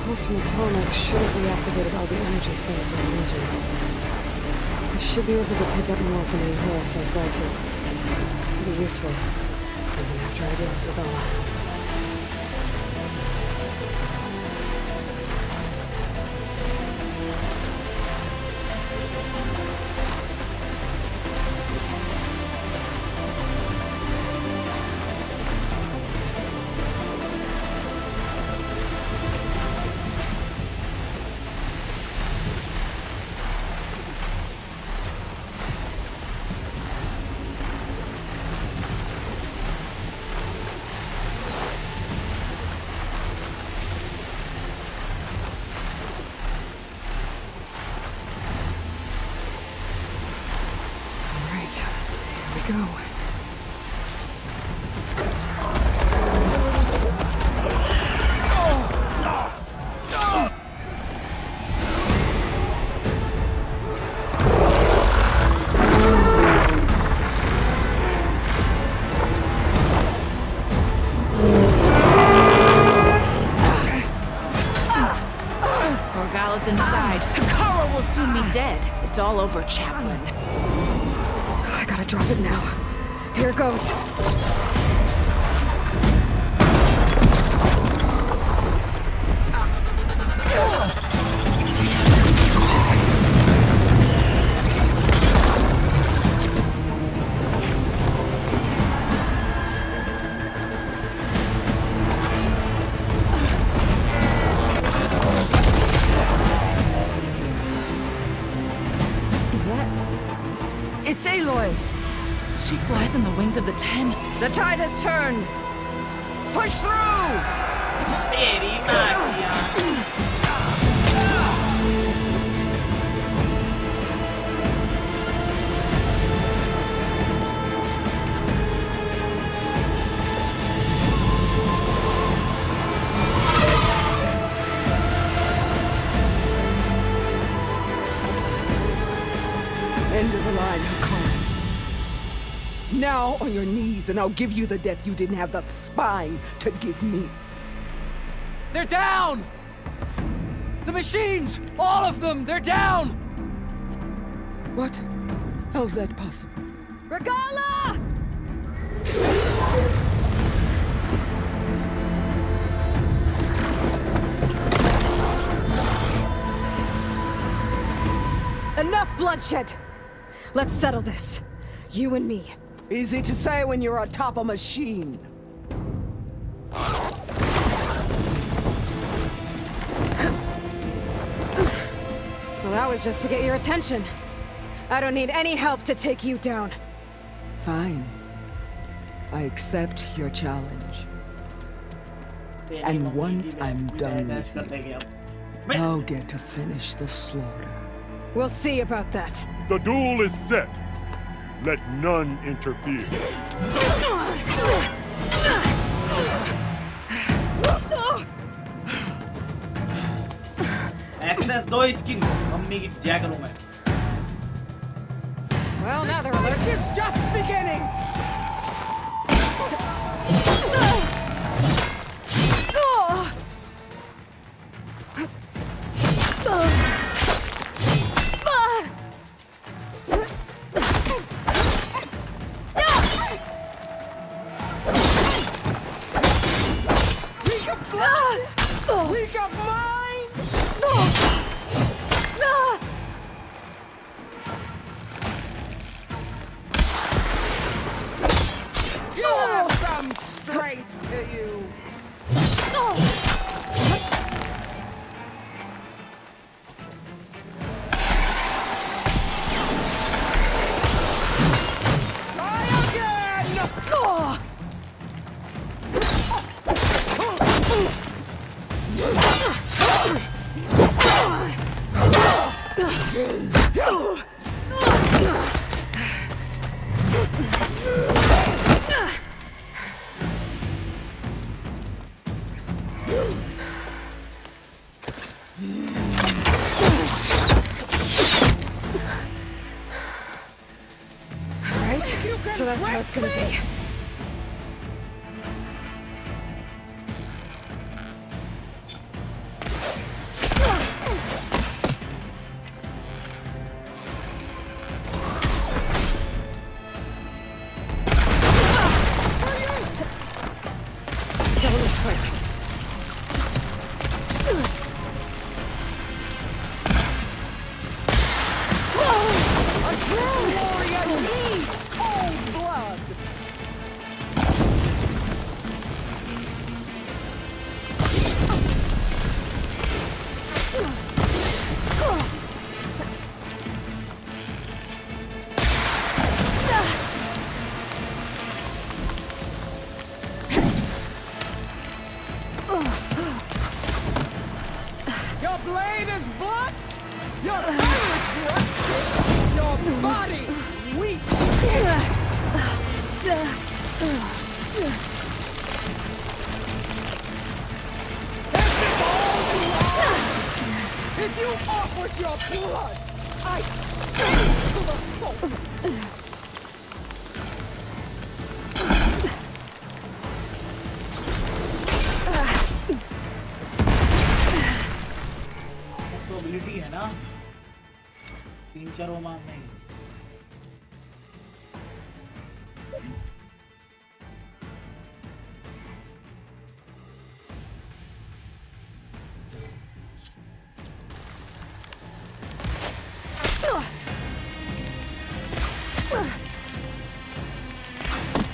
Pulse from the Tolmec should have reactivated all the energy cells in the region. I should be able to pick up more from any Horus I fly to. It'll be useful, even after I deal with Regala. Go. Regala's inside. Hikaru will soon be dead. It's all over, Chaplain. I gotta drop it now. Here it goes. It's Aloy! She flies on the wings of the 10. The tide has turned! Push through! तेरी माँ End of the line, Hakon. Now on your knees, and I'll give you the death you didn't have the spine to give me. They're down! The machines! All of them! They're down! What? How's that possible? Regala! Enough bloodshed! Let's settle this. You and me. Easy to say when you're on top of a machine. Well, that was just to get your attention. I don't need any help to take you down. Fine. I accept your challenge. And once I'm done with you, I'll get to finish the slaughter. We'll see about that. The duel is set. Let none interfere. Access दो इसकी mummy की जय करूँ मैं. Well, now they're alert. It's just beginning. We got mine! You have some strength to you! Try again! Alright, so that's how it's gonna be. Still in this fight. A true warrior needs cold blood! Your blade is blunt! Your arrow is rusted! Your body weak! This is all you are! If you offered your blood, I'd stab to the soul! Possibility है ना 3-4 वो मारने की.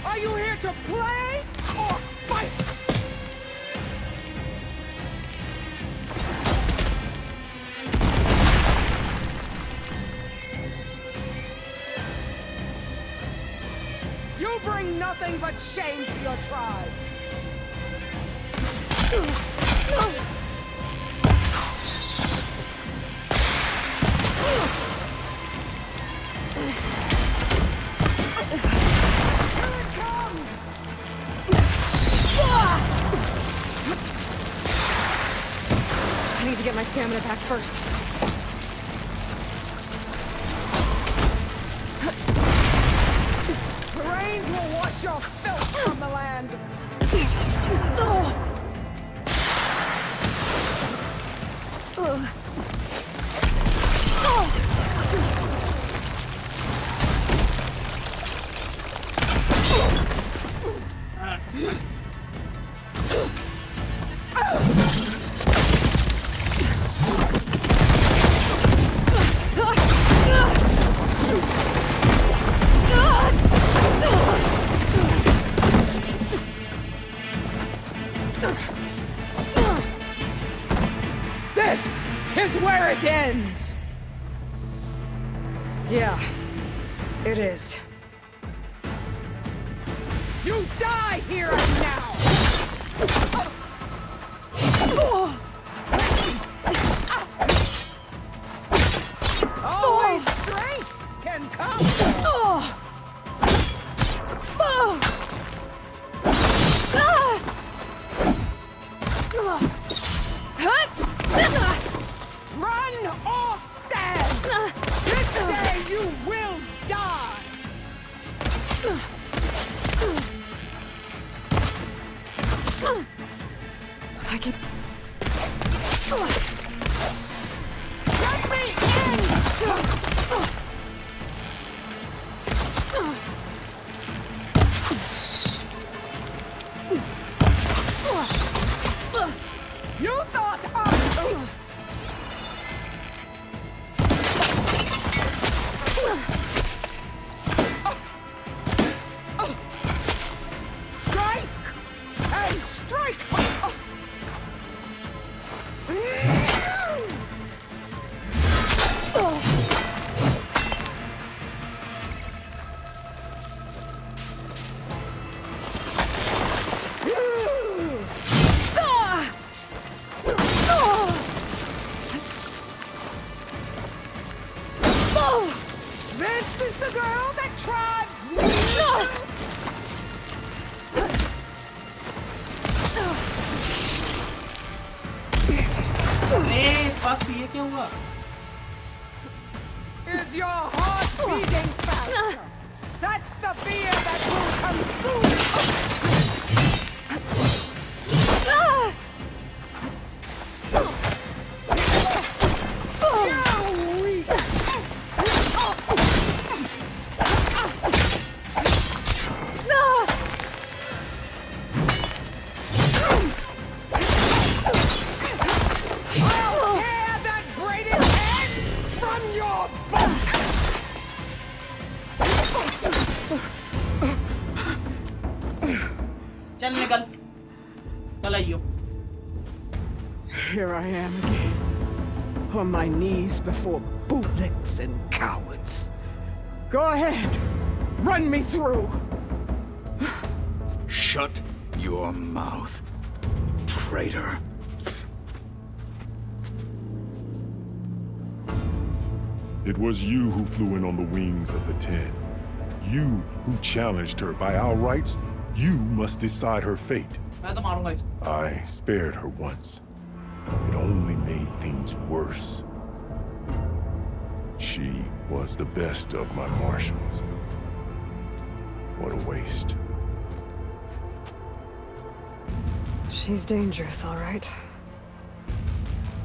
Are you here to play or fight? You bring nothing but shame to your tribe. I need to get my stamina back first. The rains will wash your filth from the land. This is where it ends. Yeah, it is. You die here and now. Always strength can come. Run or stand! This day you will die! I can... Let me in! You thought strike and strike! This is the girl that tribes fuck ये क्या हुआ? Is your heart beating faster? That's the fear that will consume You're weak. I'll tear that braided head from your butt! चल निकल चल आइयो Here I am again, on my knees before bootlets and cowards. Go ahead, run me through. Shut your mouth, traitor. It was you who flew in on the wings of the 10. You who challenged her by our rights. You must decide her fate. मैं तो मारूंगा इसको I spared her once. It only made things worse. She was the best of my marshals. What a waste. She's dangerous, all right.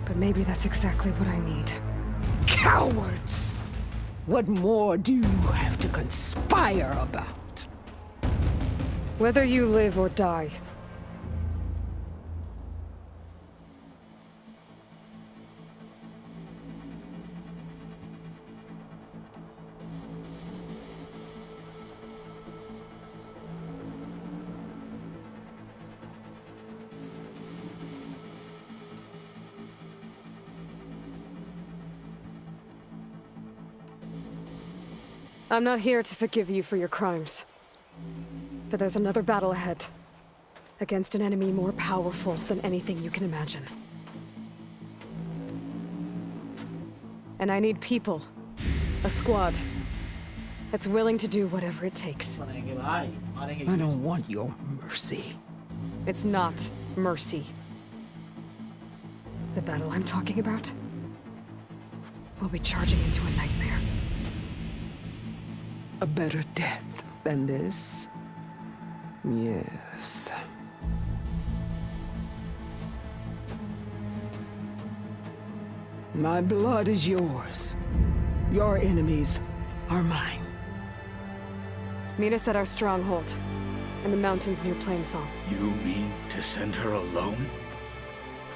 But maybe that's exactly what I need. Cowards! What more do you have to conspire about? Whether you live or die. I'm not here to forgive you for your crimes. But there's another battle ahead. Against an enemy more powerful than anything you can imagine. And I need people. A squad. That's willing to do whatever it takes. I don't want your mercy. It's not mercy. The battle I'm talking about will be charging into a nightmare. A better death than this? Yes. My blood is yours. Your enemies are mine. Meet us at our stronghold, in the mountains near Plainsong. You mean to send her alone?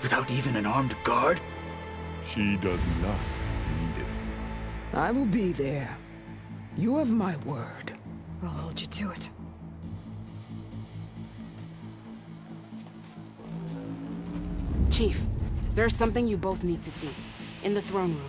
Without even an armed guard? She does not need it. I will be there. You have my word. I'll hold you to it. Chief, there's something you both need to see. In the throne room.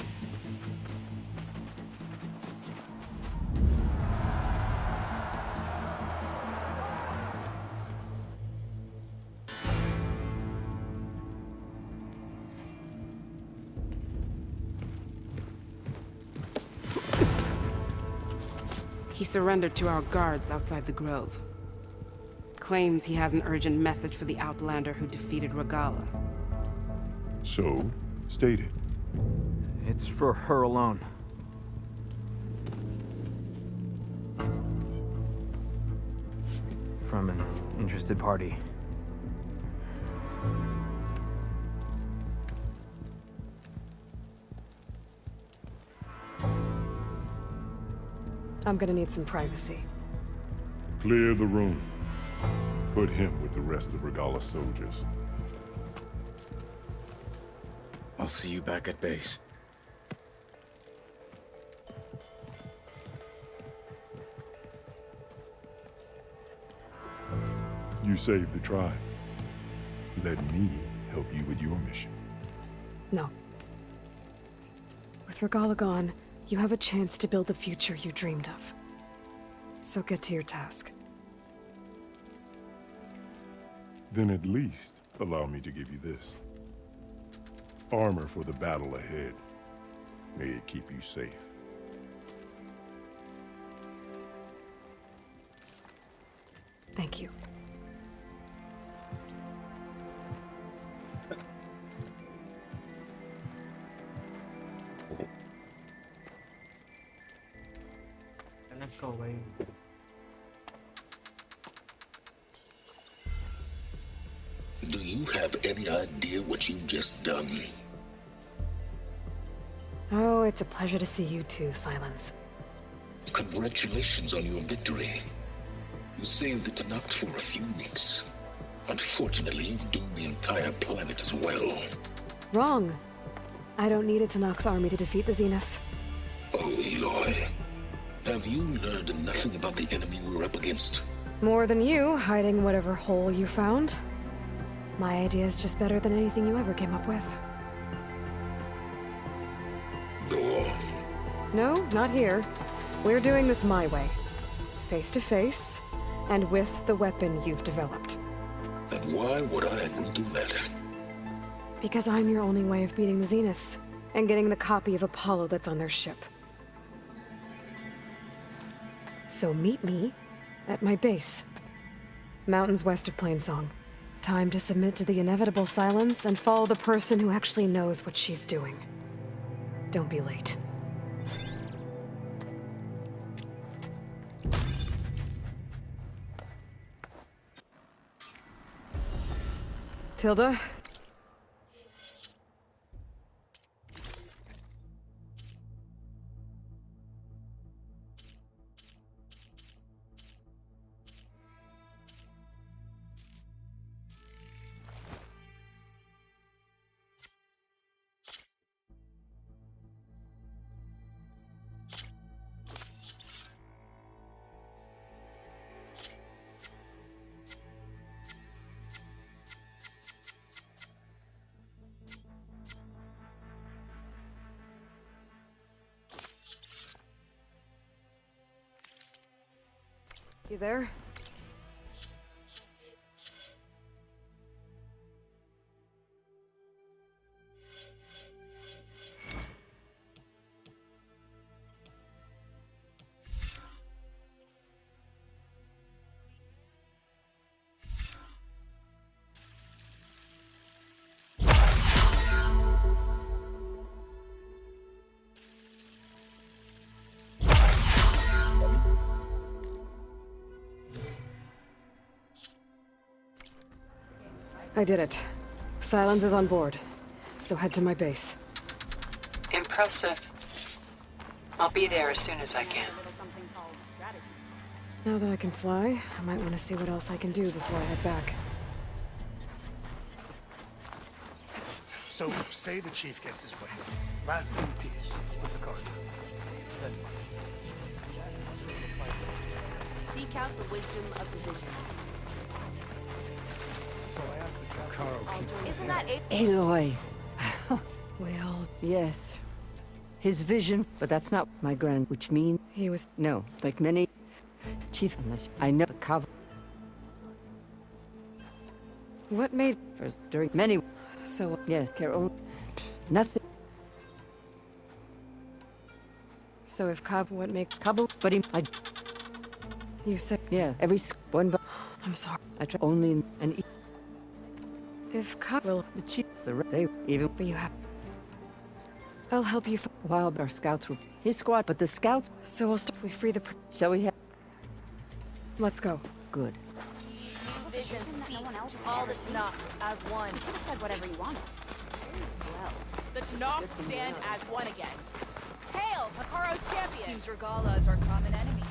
He surrendered to our guards outside the grove. Claims he has an urgent message for the Outlander who defeated Regala. So, state it. It's for her alone. From an interested party. I'm gonna need some privacy. Clear the room. Put him with the rest of Regala's soldiers. I'll see you back at base. You saved the tribe. Let me help you with your mission. No. With Regala gone, you have a chance to build the future you dreamed of. So get to your task. Then at least allow me to give you this. Armor for the battle ahead. May it keep you safe. Thank you. Let's go away. Do you have any idea what you've just done? Oh, it's a pleasure to see you too, Silence. Congratulations on your victory. You saved the Tanakh for a few weeks. Unfortunately, you doomed the entire planet as well. Wrong. I don't need a Tanakh army to defeat the Zeniths. Oh, Aloy. Have you learned nothing about the enemy we're up against? More than you, hiding whatever hole you found. My idea is just better than anything you ever came up with. Go on. No, not here. We're doing this my way. Face to face, and with the weapon you've developed. And why would I agree to that? Because I'm your only way of beating the Zeniths, and getting the copy of Apollo that's on their ship. So meet me at my base. Mountains west of Plainsong. Time to submit to the inevitable silence and follow the person who actually knows what she's doing. Don't be late. Tilda? You there? I did it. Silence is on board, so head to my base. Impressive. I'll be there as soon as I can. Now that I can fly, I might want to see what else I can do before I head back. So, say the chief gets his way. Last in peace with the card. Seek out the wisdom of the vision. Isn't that it? Aloy. Well, Yes. His vision, but that's not my grand, which means he was... No, like many chief, unless I know the cover. What made... First, during many... So... Yeah, Carol. Nothing. So if Cabo, what make... Cabo, but he... You said... Yeah, every one, but... I'm sorry. I try only an... If Cabo... The chief, they even... But you have... I'll help you while our scouts were... His squad, but the scouts... So we'll stop. We free the... Shall we have... Let's go. Good. New vision speak to all the Tanakh as one. You could have said whatever you wanted. Well, the Tanakh stand as one again. Hail, Hikaro's champion! Seems Regala is our common enemy.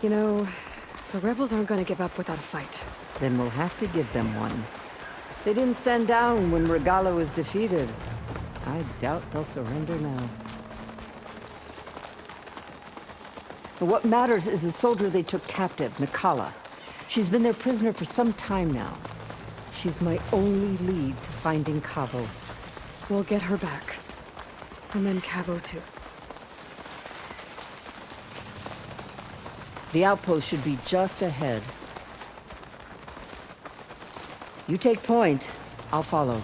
You know, the rebels aren't going to give up without a fight. Then we'll have to give them one. They didn't stand down when Regala was defeated. I doubt they'll surrender now. But what matters is the soldier they took captive, Nikala. She's been their prisoner for some time now. She's my only lead to finding Cabo. We'll get her back. And then Cabo too. The outpost should be just ahead. You take point, I'll follow.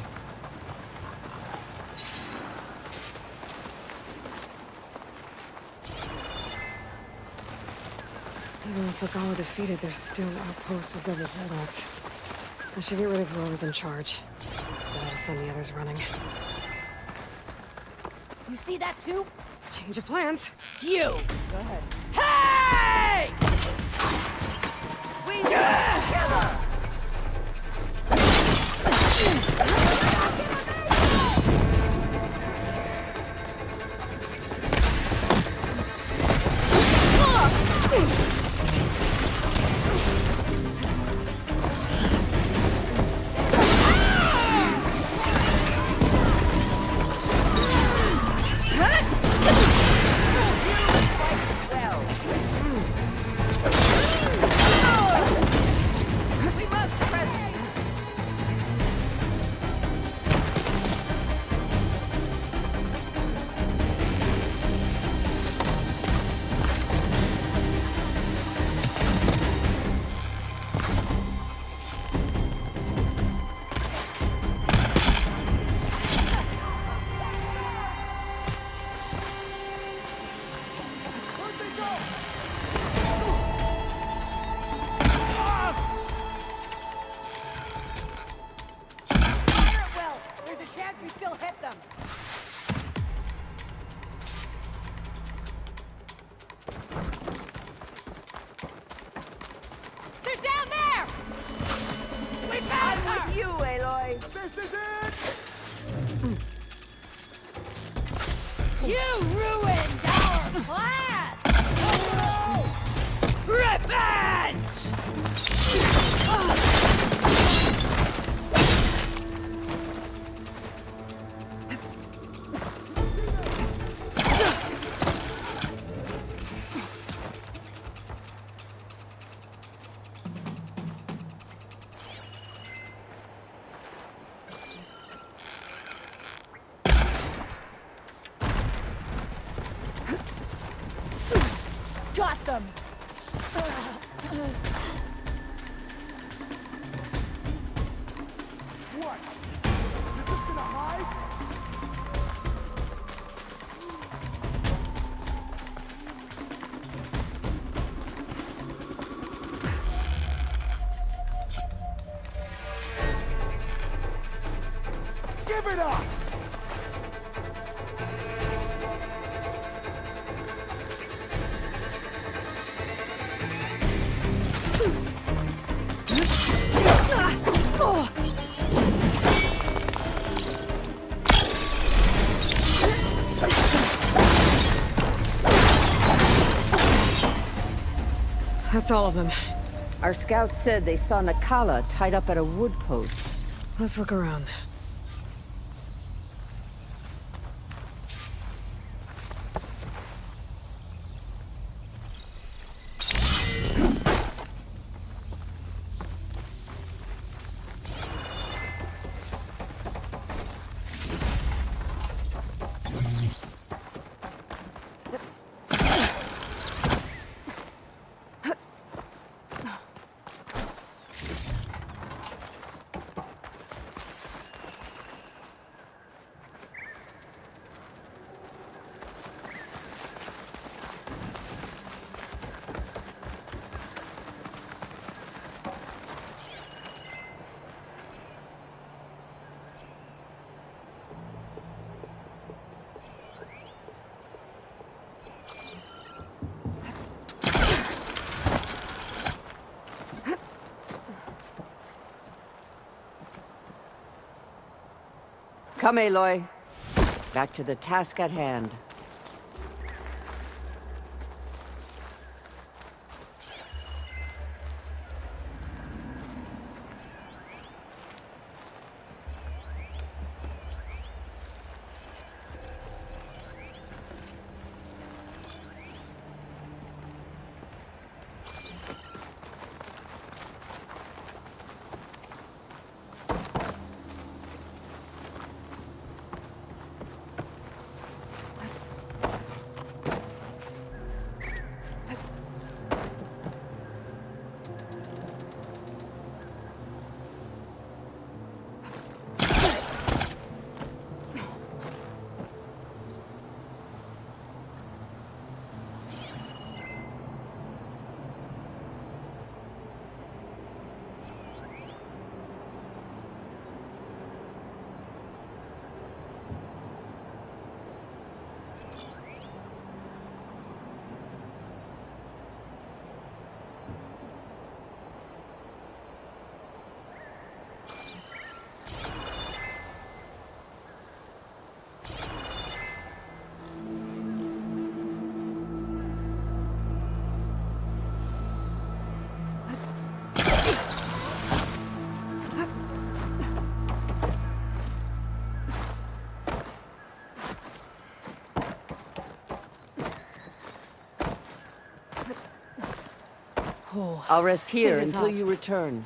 Even with Regala defeated, there's still outposts with rebel holdouts. I should get rid of whoever's in charge. Then I'll send the others running. You see that too? Change of plans. You! Go ahead. Hey! We kill her! Got them! What? You're just gonna hide? Give it up! That's all of them. Our scouts said they saw Nakala tied up at a wood post. Let's look around. Come, Aloy. Back to the task at hand. I'll rest here until you return.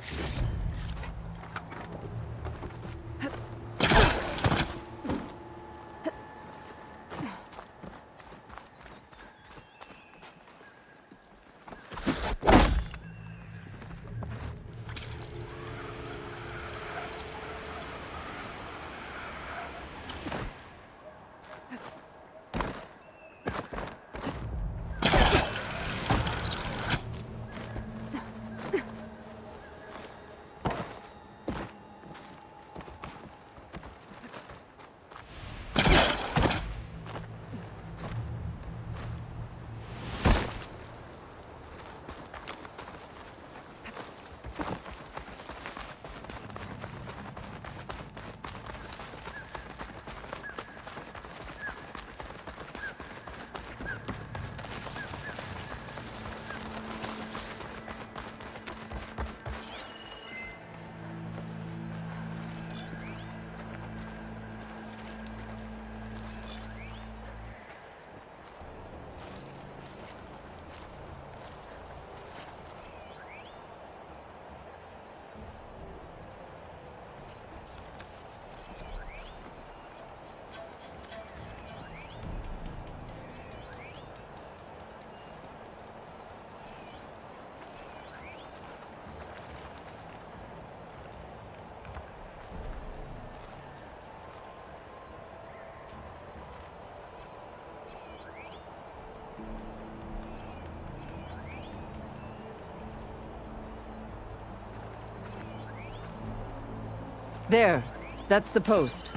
There. That's the post.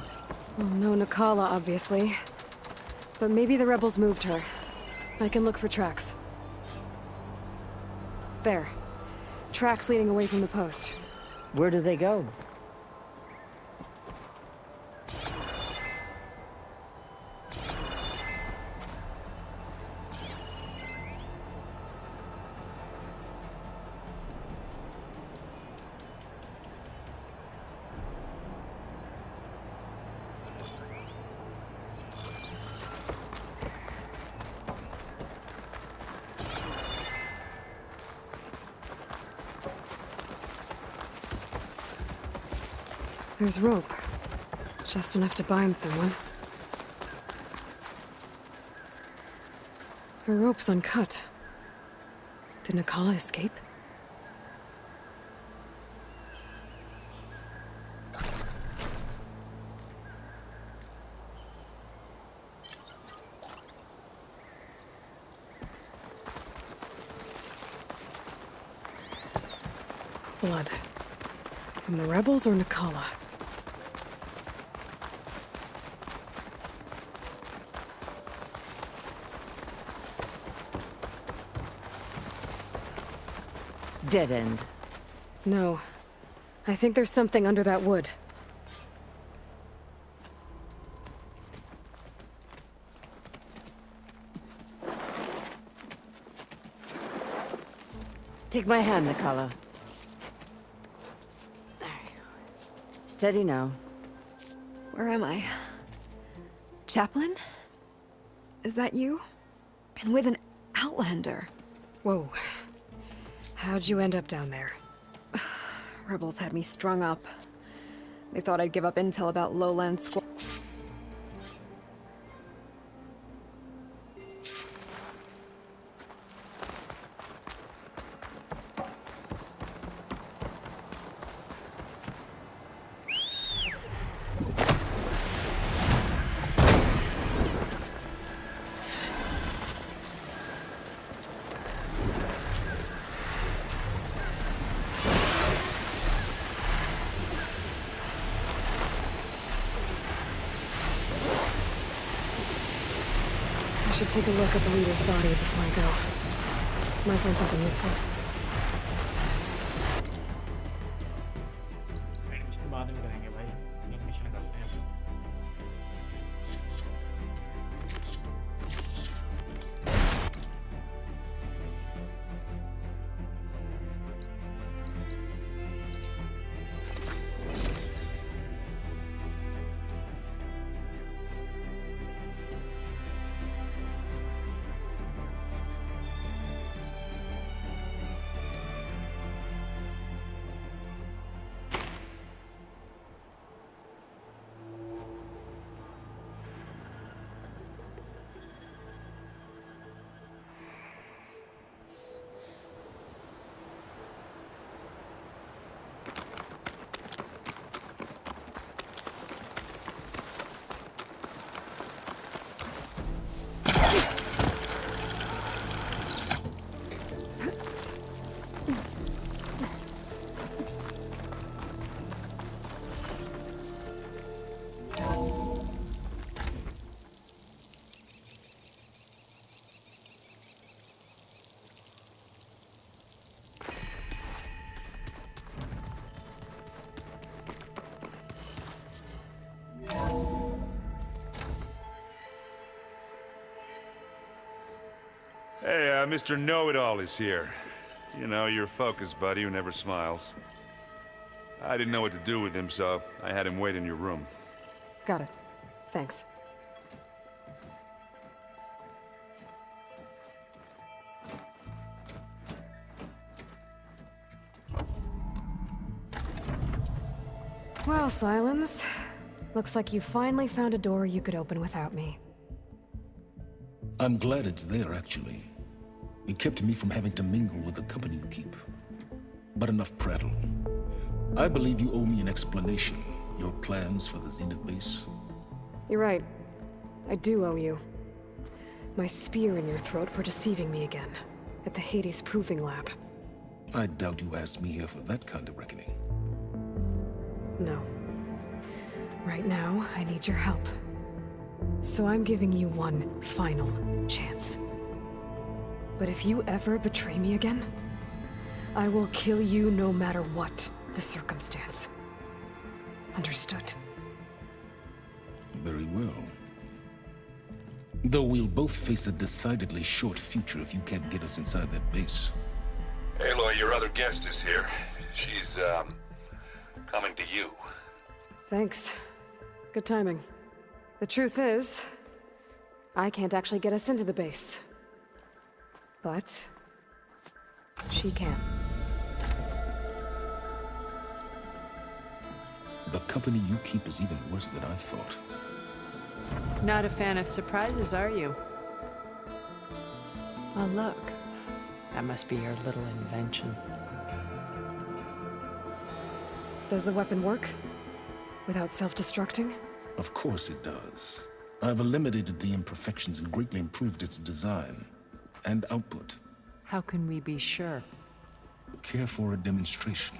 Well, no Nakala, obviously. But maybe the rebels moved her. I can look for tracks. There. Tracks leading away from the post. Where do they go? There's rope. Just enough to bind someone. The rope's uncut. Did Nakala escape? Blood. From the rebels or Nakala? Dead end. No. I think there's something under that wood. Take my hand, Nakala. There you go. Steady now. Where am I? Chaplain? Is that you? And with an Outlander. Whoa. How'd you end up down there? Rebels had me strung up. They thought I'd give up intel about lowland squad. I should take a look at the leader's body before I go. Might find something useful. Admission बाद में करेंगे भाई admission करते हैं Hey, Mr. Know-It-All is here. You know, your focus buddy who never smiles. I didn't know what to do with him, so I had him wait in your room. Got it. Thanks. Well, Silence. Looks like you finally found a door you could open without me. I'm glad it's there, actually. It kept me from having to mingle with the company you keep. But enough prattle. I believe you owe me an explanation. Your plans for the Zenith base? You're right. I do owe you. My spear in your throat for deceiving me again. At the Hades Proving Lab. I doubt you asked me here for that kind of reckoning. No. Right now, I need your help. So I'm giving you one final chance. But if you ever betray me again, I will kill you no matter what the circumstance. Understood? Very well. Though we'll both face a decidedly short future if you can't get us inside that base. Aloy, your other guest is here. She's, coming to you. Thanks. Good timing. The truth is, I can't actually get us into the base. But she can. The company you keep is even worse than I thought. Not a fan of surprises, are you? Oh, look. That must be your little invention. Does the weapon work? Without self-destructing? Of course it does. I've eliminated the imperfections and greatly improved its design and output. How can we be sure? Care for a demonstration?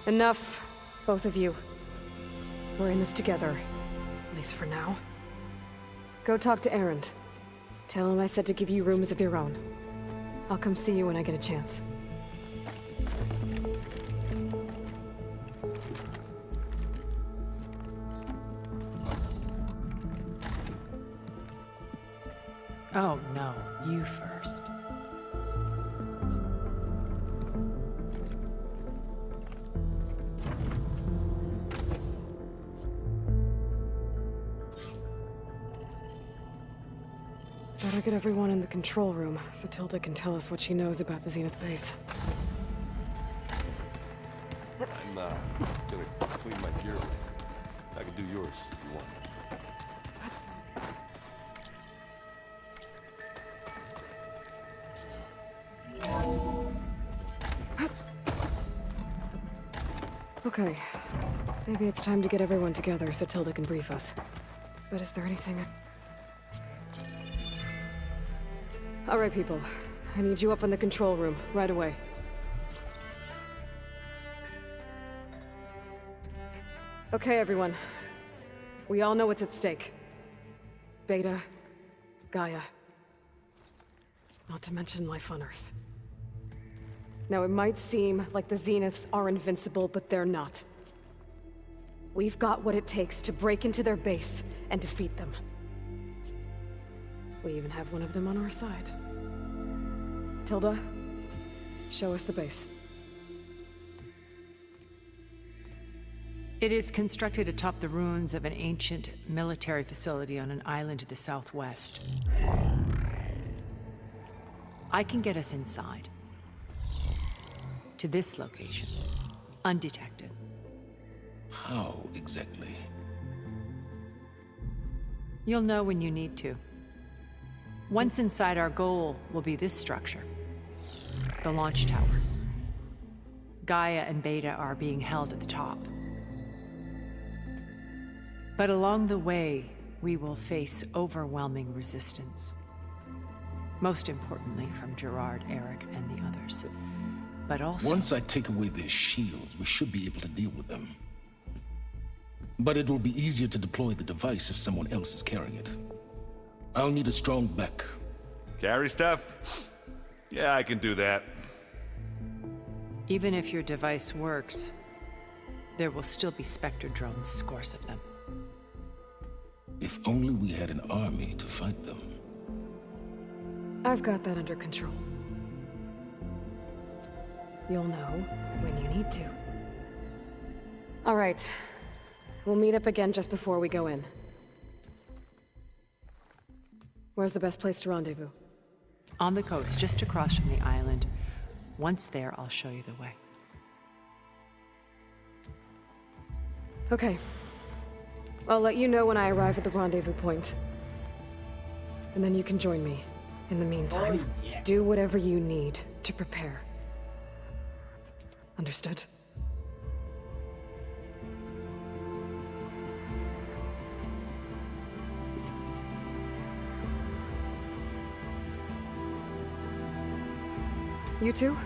Enough, both of you. We're in this together, at least for now. Go talk to Erend. Tell him I said to give you rooms of your own. I'll come see you when I get a chance. Oh, no. You first. Better get everyone in the control room, so Tilda can tell us what she knows about the Zenith base. I'm, gonna clean my gear. I can do yours if you want. Okay. Maybe it's time to get everyone together so Tilda can brief us. But is there anything... Alright, people. I need you up in the control room, right away. Okay, everyone. We all know what's at stake. Beta, Gaia. Not to mention life on Earth. Now, it might seem like the Zeniths are invincible, but they're not. We've got what it takes to break into their base and defeat them. We even have one of them on our side. Tilda, show us the base. It is constructed atop the ruins of an ancient military facility on an island to the southwest. I can get us inside. To this location, undetected. How exactly? You'll know when you need to. Once inside, our goal will be this structure. The launch tower. Gaia and Beta are being held at the top. But along the way, we will face overwhelming resistance. Most importantly from Gerard, Eric, and the others. But also... Once I take away their shields, we should be able to deal with them. But it will be easier to deploy the device if someone else is carrying it. I'll need a strong back. Carry stuff? Yeah, I can do that. Even if your device works, there will still be Spectre drones, scores of them. If only we had an army to fight them. I've got that under control. You'll know when you need to. All right. We'll meet up again just before we go in. Where's the best place to rendezvous? On the coast, just across from the island. Once there, I'll show you the way. Okay. I'll let you know when I arrive at the rendezvous point. And then you can join me. In the meantime, do whatever you need to prepare. Understood? You two?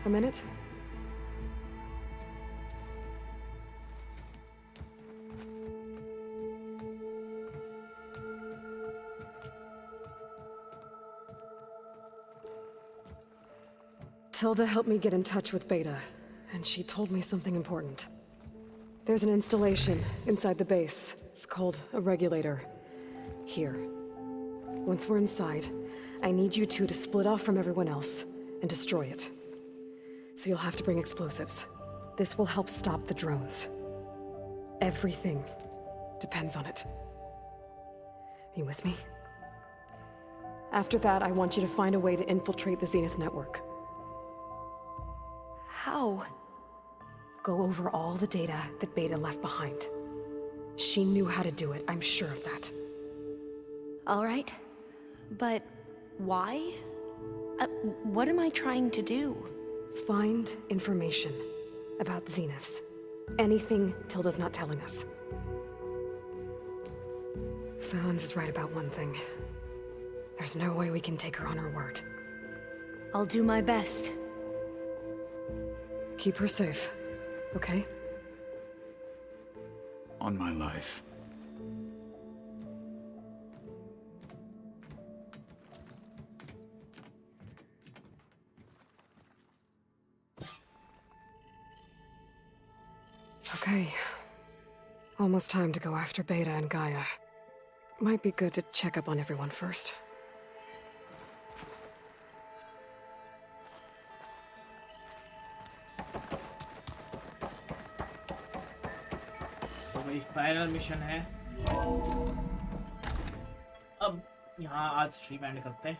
A minute? Tilda helped me get in touch with Beta, and she told me something important. There's an installation inside the base. It's called a regulator. Here. Once we're inside, I need you two to split off from everyone else and destroy it. So you'll have to bring explosives. This will help stop the drones. Everything depends on it. Are you with me? After that, I want you to find a way to infiltrate the Zenith network. How? Go over all the data that Beta left behind. She knew how to do it, I'm sure of that. All right. But why? What am I trying to do? Find information about Zeniths. Anything Tilda's not telling us. Sans is right about one thing. There's no way we can take her on her word. I'll do my best. Keep her safe, okay? On my life. Okay. Almost time to go after Beta and Gaia. Might be good to check up on everyone first. तो भाई final mission है। अब यहाँ आज stream and करते हैं।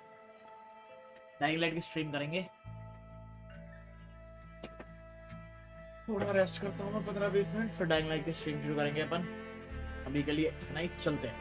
Dying light की stream करेंगे। थोड़ा रेस्ट करता हूँ मैं 15-20 मिनट, फिर डाइंग लाइट की स्ट्रीम शुरू करेंगे अपन। अभी के लिए इतना ही, चलते हैं।